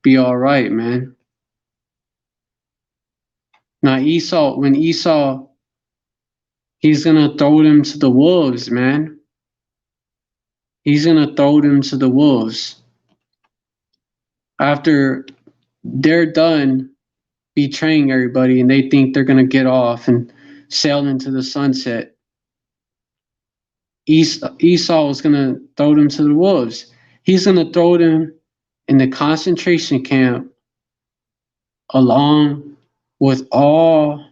be all right, man. Now Esau, he's gonna throw them to the wolves, man. He's gonna throw them to the wolves after they're done betraying everybody, and they think they're gonna get off and sail into the sunset. Esau is gonna throw them to the wolves. He's gonna throw them in the concentration camp along with all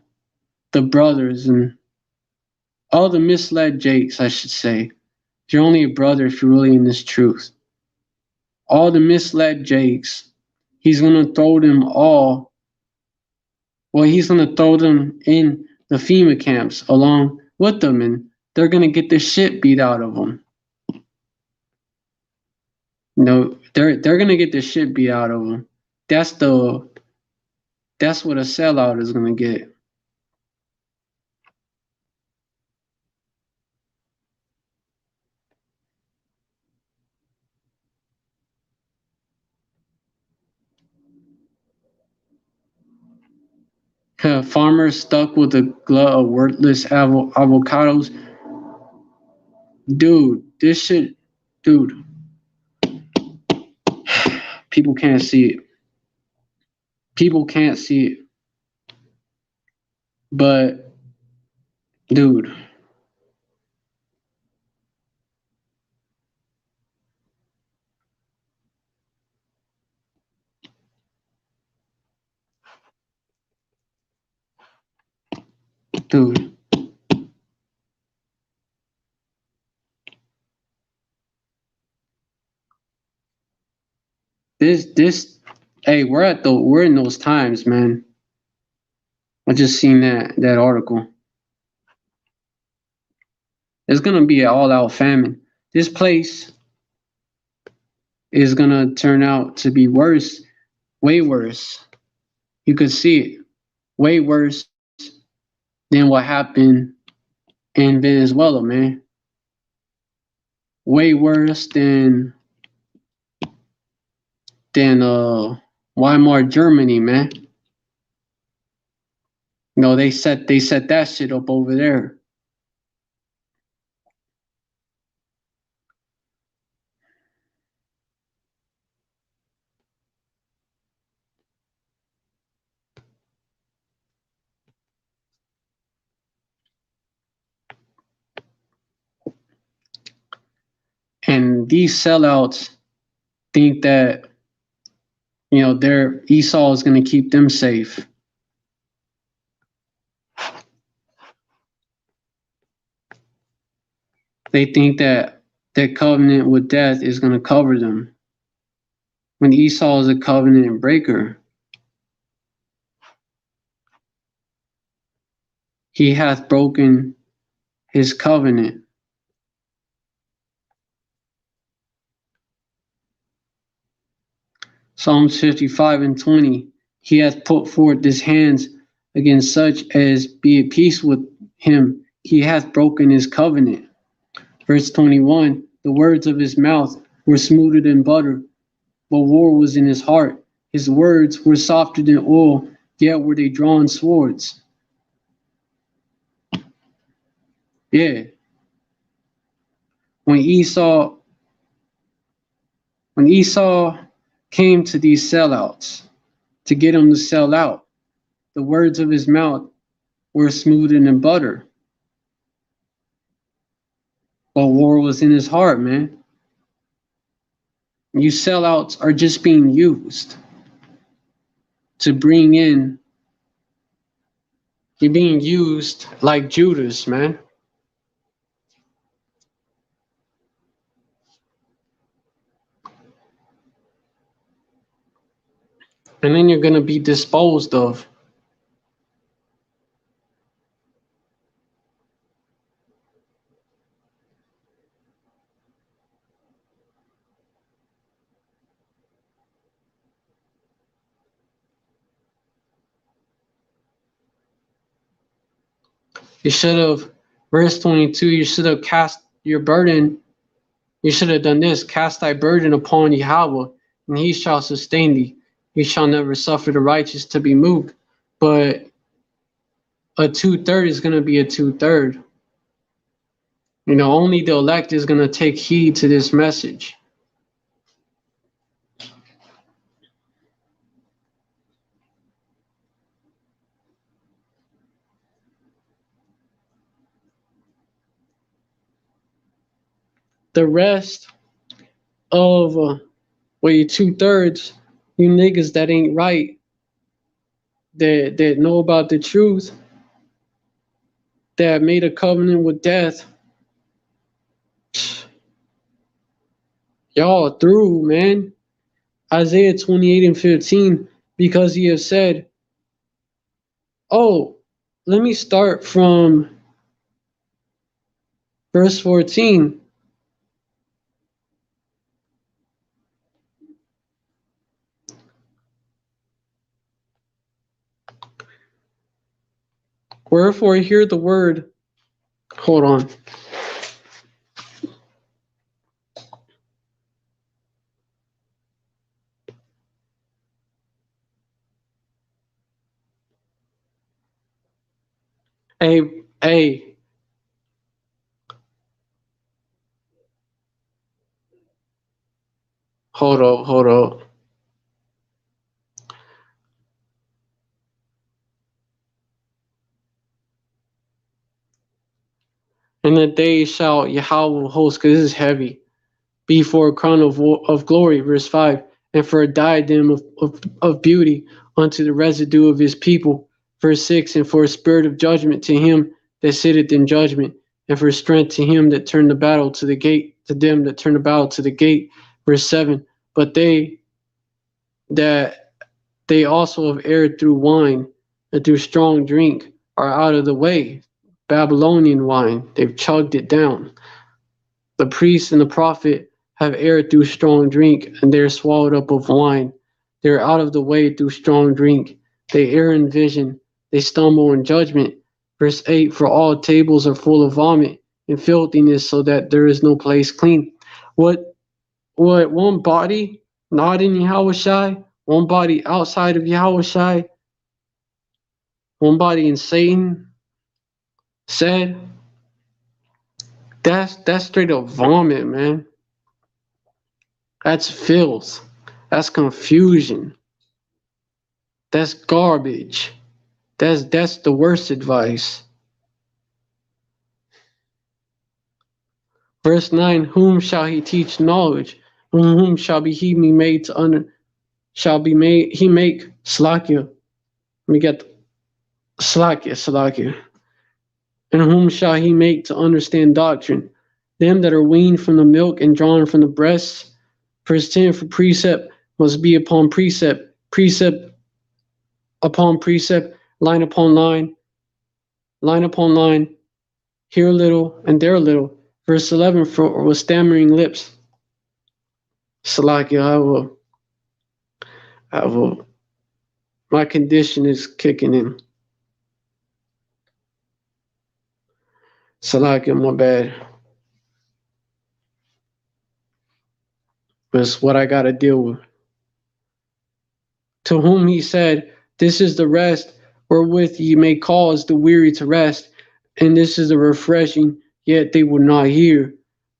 the brothers and all the misled Jakes, I should say. You're only a brother if you're really in this truth. All the misled Jakes, he's gonna throw them all. Well, he's gonna throw them in the FEMA camps along with them, and they're gonna get the shit beat out of them. No, they're gonna get the shit beat out of them. That's what a sellout is gonna get. Farmers stuck with a glut of worthless avocados. Dude, this shit, dude, people can't see it. People can't see it. But, dude, dude, this, hey, we're in those times, man. I just seen that article. It's gonna be an all-out famine. This place is gonna turn out to be worse, way worse. You could see it, way worse than what happened in Venezuela, man. Way worse than Weimar Germany, man. No, they set that shit up over there. these sellouts think that, their Esau is going to keep them safe. They think that that covenant with death is going to cover them, when Esau is a covenant breaker. He hath broken his covenant. Psalms 55:20. He hath put forth his hands against such as be at peace with him. He hath broken his covenant. Verse 21. The words of his mouth were smoother than butter, but war was in his heart. His words were softer than oil, yet were they drawn swords. Yeah. When Esau came to these sellouts to get them to sell out, the words of his mouth were smoother than butter, but war was in his heart, man. You sellouts are just being used to bring in. You're being used like Judas, man. And then you're going to be disposed of. You should have, verse 22, you should have cast your burden. You should have done this. Cast thy burden upon Yahweh, and he shall sustain thee. He shall never suffer the righteous to be moved. But a 2/3 is going to be a 2/3. Only the elect is going to take heed to this message. The rest of, you 2/3, you niggas that ain't right, that know about the truth, that made a covenant with death, y'all through, man. Isaiah 28:15, because he has said, let me start from verse 14. Wherefore hear the word. Hold on. Hey. Hold up. In the day shall Yahweh host, because this is heavy, be for a crown of glory, verse 5, and for a diadem of beauty unto the residue of his people, verse 6, and for a spirit of judgment to him that sitteth in judgment, and for strength to him that turned the battle to the gate, to them that turn the battle to the gate, verse 7, but they also have erred through wine and through strong drink are out of the way. Babylonian wine, they've chugged it down. The priest and the prophet have erred through strong drink, and they are swallowed up of wine. They are out of the way through strong drink. They err in vision. They stumble in judgment. Verse 8, for all tables are full of vomit and filthiness, so that there is no place clean. What one body, not in Yahushai, one body outside of Yahushai, one body in Satan said, that's straight up vomit, man. That's filth. That's confusion. That's garbage. That's the worst advice. Verse 9, whom shall he teach knowledge? Whom shall be he be made to under shall be made he make Slakia. Let me get Slakia. And whom shall he make to understand doctrine? Them that are weaned from the milk and drawn from the breasts. Verse 10, for precept must be upon precept, precept upon precept, line upon line upon line, here a little and there a little. Verse 11, for with stammering lips. Salakia, I will, my condition is kicking in. Salakia, my bad. That's what I got to deal with. To whom he said, this is the rest wherewith ye may cause the weary to rest, and this is the refreshing, yet they would not hear.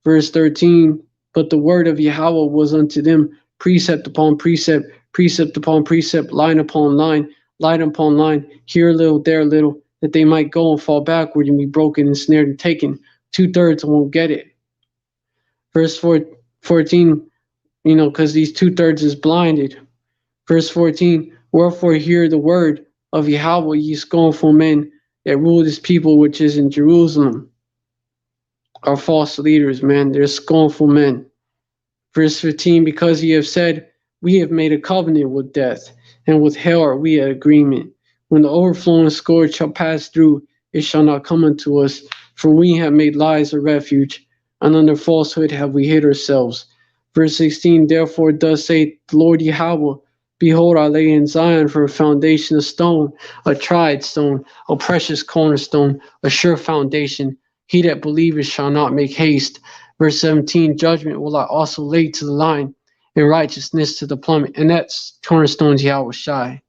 Verse 13, but the word of Yahweh was unto them precept upon precept, precept upon precept, line upon line, line upon line, here a little, there a little, that they might go and fall backward and be broken and snared and taken. 2/3 won't get it. Verse 14, because these 2/3 is blinded. Verse 14, wherefore hear the word of Yahweh, ye scornful men that rule this people which is in Jerusalem. Are false leaders, man. They're scornful men. Verse 15, because ye have said, we have made a covenant with death, and with hell are we at agreement. When the overflowing scourge shall pass through, it shall not come unto us, for we have made lies a refuge, and under falsehood have we hid ourselves. Verse 16, therefore does say the Lord Yahweh, behold, I lay in Zion for a foundation of stone, a tried stone, a precious cornerstone, a sure foundation. He that believeth shall not make haste. Verse 17, judgment will I also lay to the line, and righteousness to the plummet. And that's cornerstones Yahweh Shai.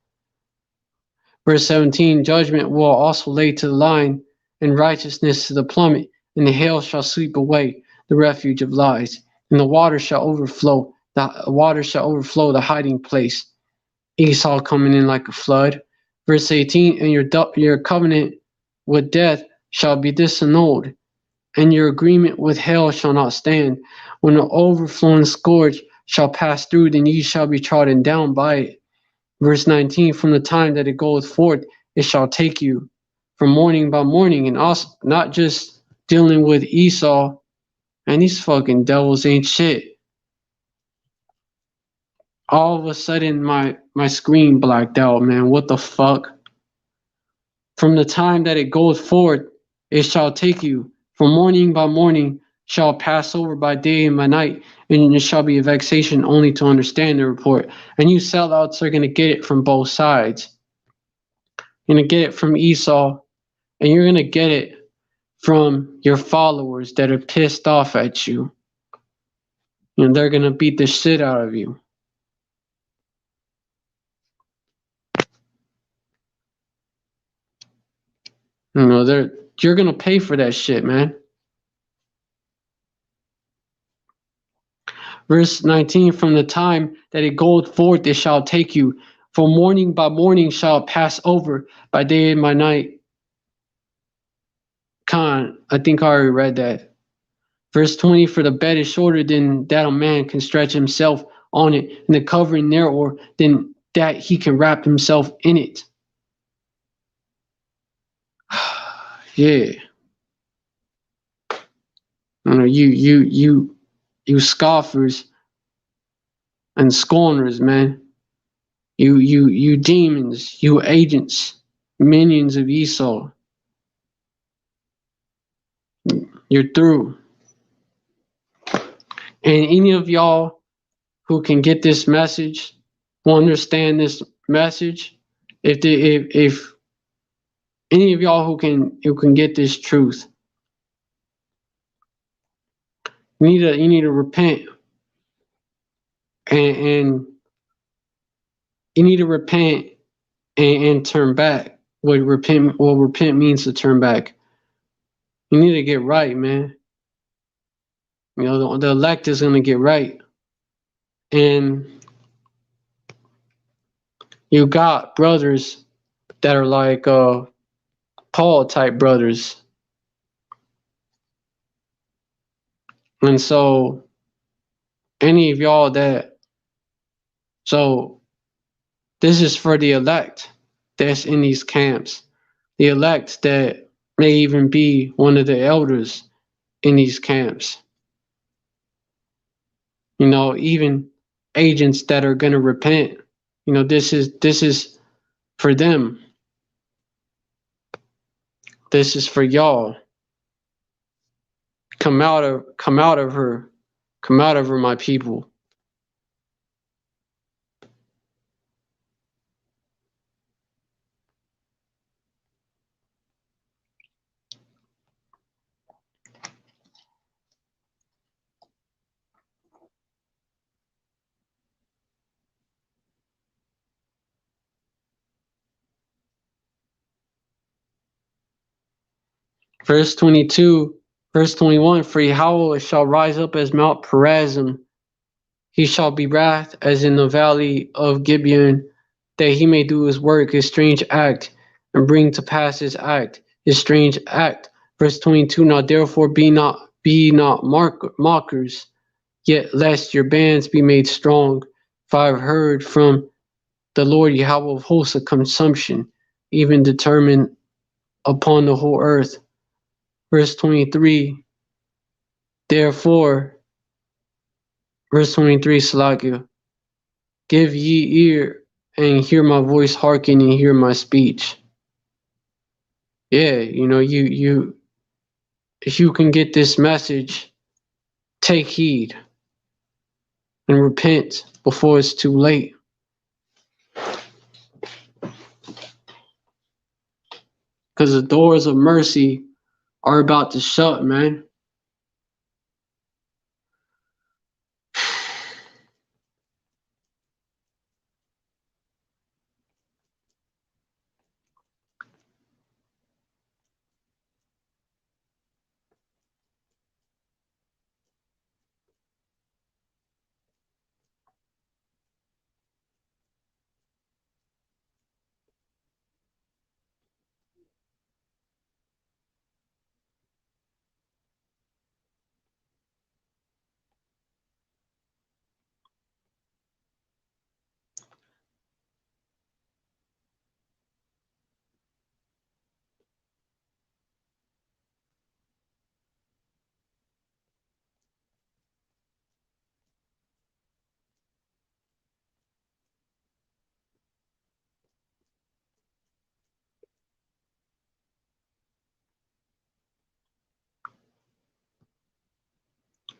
Verse 17, judgment will also lay to the line, and righteousness to the plummet. And the hail shall sweep away the refuge of lies, and the water shall overflow. The water shall overflow the hiding place. Esau coming in like a flood. Verse 18, and your covenant with death shall be disannulled, and your agreement with hell shall not stand. When the overflowing scourge shall pass through, then ye shall be trodden down by it. Verse 19, from the time that it goeth forth, it shall take you from morning by morning, and also not just dealing with Esau, and these fucking devils ain't shit. All of a sudden, my screen blacked out, man. What the fuck? From the time that it goeth forth, it shall take you. From morning by morning shall pass over by day and by night, and it shall be a vexation only to understand the report. And you sellouts are going to get it from both sides. You're going to get it from Esau, and you're going to get it from your followers that are pissed off at you. And they're going to beat the shit out of you. You're going to pay for that shit, man. Verse 19, from the time that it goeth forth, it shall take you. For morning by morning shall it pass over, by day and by night. I think I already read that. Verse 20, for the bed is shorter than that a man can stretch himself on it, and the covering narrower than that he can wrap himself in it. Yeah. You scoffers and scorners, man. You demons, you agents, minions of Esau. You're through. And any of y'all who can get this message, who understand this message, if any of y'all who can get this truth, you need to repent, and you need to repent and turn back. What repent means to turn back. You need to get right, man. The elect is going to get right. And you got brothers that are like Paul type brothers. And so, any of y'all so this is for the elect that's in these camps, the elect that may even be one of the elders in these camps. Even agents that are going to repent. This is for them. This is for y'all. Come out of her. Come out of her, my people. Verse 22, verse 21, for Yahweh shall rise up as Mount Perazim. He shall be wrath as in the valley of Gibeon, that he may do his work, his strange act, and bring to pass his act, his strange act. Verse 22, now therefore be not mockers, yet lest your bands be made strong. For I have heard from the Lord Yahweh of hosts a consumption, even determined upon the whole earth. Verse 23, therefore, verse 23, Salakia, give ye ear and hear my voice, hearken and hear my speech. Yeah, if you can get this message, take heed and repent before it's too late. Because the doors of mercy are about to shut, man.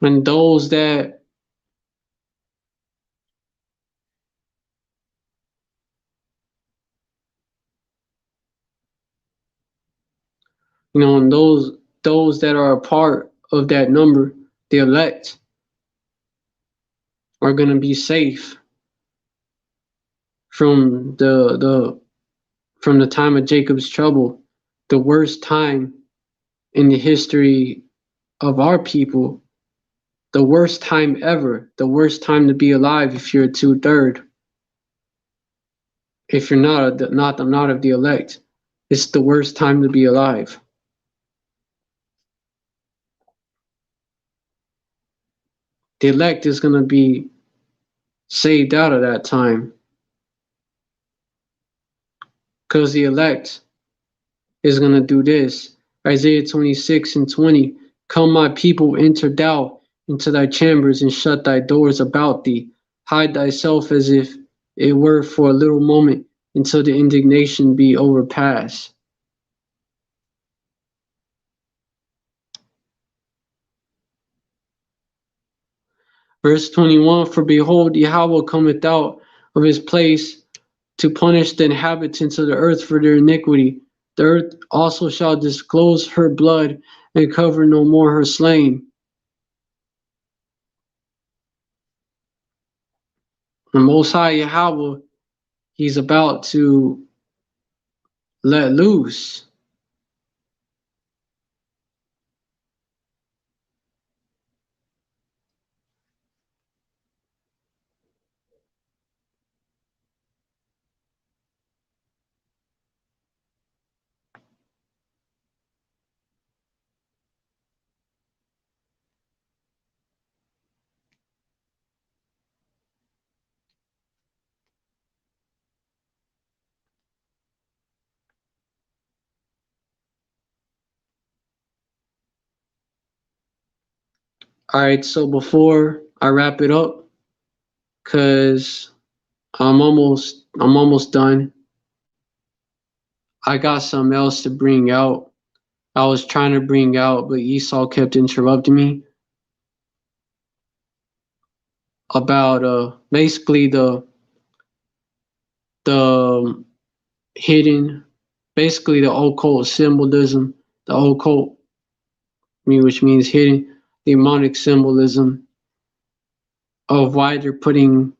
And those that, and those that are a part of that number, the elect, are going to be safe from the time of Jacob's trouble, the worst time in the history of our people, the worst time ever, the worst time to be alive if you're a two-third, if you're not of the elect. It's the worst time to be alive. The elect is going to be saved out of that time, because the elect is going to do this. Isaiah 26:20, come my people, enter thou into thy chambers and shut thy doors about thee. Hide thyself as if it were for a little moment until the indignation be overpassed. Verse 21, for behold, Yahweh cometh out of his place to punish the inhabitants of the earth for their iniquity. The earth also shall disclose her blood and cover no more her slain. The Most High Yahweh, he's about to let loose. All right, so before I wrap it up, cause I'm almost done. I got something else to bring out. I was trying to bring out, but Esau kept interrupting me about basically the hidden, basically the occult symbolism, the occult, which means hidden demonic symbolism of why they're putting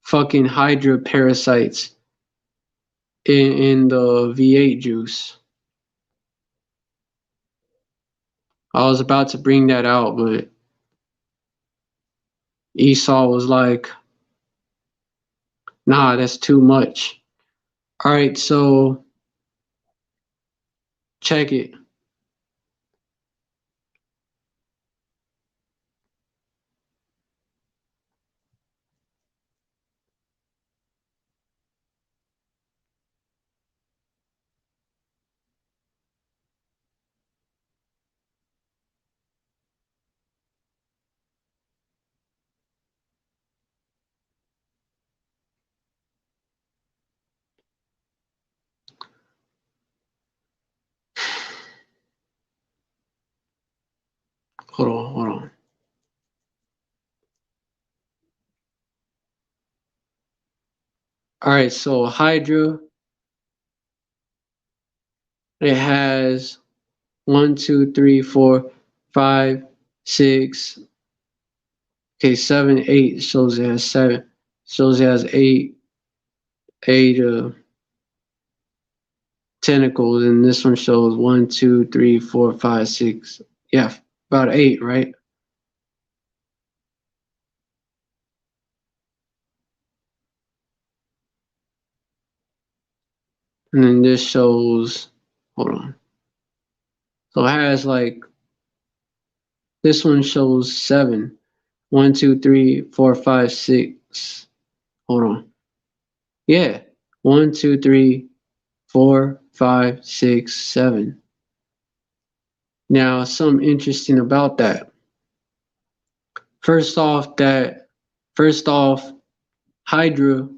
fucking Hydra parasites in the V8 juice. I was about to bring that out, but Esau was like, nah, that's too much. All right, so check it. Hold on. All right, so Hydra, it has 1, 2, 3, 4, 5, 6. Okay, 7, 8 shows it has 7. Shows it has eight tentacles, and this one shows 1, 2, 3, 4, 5, 6. Yeah, about 8, right? And then this shows, hold on. So it has like, this one shows 7. 1, 2, 3, 4, 5, 6. Hold on. Yeah. 1, 2, 3, 4, 5, 6, 7. Now, something interesting about that. First off, Hydra,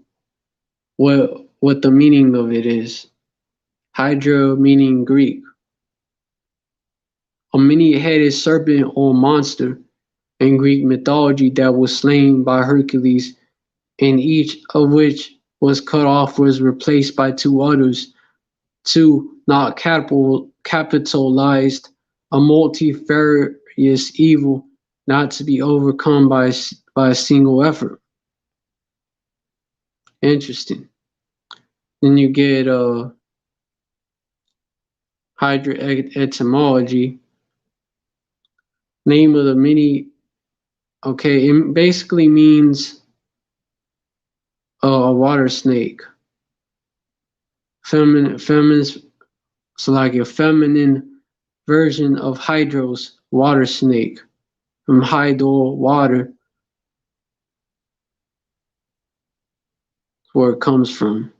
what the meaning of it is. Hydra meaning Greek, a many-headed serpent or monster in Greek mythology that was slain by Hercules, and each of which was cut off was replaced by two others, two not capitalized, a multifarious evil not to be overcome by a single effort. Interesting. Then you get Hydra etymology. Name of the many. Okay, it basically means a water snake. Feminine, so like a feminine version of Hydros, water snake, from Hydro, water, where it comes from.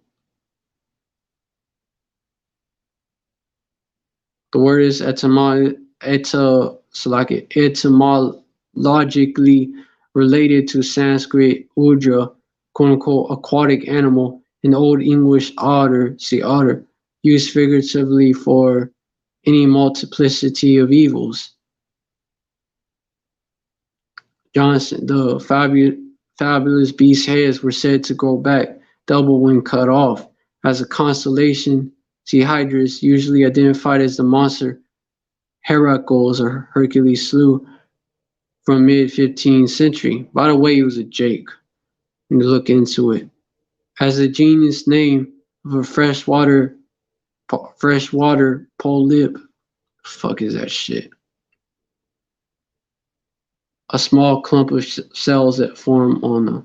The word is etymologically related to Sanskrit udra, quote unquote, aquatic animal, and Old English otter, see otter, used figuratively for any multiplicity of evils. Johnson, the fabulous beast's heads were said to grow back double when cut off. As a constellation, see Hydrus, usually identified as the monster Heracles or Hercules slew from mid-15th century. By the way, he was a Jake. When you look into it, as the genus name of a freshwater polyp. Fuck is that shit? A small clump of cells that form on a.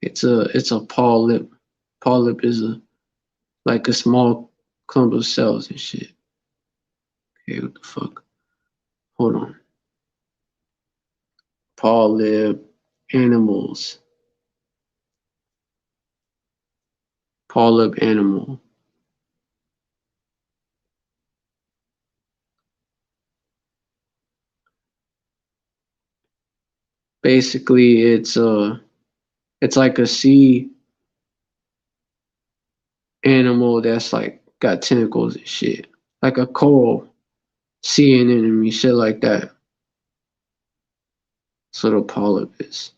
It's a polyp. Polyp is like a small clump of cells and shit. Okay, what the fuck? Hold on. Polyp animals. Polyp animal. Basically, it's like a sea animal that's like got tentacles and shit, like a coral sea anemone, shit like that. Sort of polyp is.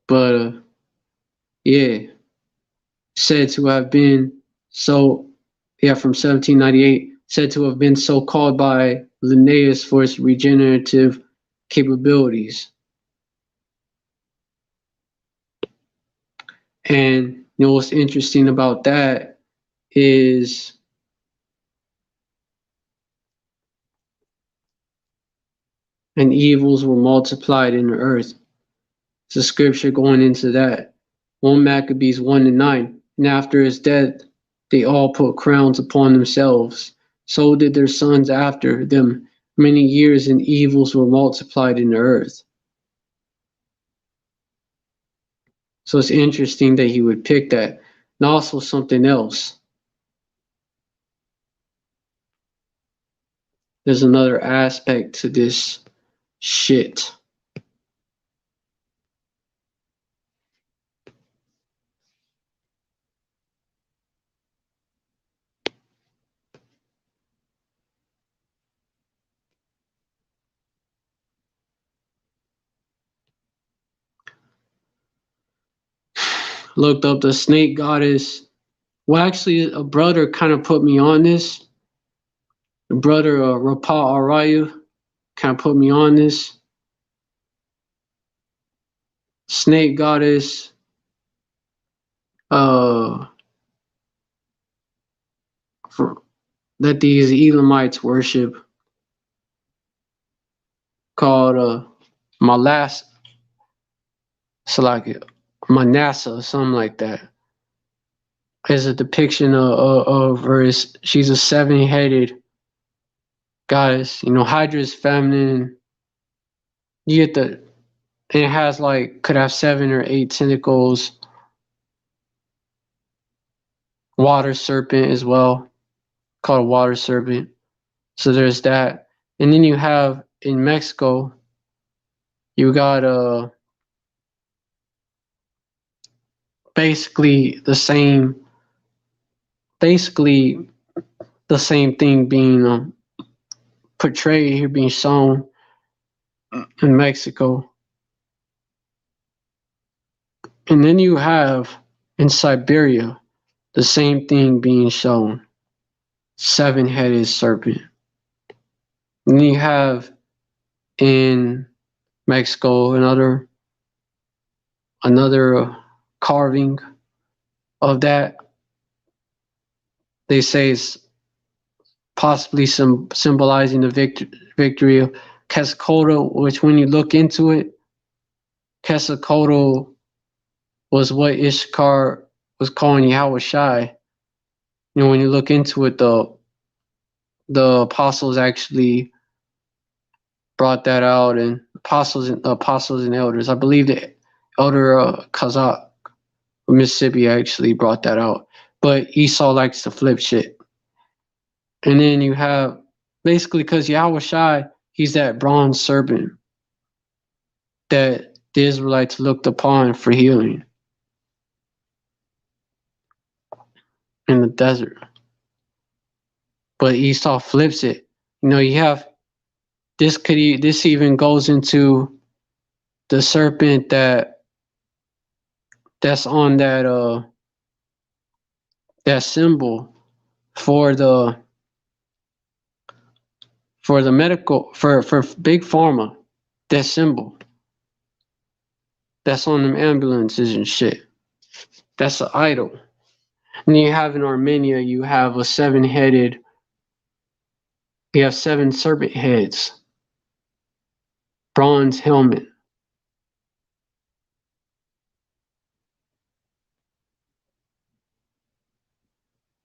But yeah, said to have been so yeah from 1798, said to have been so called by Linnaeus for its regenerative capabilities. And you know what's interesting about that is and evils were multiplied in the earth. It's a scripture going into that. 1 Maccabees 1 and 9. And after his death, they all put crowns upon themselves. So did their sons after them. Many years and evils were multiplied in the earth. So it's interesting that he would pick that. And also something else. There's another aspect to this shit. Looked up the snake goddess. Well, actually, a brother kind of put me on this. A brother, Rapal Arayu, kind of put me on this. Snake goddess, uh, for, that these Elamites worship, called Malas, so like Manasseh, something like that. Is a depiction of her. She's a seven-headed goddess. You know, Hydra is feminine. You get the, and it has like could have 7 or 8 tentacles. Water serpent as well, called a water serpent. So there's that, and then you have in Mexico, you got basically the same, basically the same thing being portrayed here, being shown in Mexico, and then you have in Siberia the same thing being shown, 7-headed serpent. And then you have in Mexico another carving of that. They say it's possibly some symbolizing the victory of Quetzalcoatl, which when you look into it, Quetzalcoatl was what Ishkar was calling Yahweh Shai. You know, when you look into it, the apostles actually brought that out, and apostles and elders. I believe the elder Kazakh of Mississippi actually brought that out. But Esau likes to flip shit. And then you have basically because Yahweh Shai, he's that bronze serpent that the Israelites looked upon for healing in the desert. But Esau flips it. You know, you have this even goes into the serpent that's on that symbol for the medical for big pharma, that symbol that's on them ambulances and shit. That's an idol. And you have in Armenia, you have a 7-headed, you have 7 serpent heads, bronze helmet.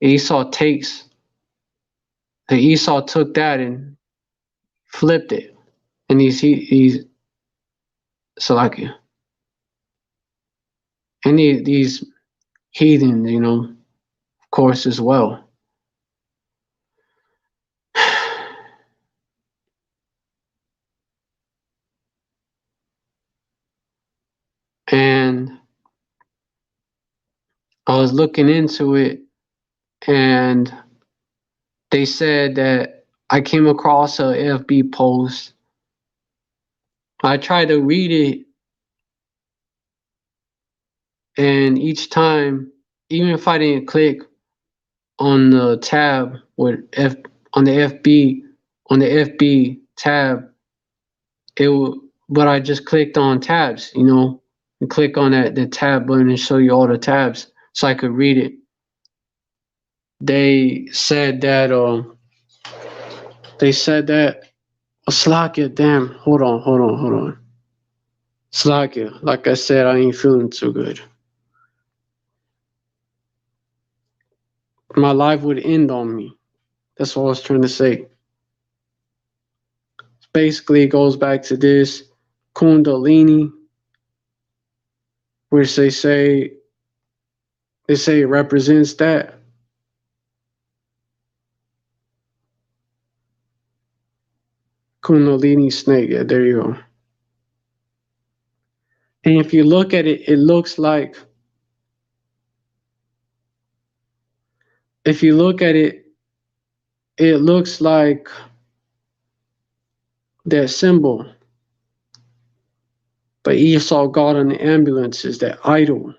Esau took that and flipped it, and he's Salakia, and these heathens, of course, as well. I was looking into it, and they said that I came across a FB post. I tried to read it, and each time, even if I didn't click on the tab with F on the FB tab, but I just clicked on tabs, and click on the tab button and show you all the tabs so I could read it. They said that Slakia, damn, hold on. Slakia, like I said, I ain't feeling too good. My life would end on me. That's what I was trying to say. Basically, it goes back to this Kundalini, which they say it represents that. Kundalini snake, yeah, there you go. And if you look at it, it looks like, it looks like that symbol. But Esau God on the ambulance is that idol.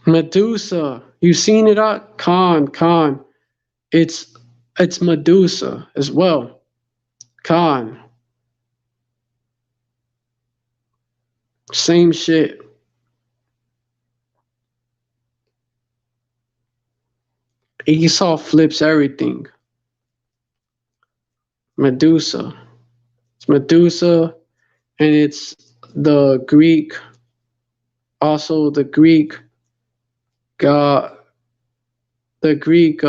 Medusa, you seen it out? Khan. It's Medusa as well. Khan. Same shit. Esau flips everything. Medusa. It's Medusa, and it's the Greek, also the Greek god, the Greek,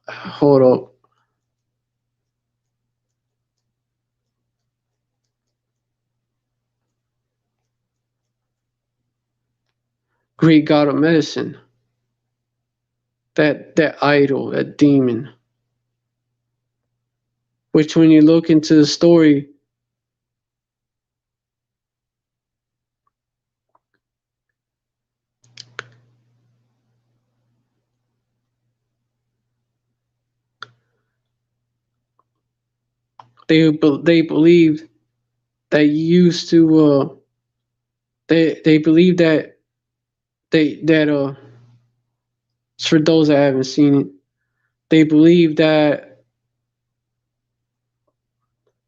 hold up. Greek god of medicine. That idol, that demon. Which when you look into the story, they believed that used to they believe that for those that haven't seen it, they believe that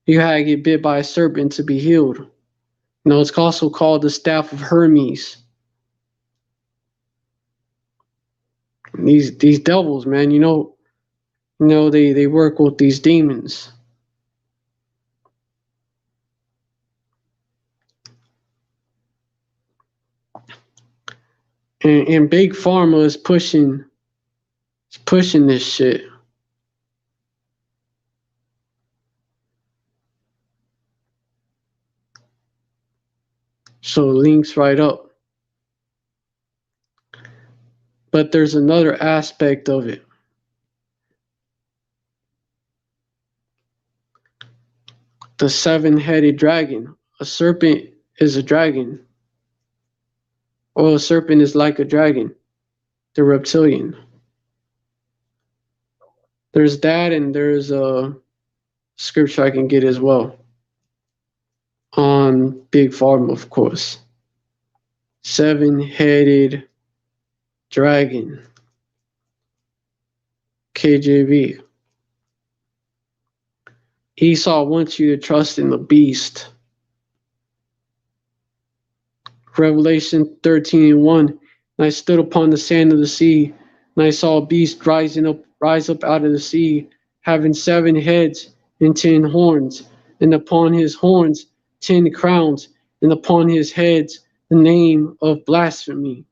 you had to get bit by a serpent to be healed. It's also called the staff of Hermes. These devils, man, they work with these demons. And Big Pharma is pushing this shit. So links right up. But there's another aspect of it. The seven-headed dragon. A serpent is a dragon. Or a serpent is like a dragon. The reptilian. There's that, and there's a scripture I can get as well. On Big Pharma, of course. Seven-headed dragon. KJV. Esau wants you to trust in the beast. Revelation 13:1. And I stood upon the sand of the sea, and I saw a beast rise up out of the sea, having 7 heads and 10 horns, and upon his horns 10 crowns, and upon his heads the name of blasphemy.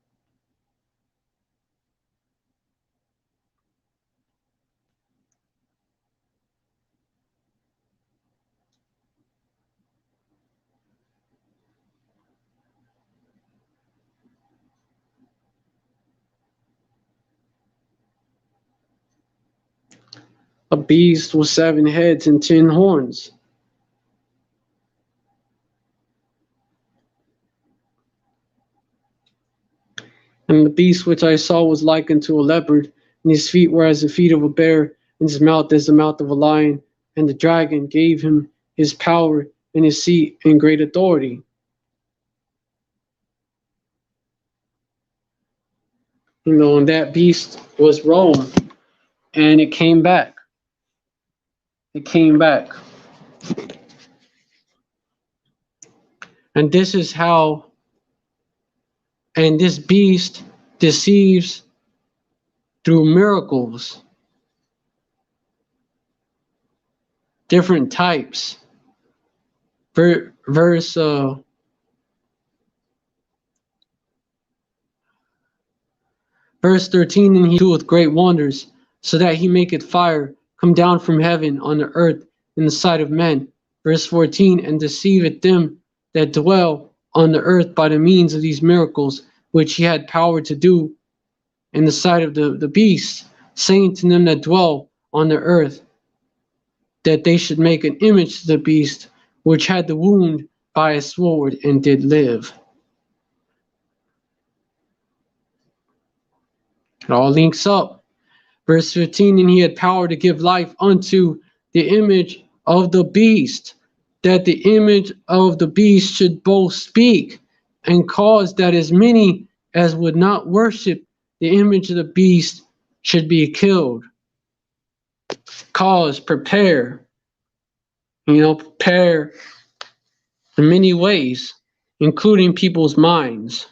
A beast with 7 heads and 10 horns. And the beast which I saw was like unto a leopard, and his feet were as the feet of a bear, and his mouth as the mouth of a lion. And the dragon gave him his power and his seat and great authority. And that beast was Rome, and it came back. It came back. And this is how, and this beast deceives through miracles, different types. Verse 13, and he doeth great wonders, so that he maketh fire come down from heaven on the earth in the sight of men. Verse 14, and deceiveth them that dwell on the earth by the means of these miracles, which he had power to do in the sight of the beast, saying to them that dwell on the earth, that they should make an image to the beast, which had the wound by a sword and did live. It all links up. Verse 15, and he had power to give life unto the image of the beast, that the image of the beast should both speak and cause that as many as would not worship the image of the beast should be killed. Cause, prepare, prepare in many ways, including people's minds.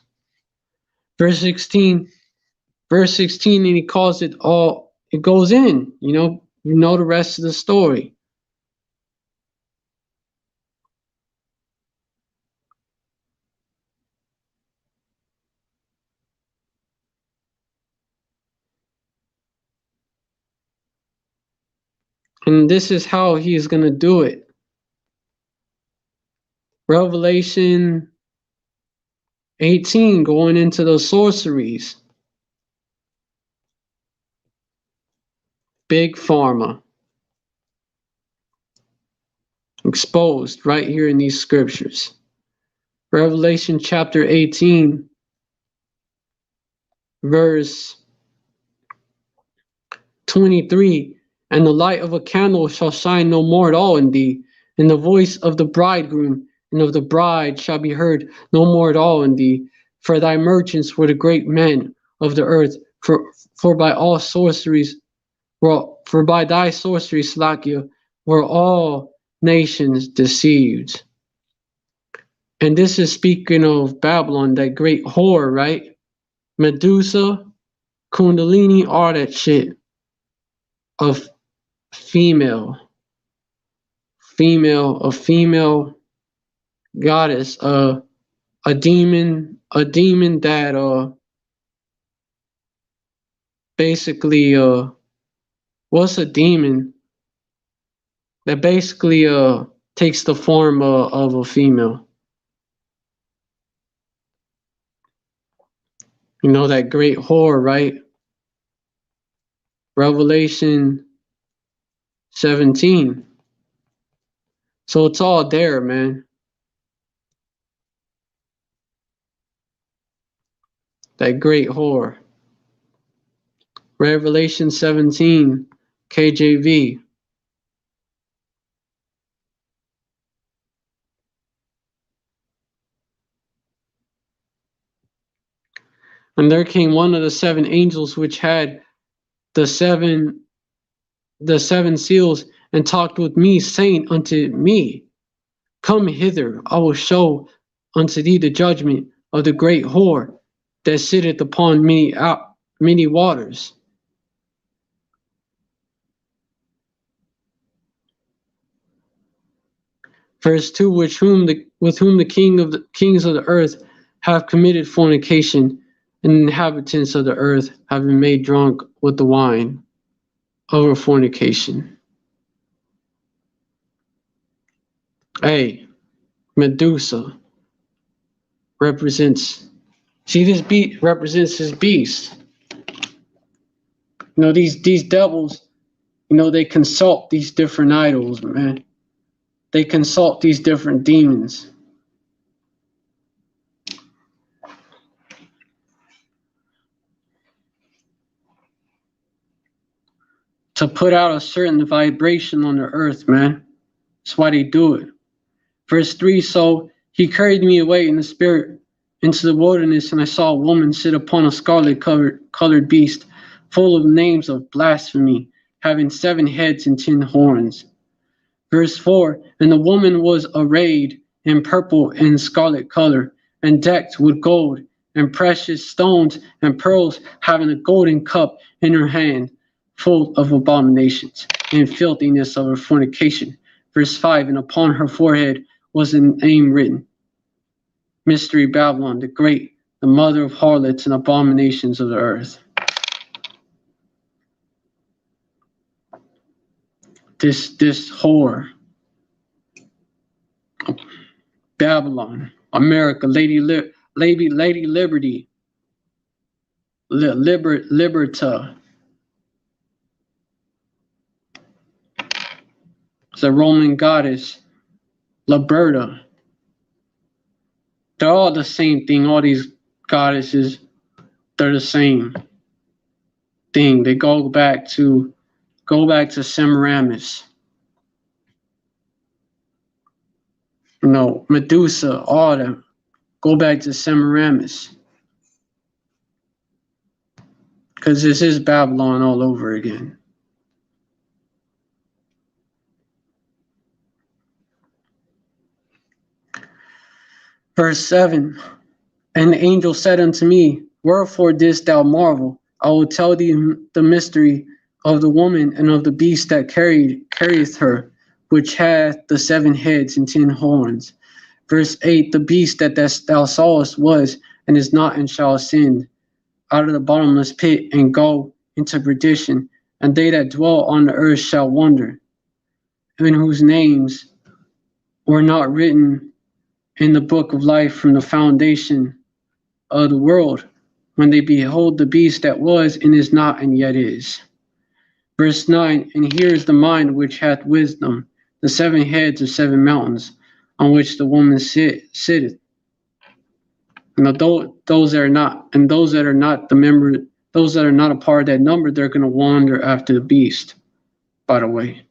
Verse 16, and he calls it all, it goes in, you know the rest of the story. And this is how he is going to do it. Revelation 18, going into those sorceries. Big Pharma. Exposed right here in these scriptures. Revelation chapter 18, verse 23. And the light of a candle shall shine no more at all in thee, and the voice of the bridegroom and of the bride shall be heard no more at all in thee. For thy merchants were the great men of the earth, for by all sorceries, for by thy sorcery, Slakia, were all nations deceived. And this is speaking of Babylon, that great whore, right? Medusa, Kundalini, all that shit of female goddess, a demon that basically what's a demon that basically takes the form of a female. That great whore, right? Revelation 17. So it's all there, man. That great whore. Revelation 17, KJV. And there came one of the seven angels which had the seven seals, and talked with me, saying unto me, Come hither, I will show unto thee the judgment of the great whore that sitteth upon many waters. Verse 2, with whom the kings of the earth have committed fornication, and the inhabitants of the earth have been made drunk with the wine of her fornication. Hey, Medusa represents, this beast represents his beast. These devils, they consult these different idols, man. They consult these different demons. to put out a certain vibration on the earth, man. That's why they do it. Verse 3, so he carried me away in the spirit into the wilderness, and I saw a woman sit upon a scarlet colored beast, full of names of blasphemy, having 7 heads and 10 horns. Verse 4, and the woman was arrayed in purple and scarlet color, and decked with gold and precious stones and pearls, having a golden cup in her hand, full of abominations and filthiness of her fornication. Verse 5, and upon her forehead was a name written, Mystery Babylon the Great, the mother of harlots and abominations of the earth. This whore, Babylon, America, Lady Liberty, Liberta, the Roman goddess, Liberta. They're all the same thing. All these goddesses, they're the same thing. They go back to Semiramis. Medusa, all them. Go back to Semiramis. Because this is Babylon all over again. Verse 7, and the angel said unto me, wherefore didst thou marvel? I will tell thee the mystery of the woman and of the beast that carrieth her, which hath the 7 heads and 10 horns. Verse 8, the beast that thou sawest was, and is not, and shall ascend out of the bottomless pit, and go into perdition, and they that dwell on the earth shall wonder, in whose names were not written in the book of life from the foundation of the world, when they behold the beast that was, and is not, and yet is. Verse 9, and here is the mind which hath wisdom, the 7 heads of 7 mountains, on which the woman sitteth. Those that are not, and those that are not the member, those that are not a part of that number, they're going to wander after the beast, by the way.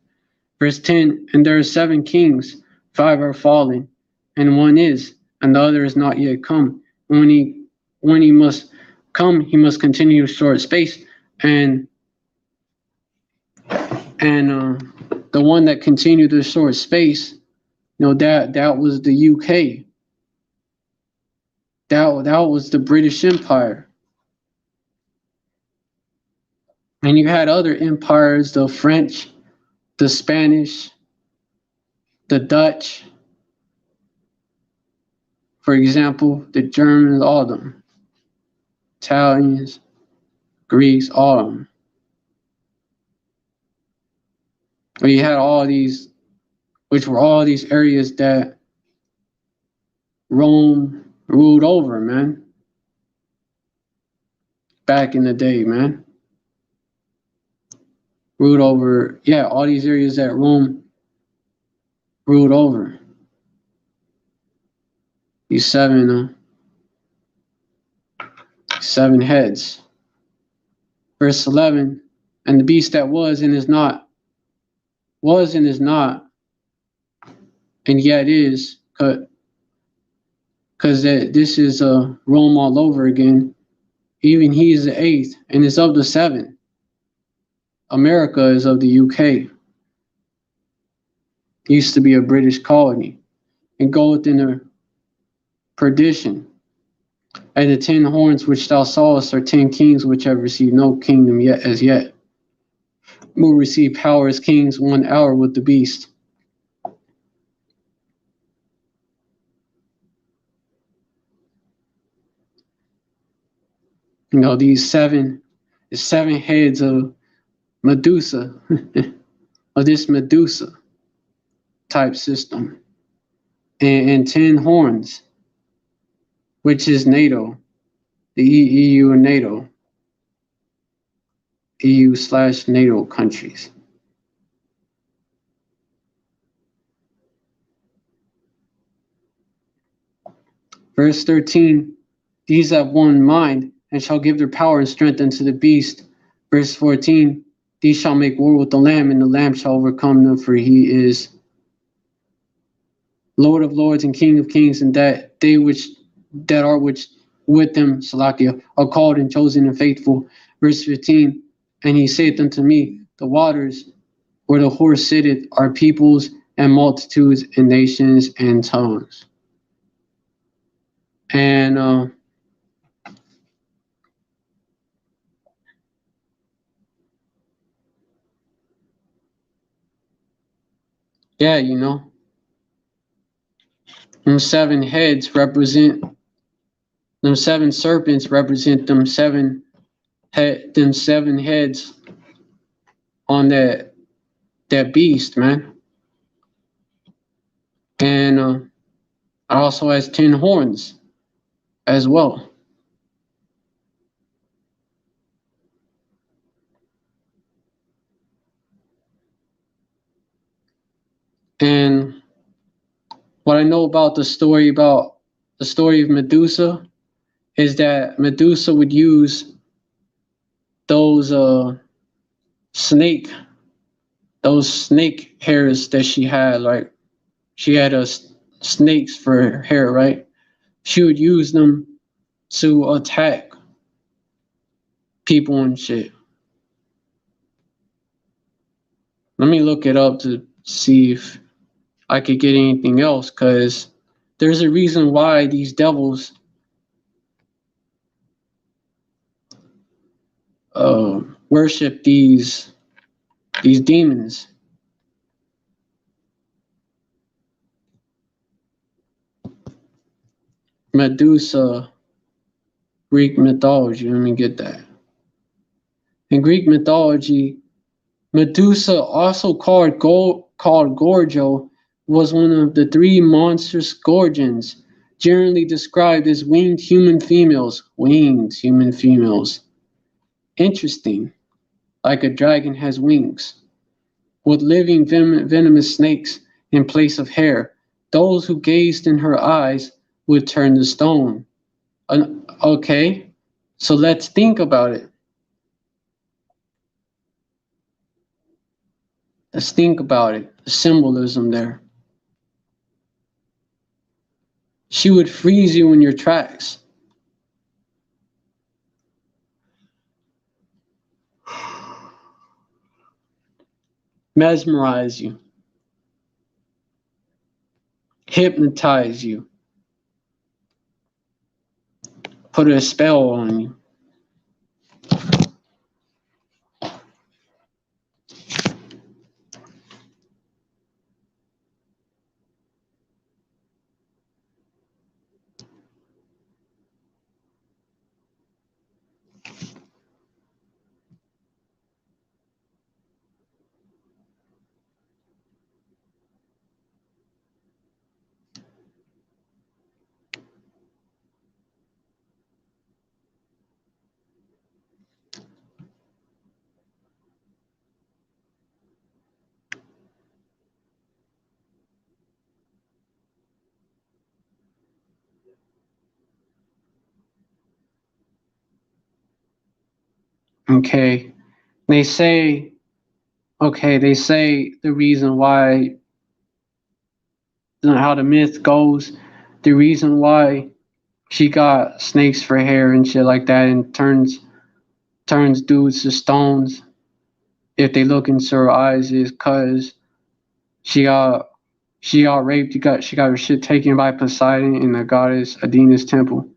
Verse 10, and there are 7 kings, 5 are fallen, and 1 is, and the other is not yet come. When he must come, he must continue a short space, and the one that continued the short space, that was the UK. That was the British Empire. And you had other empires, the French, the Spanish, the Dutch, for example, the Germans, all of them. Italians, Greeks, all of them. But you had all these, which were all these areas that Rome ruled over, man. Back in the day, man. Ruled over, all these areas that Rome ruled over. These 7 heads. Verse 11, and the beast that was and is not, and yet is, because this is Rome all over again. Even he is the 8th, and is of the 7. America is of the UK. Used to be a British colony, and goeth in a perdition. And the 10 horns which thou sawest are 10 kings which have received no kingdom yet as yet, will receive power as kings 1 hour with the beast. These 7 heads of Medusa, of this Medusa type system, and 10 horns, which is NATO, the EU and NATO, EU/NATO countries. Verse 13, these have one mind, and shall give their power and strength unto the beast. Verse 14, these shall make war with the Lamb, and the Lamb shall overcome them, for he is Lord of lords and King of kings, and that they that are which with them, Salakia, are called and chosen and faithful. Verse 15, and he saith unto me, the waters where the horse sitteth are peoples and multitudes and nations and tongues. And yeah, them seven heads represent, them seven serpents represent them seven heads on that beast, man. And it also has 10 horns as well. And what I know about the story of Medusa is that Medusa would use those snake hairs that she had. Like, she had snakes for her hair, right? She would use them to attack people and shit. Let me look it up to see if I could get anything else, because there's a reason why these devils worship these demons. Medusa, Greek mythology. Let me get that. In Greek mythology, Medusa, also called Gorgo, was one of the three monstrous gorgons, generally described as winged human females. Winged human females. Interesting. Like a dragon has wings. With living venomous snakes in place of hair. Those who gazed in her eyes would turn to stone. Okay, so let's think about it. Let's think about it. The symbolism there. She would freeze you in your tracks. Mesmerize you. Hypnotize you. Put a spell on you. Okay. They say the reason why, how the myth goes, the reason why she got snakes for hair and shit like that and turns dudes to stones if they look into her eyes is because she got raped. She got her shit taken by Poseidon in the goddess Athena's temple.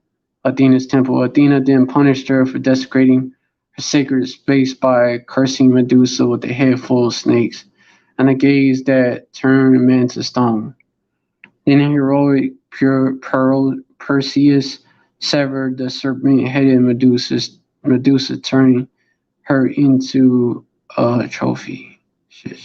Athena then punished her for desecrating her sacred space by cursing Medusa with a head full of snakes and a gaze that turned men to stone. Then heroic Perseus severed the serpent-headed Medusa, turning her into a trophy. Shit.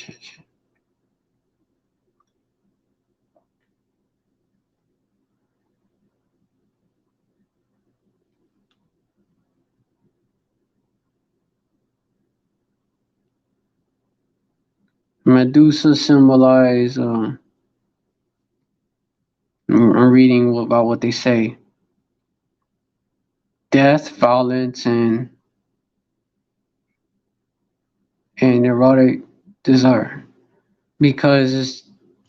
Medusa symbolize. I'm reading about what they say. Death, violence, and and erotic desire. Because it's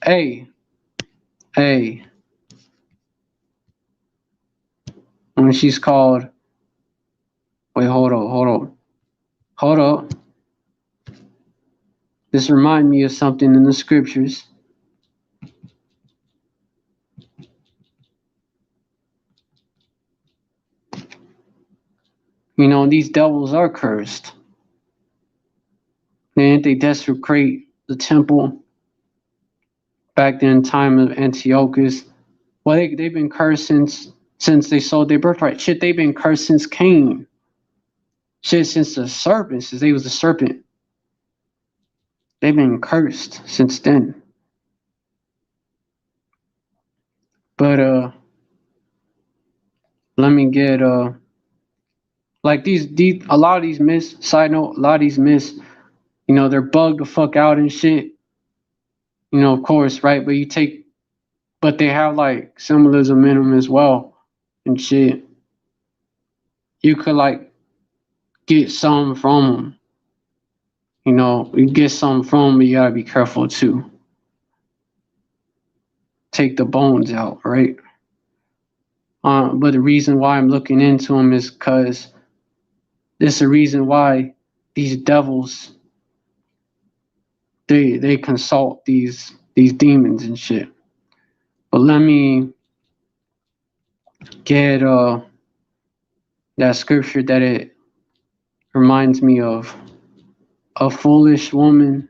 a a when she's called, wait, hold up. This remind me of something in the scriptures. You know, these devils are cursed. Didn't they desecrate the temple back in the time of Antiochus? Well, they've been cursed since they sold their birthright. Shit, they've been cursed since Cain. Shit, since the serpent, since they was the serpent. They've been cursed since then. But let me get like these a lot of these myths, side note, a lot of these myths, you know, they're bugged the fuck out and shit. You know, of course, right? But they have like symbolism in them as well and shit. You could like get some from them. You know, you get some from them, but you gotta be careful too. Take the bones out, right? But the reason why I'm looking into them is because there's a reason why these devils they consult these demons and shit. But let me get that scripture that it reminds me of. A foolish woman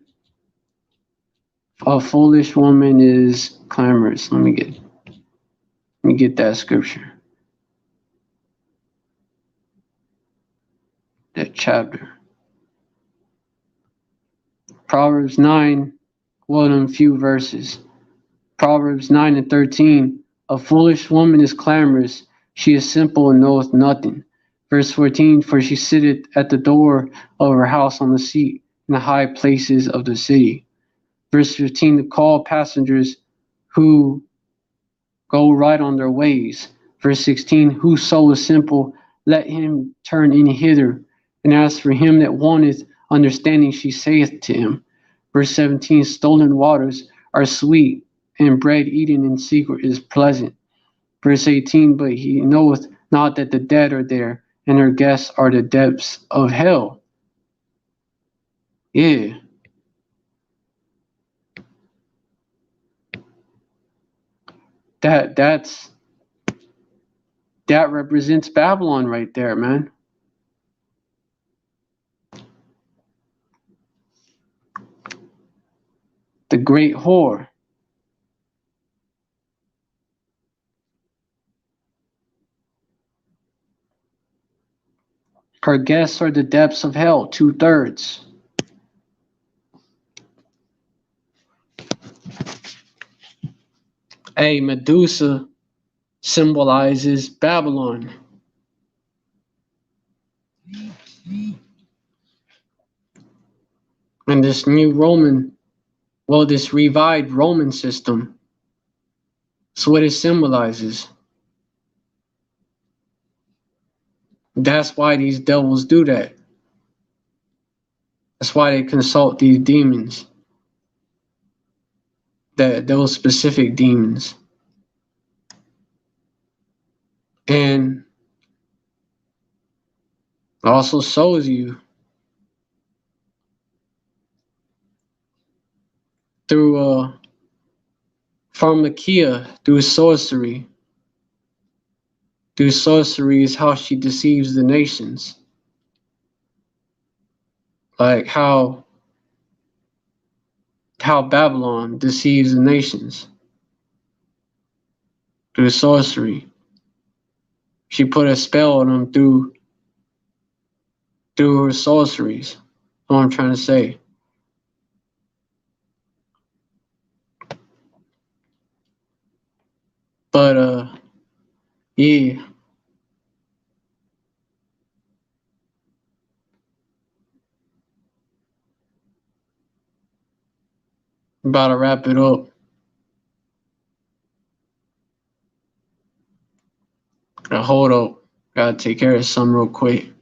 is clamorous. Let me get that scripture. That chapter. Proverbs 9, well, them few verses. Proverbs 9 and 13. A foolish woman is clamorous. She is simple and knoweth nothing. Verse 14. For she sitteth at the door of her house on the seat in the high places of the city. Verse 15. To call passengers who go right on their ways. Verse 16. Whoso is simple, let him turn in hither. And as for him that wanteth understanding, she saith to him. Verse 17. Stolen waters are sweet, and bread eaten in secret is pleasant. Verse 18. But he knoweth not that the dead are there, and her guests are the depths of hell. Yeah. That represents Babylon right there, man. The great whore. Her guests are the depths of hell, 2/3. A Medusa symbolizes Babylon. And this this revived Roman system, that's what it symbolizes. That's why these devils do that. That's why they consult these demons. Those specific demons. And also shows you through pharmakia, through sorcery. Through sorcery is how she deceives the nations. Like how Babylon deceives the nations. Through sorcery. She put a spell on them through her sorceries. That's what I'm trying to say. But yeah. About to wrap it up. Hold up. Gotta take care of something real quick.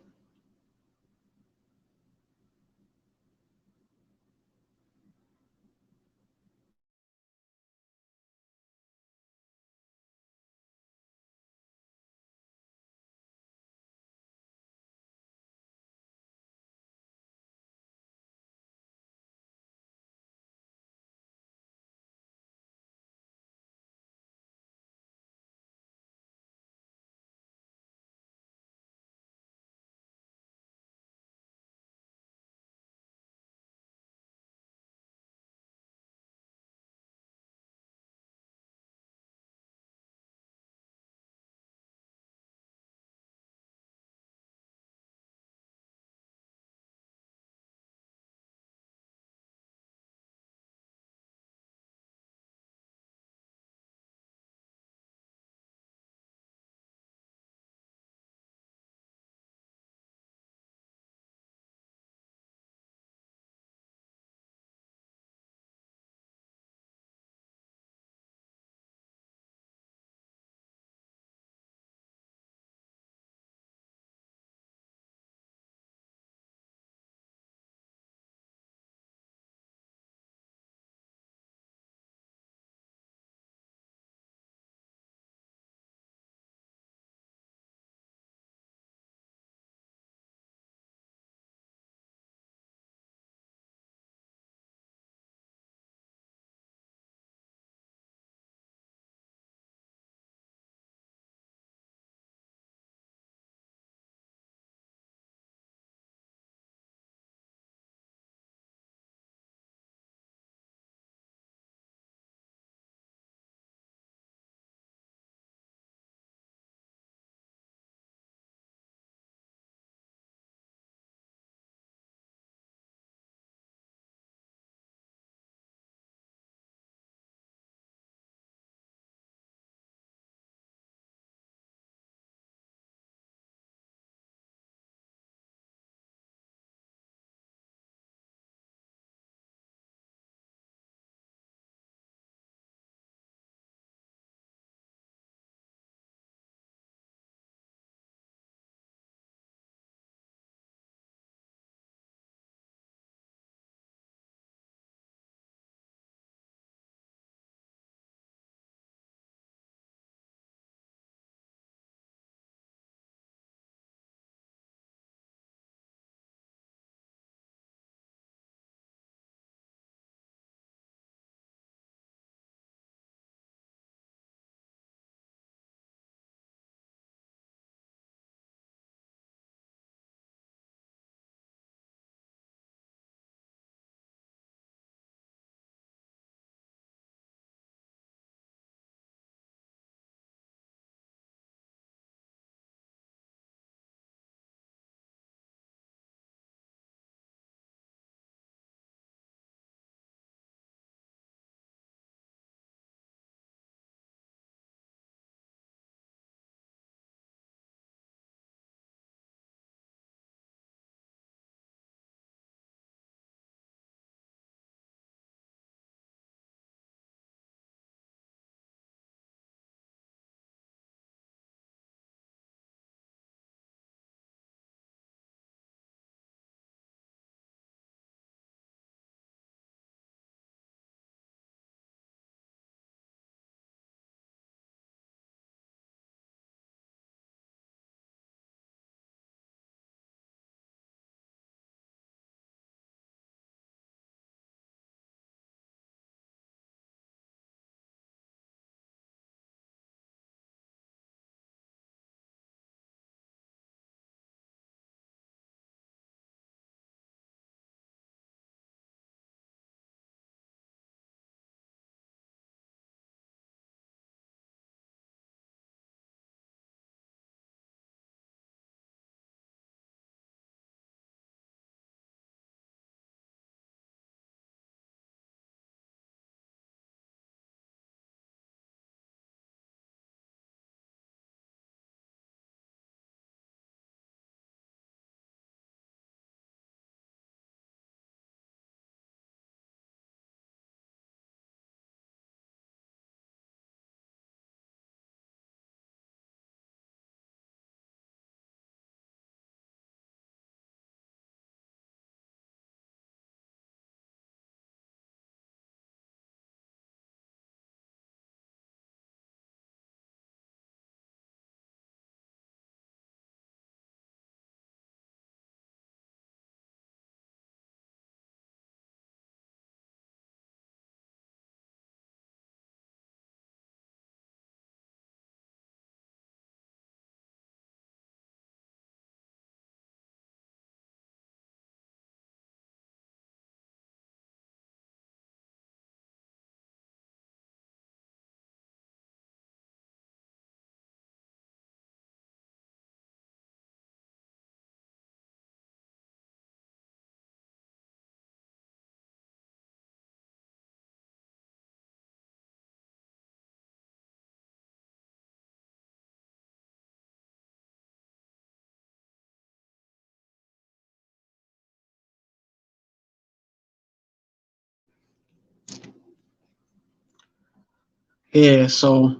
Yeah, so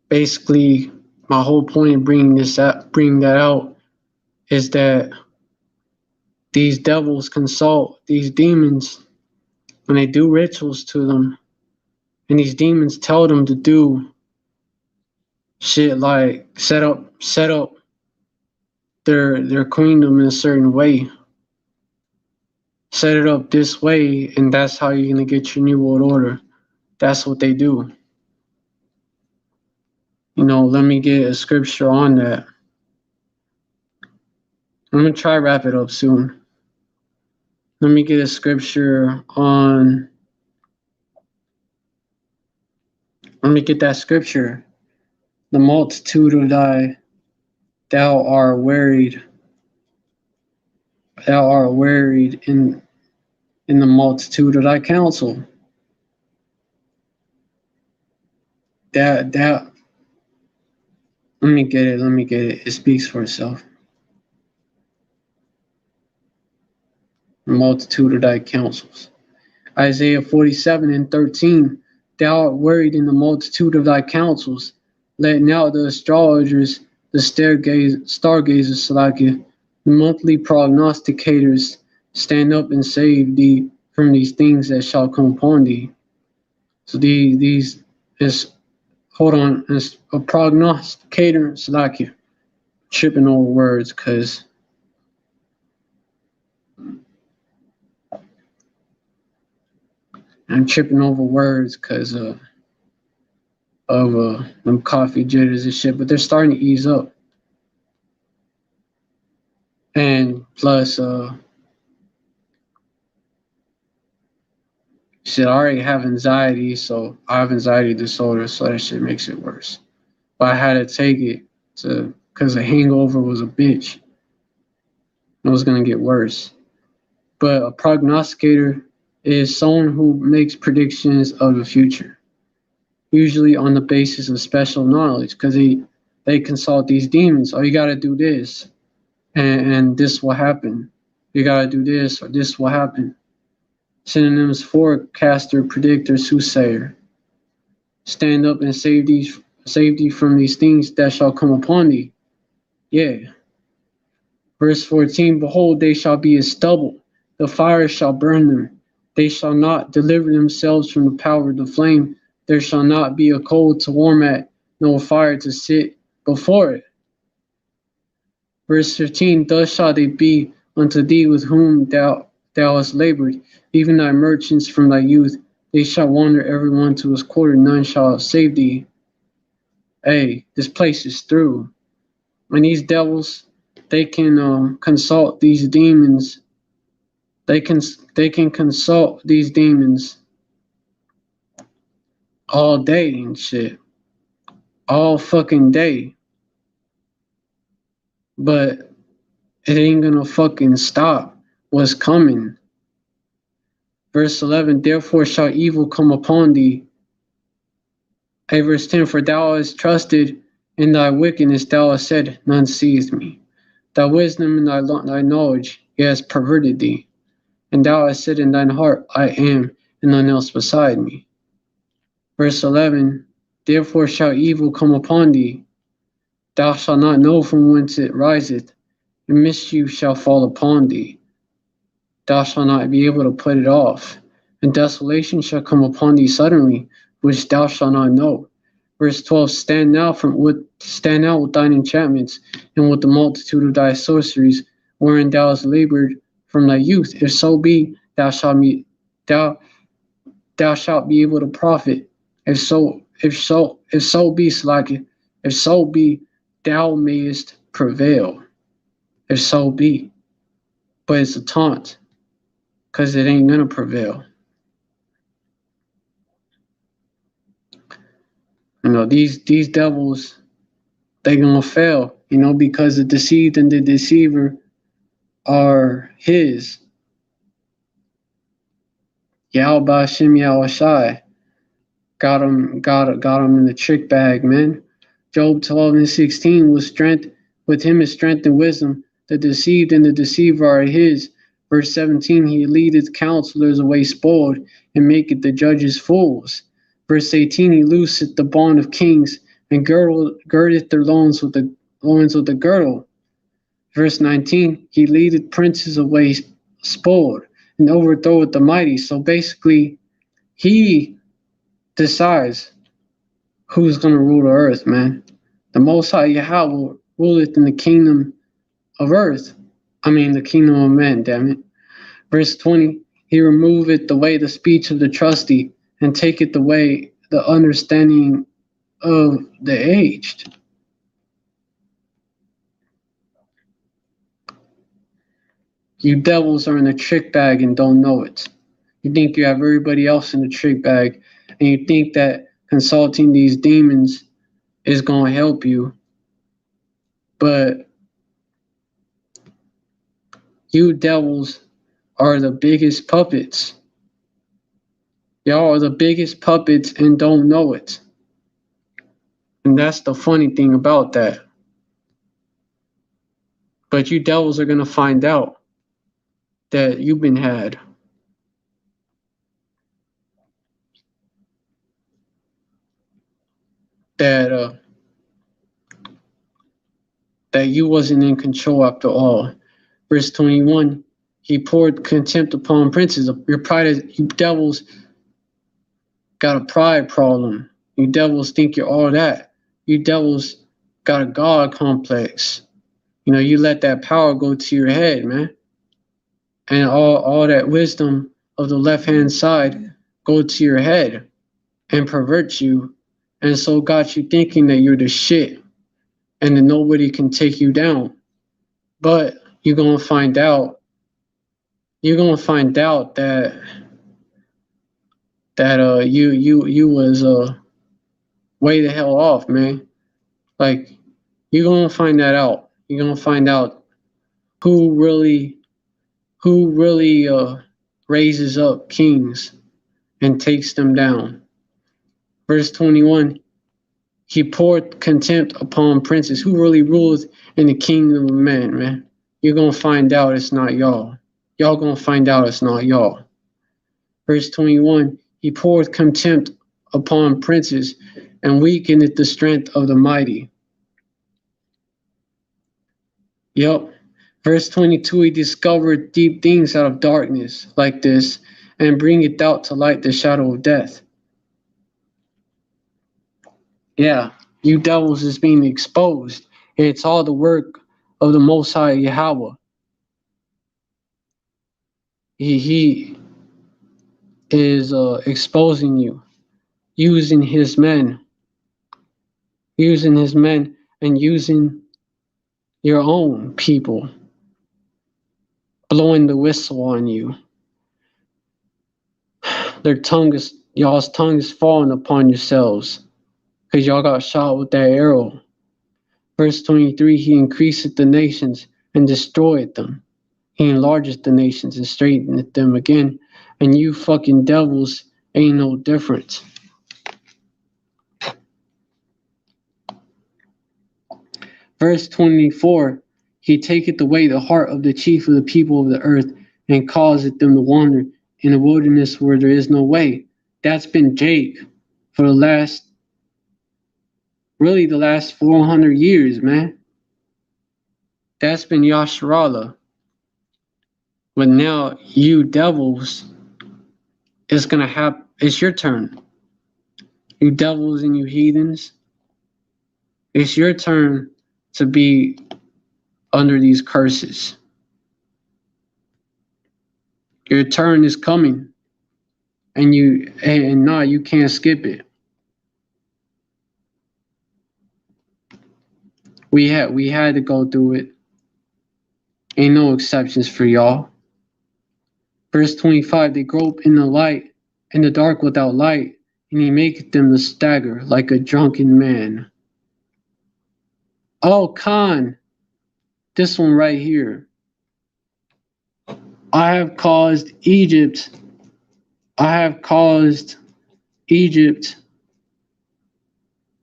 basically my whole point of bringing that out is that these devils consult these demons when they do rituals to them, and these demons tell them to do shit like set up their queendom in a certain way. Set it up this way, and that's how you're gonna get your new world order. That's what they do. Let me get a scripture on that. I'm gonna try wrap it up soon. Let me get a scripture on. Let me get that scripture. The multitude of thou art wearied. Thou art wearied in the multitude of thy counsel. That let me get it. It speaks for itself. The multitude of thy counsels. Isaiah 47:13. Thou art wearied in the multitude of thy counsels. Let now the astrologers, the stargazers, Salakia, the monthly prognosticators stand up and save thee from these things that shall come upon thee. So these is hold on, it's a prognosticator, Salakia. Tripping over words because I'm tripping over words because of them coffee jitters and shit, but they're starting to ease up. And plus, shit, I already have anxiety, so I have anxiety disorder, so that shit makes it worse. But I had to take it because the hangover was a bitch. It was gonna get worse. But a prognosticator is someone who makes predictions of the future, usually on the basis of special knowledge, because they consult these demons. Oh, you gotta do this, and this will happen. You gotta do this, or this will happen. Synonyms: forecaster, predictor, soothsayer. Stand up and save thee from these things that shall come upon thee. Yeah. Verse 14, behold, they shall be as stubble, the fire shall burn them. They shall not deliver themselves from the power of the flame. There shall not be a coal to warm at, nor fire to sit before it. Verse 15, thus shall they be unto thee with whom thou hast labored, even thy merchants from thy youth. They shall wander every one to his quarter, none shall save thee. Hey, this place is through. And these devils, they can consult these demons. They can consult these demons all day and shit. All fucking day. But it ain't gonna fucking stop what's coming. Verse 11, therefore shall evil come upon thee. Hey, verse 10, for thou hast trusted in thy wickedness, thou hast said, none seeth me. Thy wisdom and thy knowledge, he has perverted thee. And thou hast said in thine heart, I am, and none else beside me. Verse 11, therefore shall evil come upon thee. Thou shalt not know from whence it riseth, and mischief shall fall upon thee. Thou shalt not be able to put it off, and desolation shall come upon thee suddenly, which thou shalt not know. Verse 12, stand out with thine enchantments, and with the multitude of thy sorceries, wherein thou hast labored from thy youth. If so be thou shalt be able to profit. If so be, Slakia, if so be, thou mayest prevail. If so be. But it's a taunt, because it ain't gonna prevail. These devils, they gonna fail, because the deceived and the deceiver are his. Yahweh Shem Yahushai got him in the trick bag, man. Job 12:16 with him is strength and wisdom. The deceived and the deceiver are his. Verse 17, he leadeth counselors away spoiled, and maketh the judges fools. Verse 18, he looseth the bond of kings and girdeth their loins with a girdle. Verse 19, he leadeth princes away spoiled and overthroweth the mighty. So basically, he decides who's going to rule the earth, man. The Most High Yahweh ruleth in the kingdom of earth. The kingdom of men, damn it. Verse 20, he removeth away the speech of the trusty and taketh away the understanding of the aged. You devils are in a trick bag and don't know it. You think you have everybody else in the trick bag, and you think that consulting these demons is going to help you. But you devils are the biggest puppets. Y'all are the biggest puppets and don't know it. And that's the funny thing about that. But you devils are going to find out that you've been had. That you wasn't in control after all. Verse 21, he poured contempt upon princes. Your pride, you devils got a pride problem. You devils think you're all that. You devils got a God complex. You let that power go to your head, man. And all that wisdom of the left-hand side go to your head and pervert you. And so got you thinking that you're the shit and that nobody can take you down. But you're going to find out that you was way the hell off, man. Like, you're gonna find that out. You're gonna find out who really raises up kings and takes them down. Verse 21, he poured contempt upon princes. Who really rules in the kingdom of men, man? You're gonna find out it's not y'all. Y'all gonna find out it's not y'all. Verse 21, he poured contempt upon princes and weakeneth the strength of the mighty. Yep. Verse 22, he discovered deep things out of darkness like this and bringeth out to light the shadow of death. Yeah, you devils is being exposed. It's all the work of the Most High Yahweh. He is exposing you, using his men and using your own people, blowing the whistle on you. Y'all's tongue is falling upon yourselves because y'all got shot with that arrow. Verse 23, he increaseth the nations and destroyed them. He enlargeth the nations and straighteneth them again. And you fucking devils ain't no different. Verse 24, he taketh away the heart of the chief of the people of the earth and causeth them to wander in a wilderness where there is no way. That's been Jake for the last 400 years, man. That's been Yasharallah. But now you devils, it's your turn. You devils and you heathens, it's your turn to be under these curses. Your turn is coming. And you can't skip it. We had to go through it. Ain't no exceptions for y'all. Verse 25, they grope in the light, in the dark without light, and he maketh them to stagger like a drunken man. Oh, Khan, this one right here. I have caused Egypt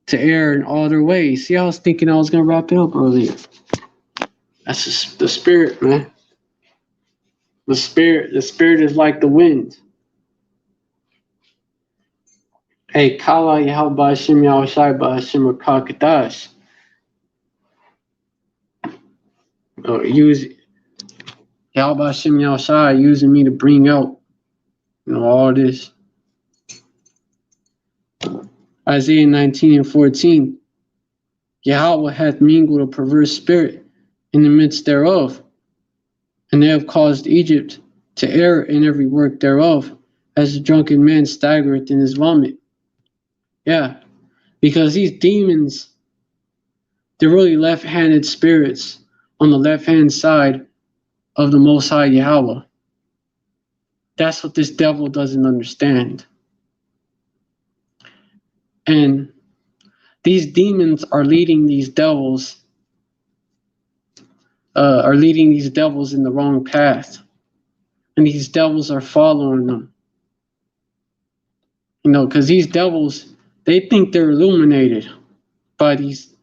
to err in all their ways. See, I was thinking I was going to wrap it up earlier. That's just the spirit, man. The spirit is like the wind. Hey, Kala Yahba Shim Yahshaiba Shim Kakadash. Use Yahba Shim Yahshai using me to bring out, all this. Isaiah 19:14. Yahweh hath mingled a perverse spirit in the midst thereof, and they have caused Egypt to err in every work thereof, as a drunken man staggereth in his vomit. Yeah, because these demons, they're really left-handed spirits on the left-hand side of the Most High Yahweh. That's what this devil doesn't understand. And these demons are leading these devils in the wrong path. And these devils are following them. Because these devils, they think they're illuminated by these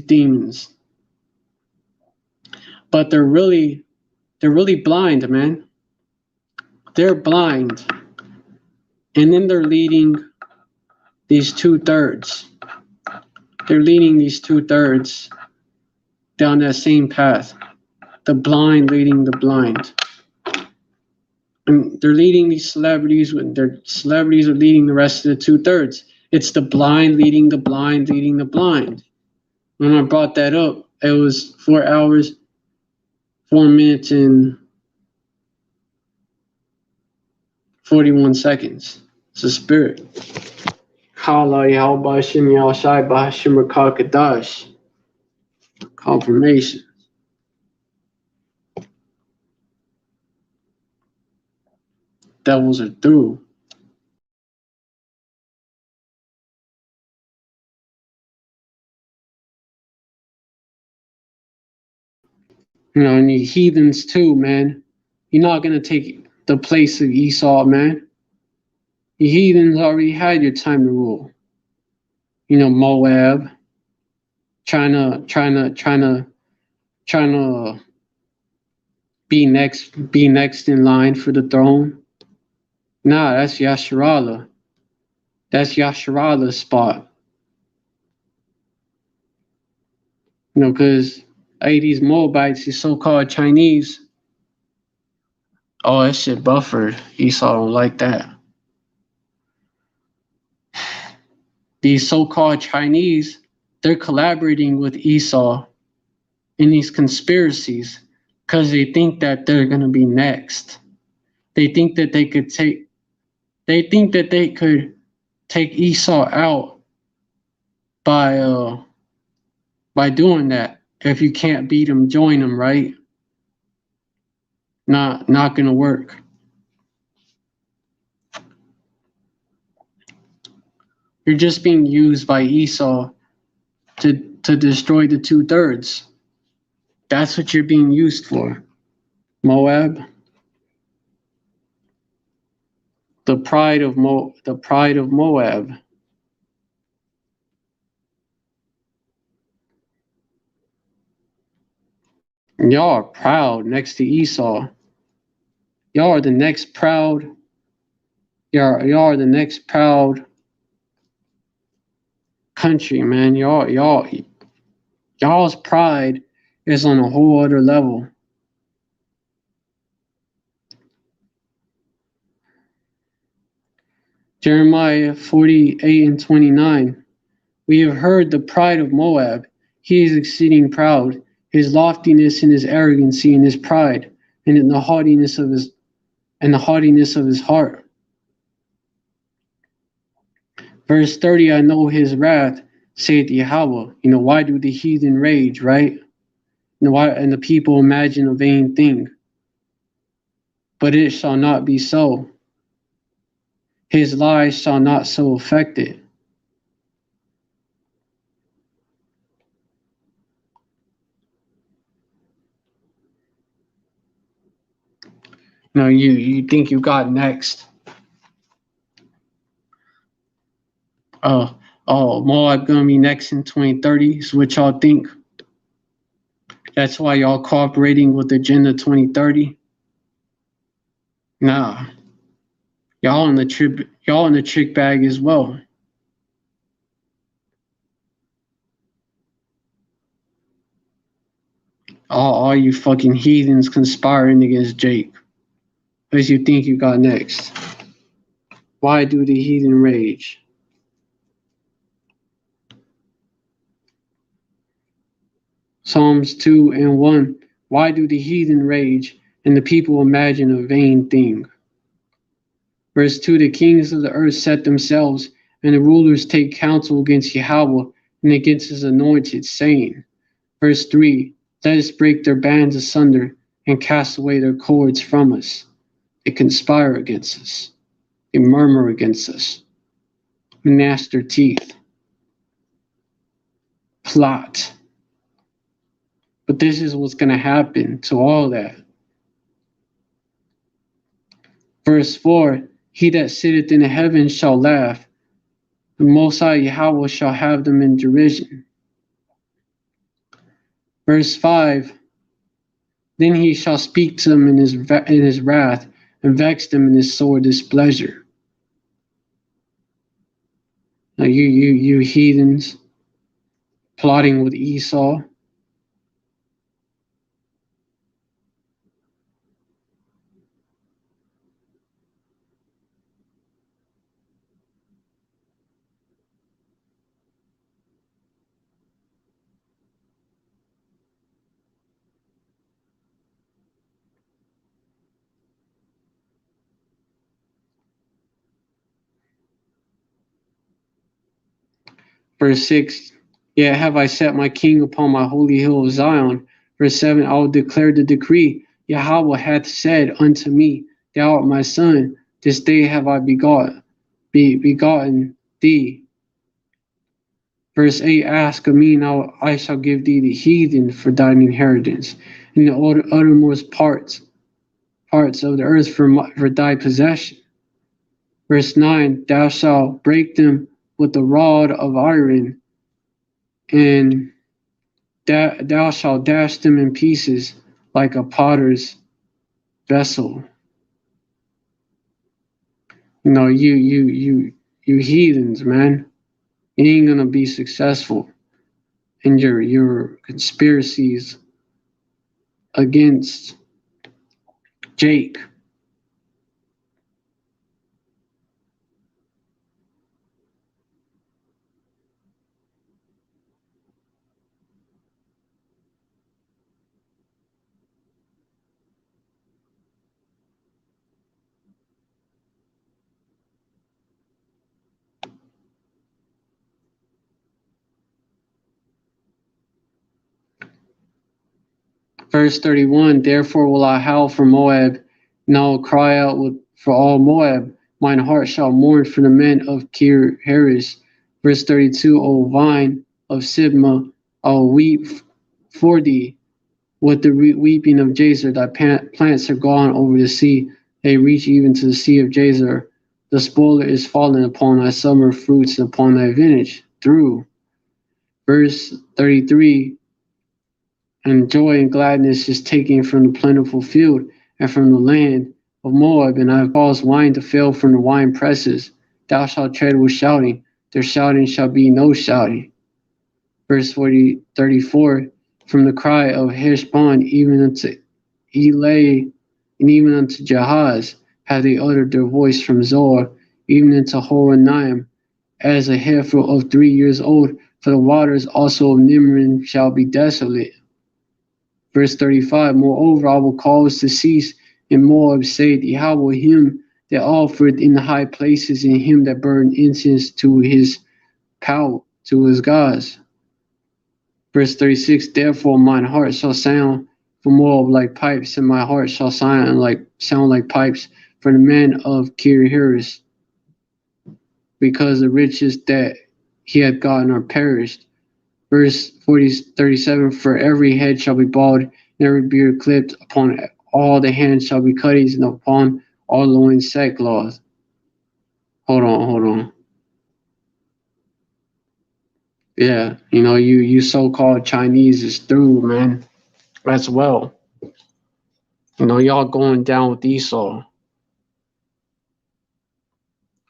demons. But they're really blind, man. They're blind. And then they're leading these 2/3. They're leading these 2/3 down that same path. The blind leading the blind. And they're leading these celebrities, their celebrities are leading the rest of the 2/3. It's the blind leading the blind leading the blind. When I brought that up, it was 4 hours, 4 minutes, and 41 seconds. It's a spirit. Confirmation. Devils are through. And the heathens too, man. You're not gonna take the place of Esau, man. The heathens already had your time to rule. Moab, trying to be next in line for the throne. Nah, that's Yasharallah. That's Yasharallah's spot. Because these Moabites, these so-called Chinese, that shit buffered. Esau don't like that. These so-called Chinese, they're collaborating with Esau in these conspiracies because they think that they're going to be next. They think that they could take Esau out by doing that. If you can't beat him, join him, right? Not going to work. You're just being used by Esau to destroy the 2/3. That's what you're being used for. Moab, the pride of Moab. Y'all are proud next to Esau. Y'all are the next proud. Y'all are the next proud country, man. Y'all's pride is on a whole other level. Jeremiah 48:29. We have heard the pride of Moab. He is exceeding proud. His loftiness and his arrogancy and his pride, and in the haughtiness of his heart. Verse 30, I know his wrath, saith Yahweh. Why do the heathen rage, right? And the people imagine a vain thing. But it shall not be so. His lies shall not so affect it. You think you got next. Moab gonna be next in 2030 is what y'all think. That's why y'all cooperating with Agenda 2030. Nah. Y'all in the trick bag as well. All you fucking heathens conspiring against Jake. What do you think you got next? Why do the heathen rage? Psalms 2 and 1. Why do the heathen rage and the people imagine a vain thing? Verse 2. The kings of the earth set themselves, and the rulers take counsel against Yahweh and against his anointed, saying, Verse 3. Let us break their bands asunder and cast away their cords from us. They conspire against us. They murmur against us. Gnash their teeth. Plot. But this is what's going to happen to all that. Verse 4. He that sitteth in the heavens shall laugh. The Most High Yahweh shall have them in derision. Verse 5. Then he shall speak to them in his wrath, and vex them in his sore displeasure. Now you heathens, plotting with Esau. Verse 6, yet have I set my king upon my holy hill of Zion. Verse 7, I will declare the decree. Yahweh hath said unto me, Thou art my son, this day have I begotten thee. Verse 8, ask of me, now I shall give thee the heathen for thine inheritance, and the uttermost parts of the earth for thy possession. Verse 9, thou shalt break them with the rod of iron, and thou shalt dash them in pieces like a potter's vessel. You heathens, man. You ain't gonna be successful in your conspiracies against Jake. Verse 31, therefore will I howl for Moab, and I will cry out for all Moab. Mine heart shall mourn for the men of Kir Heres. Verse 32, O vine of Sibmah, I will weep for thee. With the weeping of Jazer, thy plants are gone over the sea. They reach even to the sea of Jazer. The spoiler is fallen upon thy summer fruits and upon thy vintage. Through. Verse 33, and joy and gladness is taken from the plentiful field and from the land of Moab, and I have caused wine to fail from the wine presses. Thou shalt tread with shouting, their shouting shall be no shouting. Verse 34, from the cry of Heshbon even unto Elay, and even unto Jahaz have they uttered their voice from Zoar, even unto Horonaim, as a heifer of 3 years old, for the waters also of Nimrin shall be desolate. Verse 35, moreover, I will cause to cease in Moab, saith Yahweh, him that offered in the high places, and him that burned incense to his power, to his gods. Verse 36, therefore mine heart shall sound for Moab like pipes, and my heart shall sound like pipes for the men of Kir Heres, because the riches that he hath gotten are perished. Verse 37, for every head shall be bald, and every beard clipped, upon all the hands shall be cuttings, and upon all loins sackcloth. Hold on. Yeah, you so-called Chinese is through, man, as well. Y'all going down with Esau.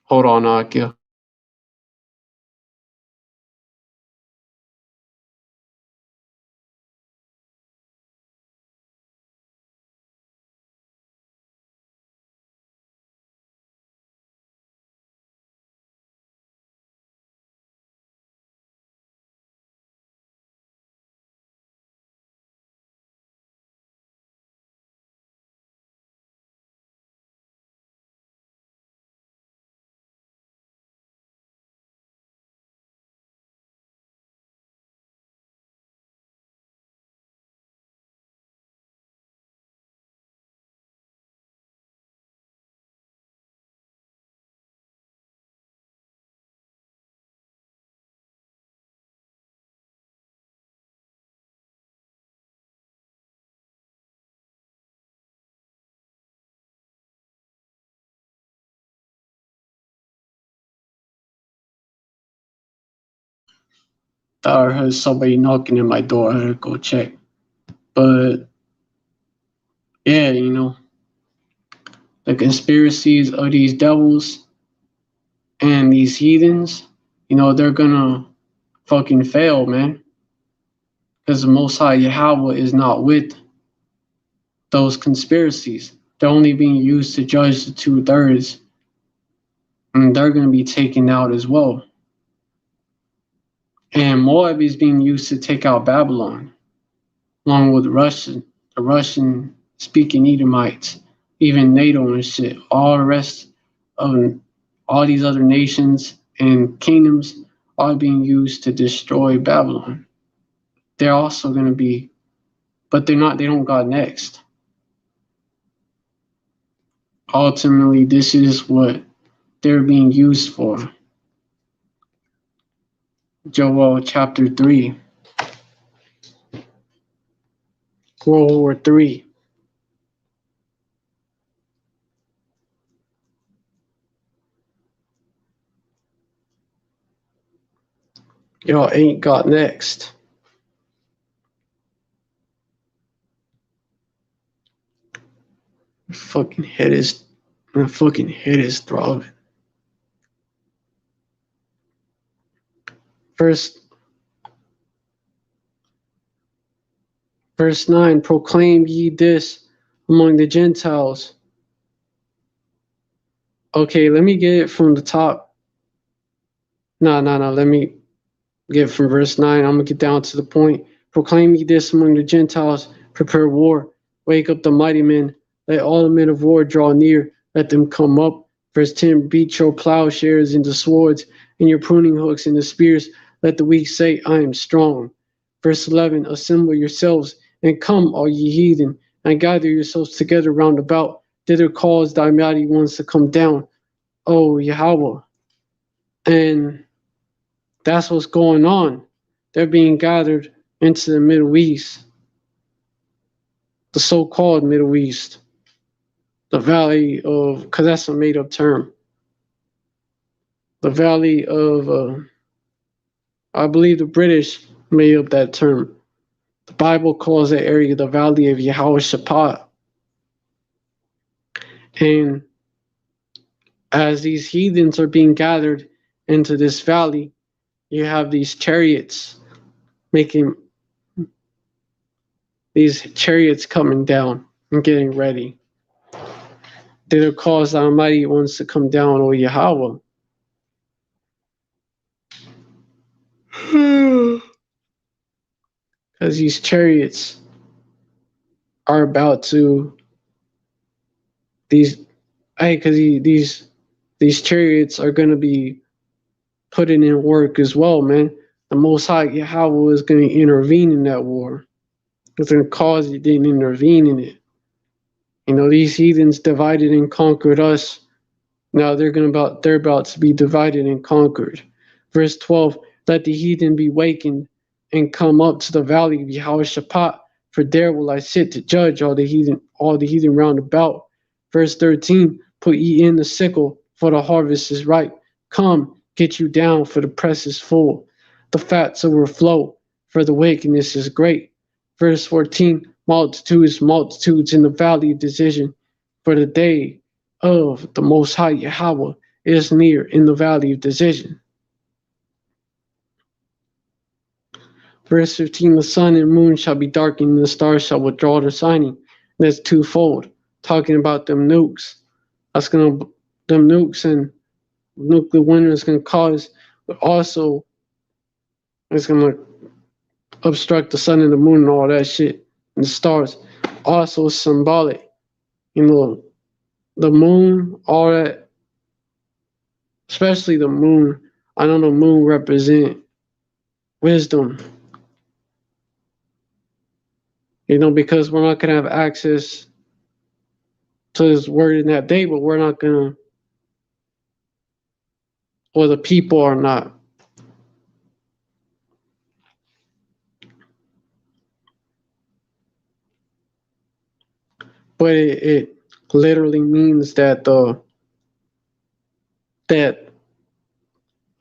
Hold on, Akia. thought I heard somebody knocking at my door. I had to go check. But yeah, the conspiracies of these devils and these heathens, they're gonna fucking fail, man. Because the Most High Yahweh is not with those conspiracies. They're only being used to judge the 2/3, and they're gonna be taken out as well. And Moab is being used to take out Babylon, along with the Russian speaking Edomites, even NATO and shit. All the rest of all these other nations and kingdoms are being used to destroy Babylon. They're also going to be, but they don't got next. Ultimately, this is what they're being used for. Joel chapter 3, World War III. Y'all ain't got next. My fucking head is throbbing. Verse 9, proclaim ye this among the Gentiles. Okay, let me get it from the top. No, let me get from verse 9. I'm going to get down to the point. Proclaim ye this among the Gentiles, prepare war, wake up the mighty men, let all the men of war draw near, let them come up. Verse 10, beat your plowshares into swords, and your pruning hooks into spears, let the weak say, I am strong. Verse 11, assemble yourselves, and come, all ye heathen, and gather yourselves together round about, thither cause thy mighty ones to come down, O Yahweh. And that's what's going on. They're being gathered into the Middle East, the so-called Middle East, the valley of, because that's a made-up term, the valley of, I believe the British made up that term. The Bible calls that area the valley of Yehoshaphat. And as these heathens are being gathered into this valley, you have these chariots coming down and getting ready. They'll cause the Almighty ones to come down, O Yahweh. Because these chariots are about to these chariots are going to be putting in work as well, man. The Most High Yahweh is going to intervene in that war. It's going to cause it to intervene in it. These heathens divided and conquered us. Now they're about to be divided and conquered. Verse 12, let the heathen be wakened and come up to the valley of Yehoshaphat, for there will I sit to judge all the heathen round about. Verse 13, put ye in the sickle, for the harvest is ripe. Come, get you down, for the press is full. The fats overflow, for the wickedness is great. Verse 14, multitudes in the valley of decision, for the day of the Most High Yahweh is near in the valley of decision. Verse 15, the sun and moon shall be darkened, and the stars shall withdraw their signing. That's twofold, talking about them nukes. Them nukes and nuclear winter is going to cause, but also it's going to obstruct the sun and the moon and all that shit, and the stars. Also symbolic, the moon, all that, especially the moon. I know the moon represent wisdom. Because we're not going to have access to his word in that day, but we're not going to, or the people are not. But it literally means that the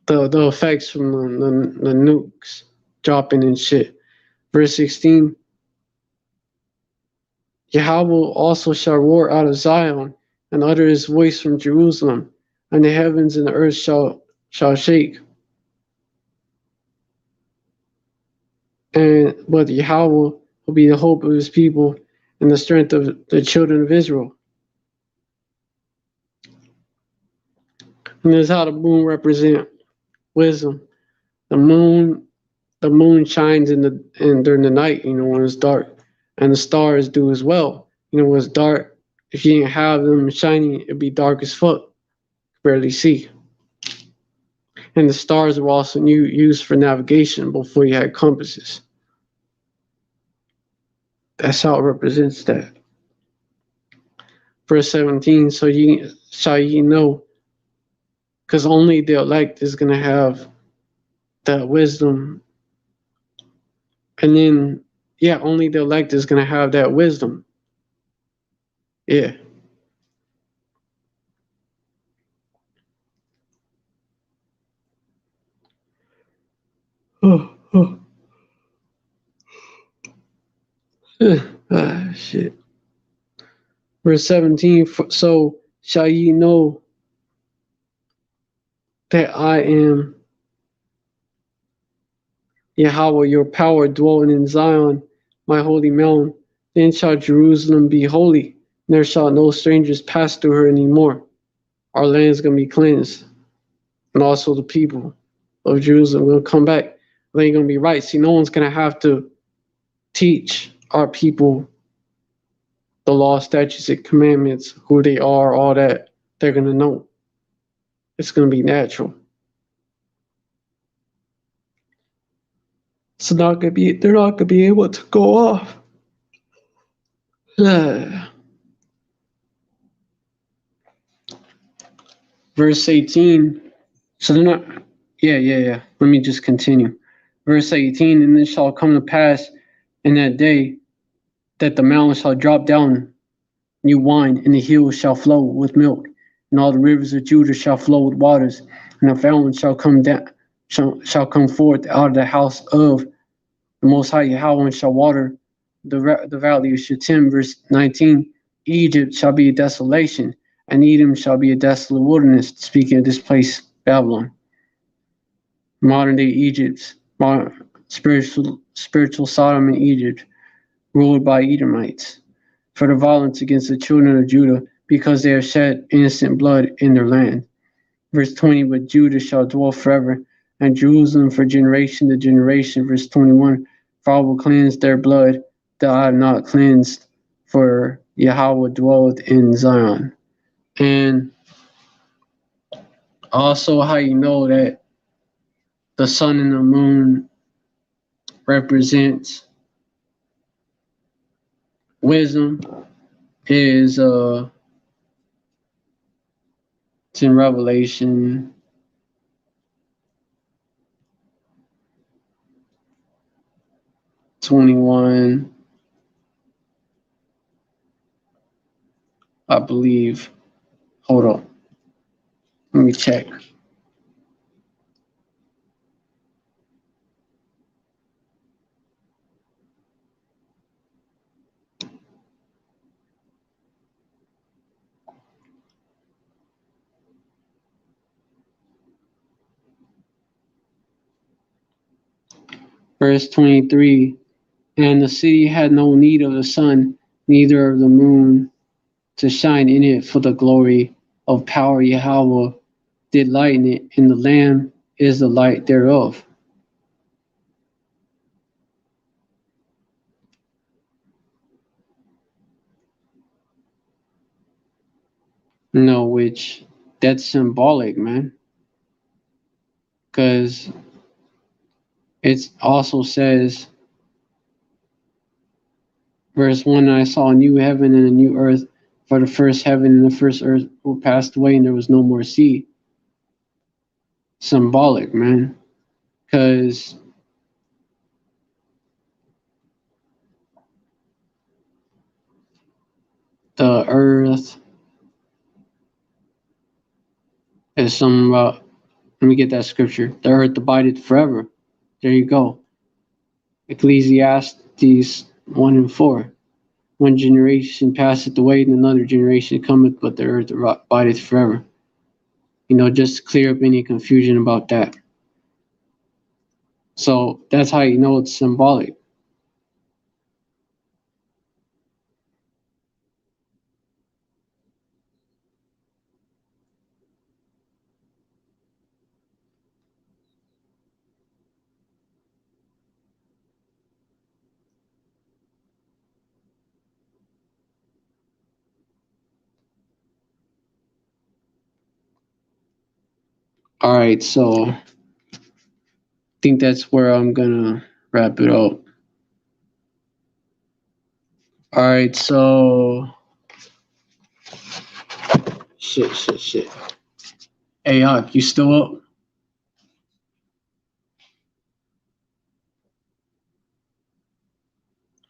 effects from the nukes dropping and shit. Verse 16, Yahweh also shall roar out of Zion and utter his voice from Jerusalem, and the heavens and the earth shall shake. But Yahweh will be the hope of his people and the strength of the children of Israel. And this is how the moon represents wisdom. The moon shines during the night, when it's dark, and the stars do as well. When it's dark, if you didn't have them shining, it'd be dark as fuck, barely see. And the stars were also used for navigation before you had compasses. That's how it represents that. Verse 17, so shall ye know, because only the elect is going to have that wisdom. And then, only the elect is going to have that wisdom. Yeah. Shit. Verse 17, so shall ye know that I am Yahweh, your power dwelling in Zion, my holy mountain. Then shall Jerusalem be holy, and there shall no strangers pass through her anymore. Our land's going to be cleansed, and also the people of Jerusalem will come back. They ain't going to be right. See, no one's going to have to teach our people the law, statutes, and commandments, who they are, all that. They're going to know. It's going to be natural. So they're not going to be able to go off. Verse 18. So they're not. Yeah. Let me just continue. Verse 18. And it shall come to pass in that day that the mountains shall drop down new wine, and the hills shall flow with milk, and all the rivers of Judah shall flow with waters, and the fountain shall come down, shall come forth out of the house of the Most High Yahweh, and shall water the valley of Shittim. Verse 19. Egypt shall be a desolation, and Edom shall be a desolate wilderness. Speaking of this place, Babylon, modern day Egypt, spiritual Sodom and Egypt, ruled by Edomites, for the violence against the children of Judah, because they have shed innocent blood in their land. Verse 20, but Judah shall dwell forever, and Jerusalem for generation to generation. Verse 21, for I will cleanse their blood that I have not cleansed, for Yahweh dwelleth in Zion. And also how you know that the sun and the moon represents wisdom is it's in Revelation 21, I believe. Hold on. Let me check. Verse 23, and the city had no need of the sun, neither of the moon to shine in it, for the glory of power Yahweh did lighten it, and the Lamb is the light thereof. No, which that's symbolic, man. Because it also says, verse 1, I saw a new heaven and a new earth, for the first heaven and the first earth were passed away, and there was no more sea. Symbolic, man. Because the earth is something about, let me get that scripture. The earth abideth forever. There you go. Ecclesiastes 1 and 4. One generation passeth away, and another generation cometh, but the earth abideth forever. Just to clear up any confusion about that. So that's how you know it's symbolic. All right, so I think that's where I'm gonna wrap it up. All right, so shit. Hey, Hawk, you still up?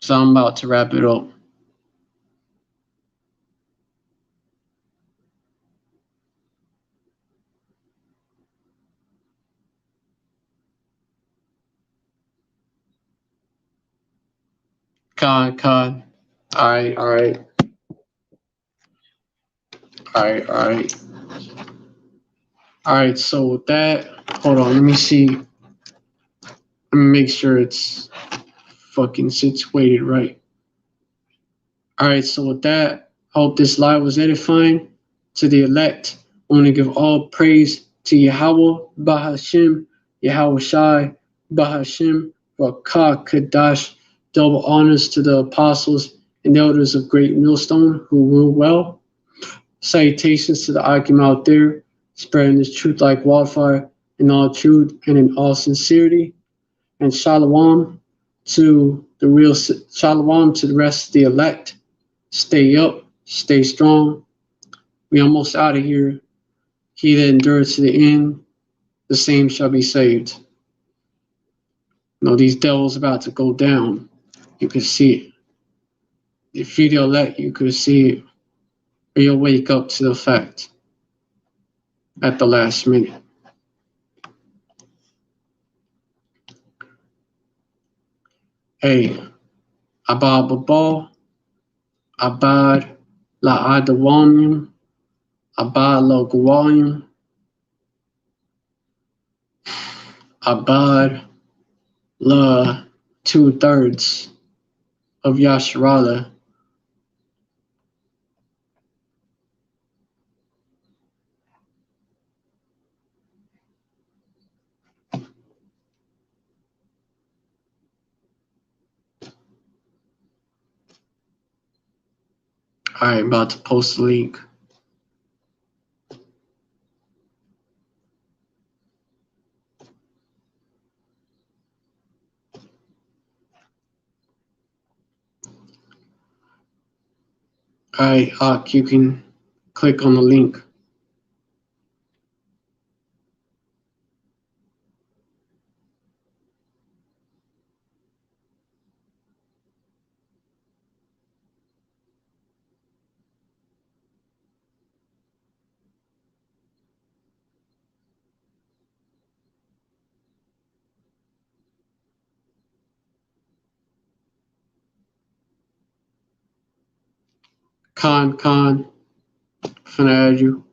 So I'm about to wrap it up. Con. All right. All right, so with that, hold on, let me see. Let me make sure it's fucking situated right. All right, so with that, I hope this live was edifying to the elect. I want to give all praise to Yahweh, Bahashim, Yahweh Shai, Bahashim, Rakah, Kadash. Double honors to the apostles and elders of Great Millstone who rule well. Salutations to the Akim out there, spreading this truth like wildfire in all truth and in all sincerity. And shalom to the rest of the elect. Stay up, stay strong. We almost out of here. He that endures to the end, the same shall be saved. These devils about to go down. You can see it. If you're the elect, you could see it. Or you'll wake up to the fact at the last minute. Hey, Abad Babal, Abad La Adawanyam, Abad La Gawanyam, Abad La 2/3 of Yasharala. Alright, about to post the link. Alright, you can click on the link. Con, finna add you.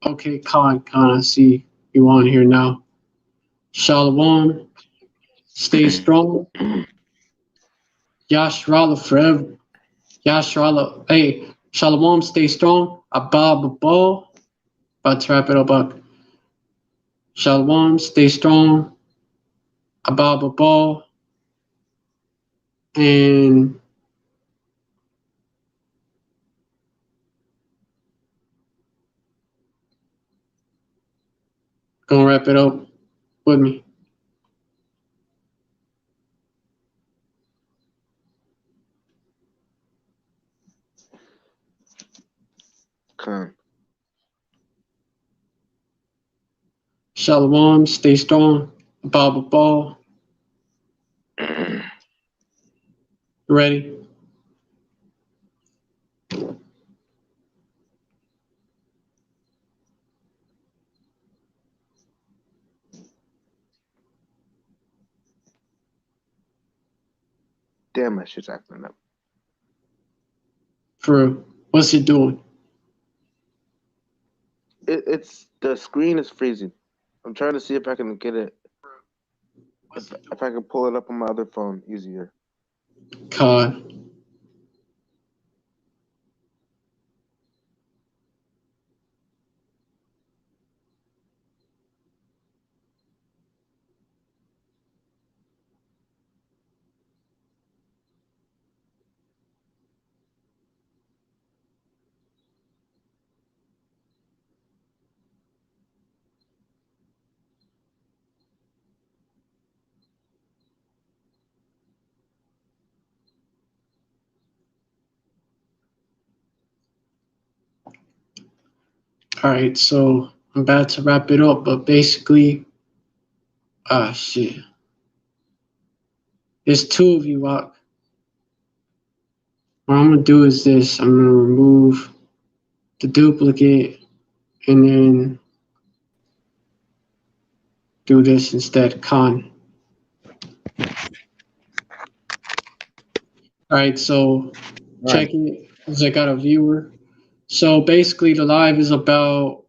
Okay, Con, I see you on here now. Shalom, stay strong. Yashrala forever. Yashrala, hey, Shalom, stay strong. Abba Babal. About to wrap it up. Shalom, stay strong. Abba Babal. And gonna wrap it up with me. Con. Shalom, stay strong. Abba Babal. Ready? Damn, my shit's acting up. For what's it doing? It's the screen is freezing. I'm trying to see if I can get it. If I can pull it up on my other phone easier. God. All right, so I'm about to wrap it up, but basically, shit. There's two of you, Rock. What I'm gonna do is this. I'm gonna remove the duplicate and then do this instead. Con. All right, so Right. check it as I got a viewer. So basically, the live is about.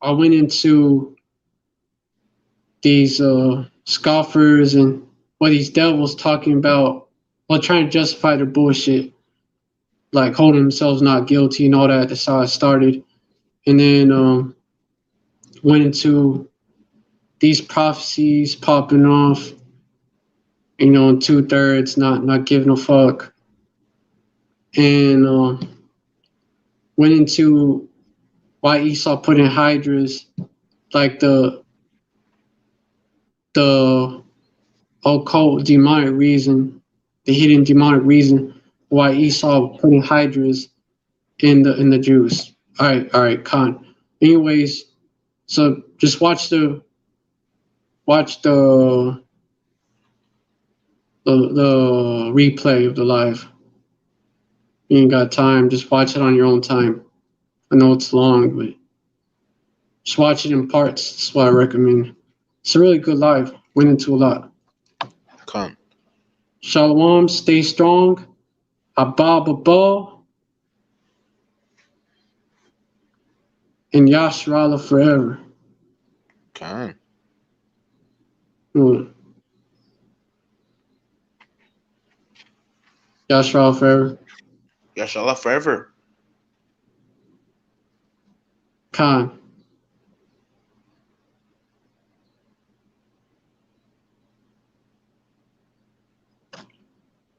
I went into these scoffers and what these devils talking about, while trying to justify their bullshit, like holding themselves not guilty and all that. That's how it started, and then went into these prophecies popping off. In 2/3, not giving a fuck, and went into why Esau put in hydras, like the occult demonic reason, the hidden demonic reason why Esau put in hydras in the Jews. All right, Khan. Anyways, so just watch the replay of the live. You ain't got time, just watch it on your own time. I know it's long, but just watch it in parts. That's what I recommend. It's a really good live. Went into a lot. Come. Shalom, stay strong. Abba Baba and Yashrala forever. Come. Yashrala forever. Yashallah forever. Khan.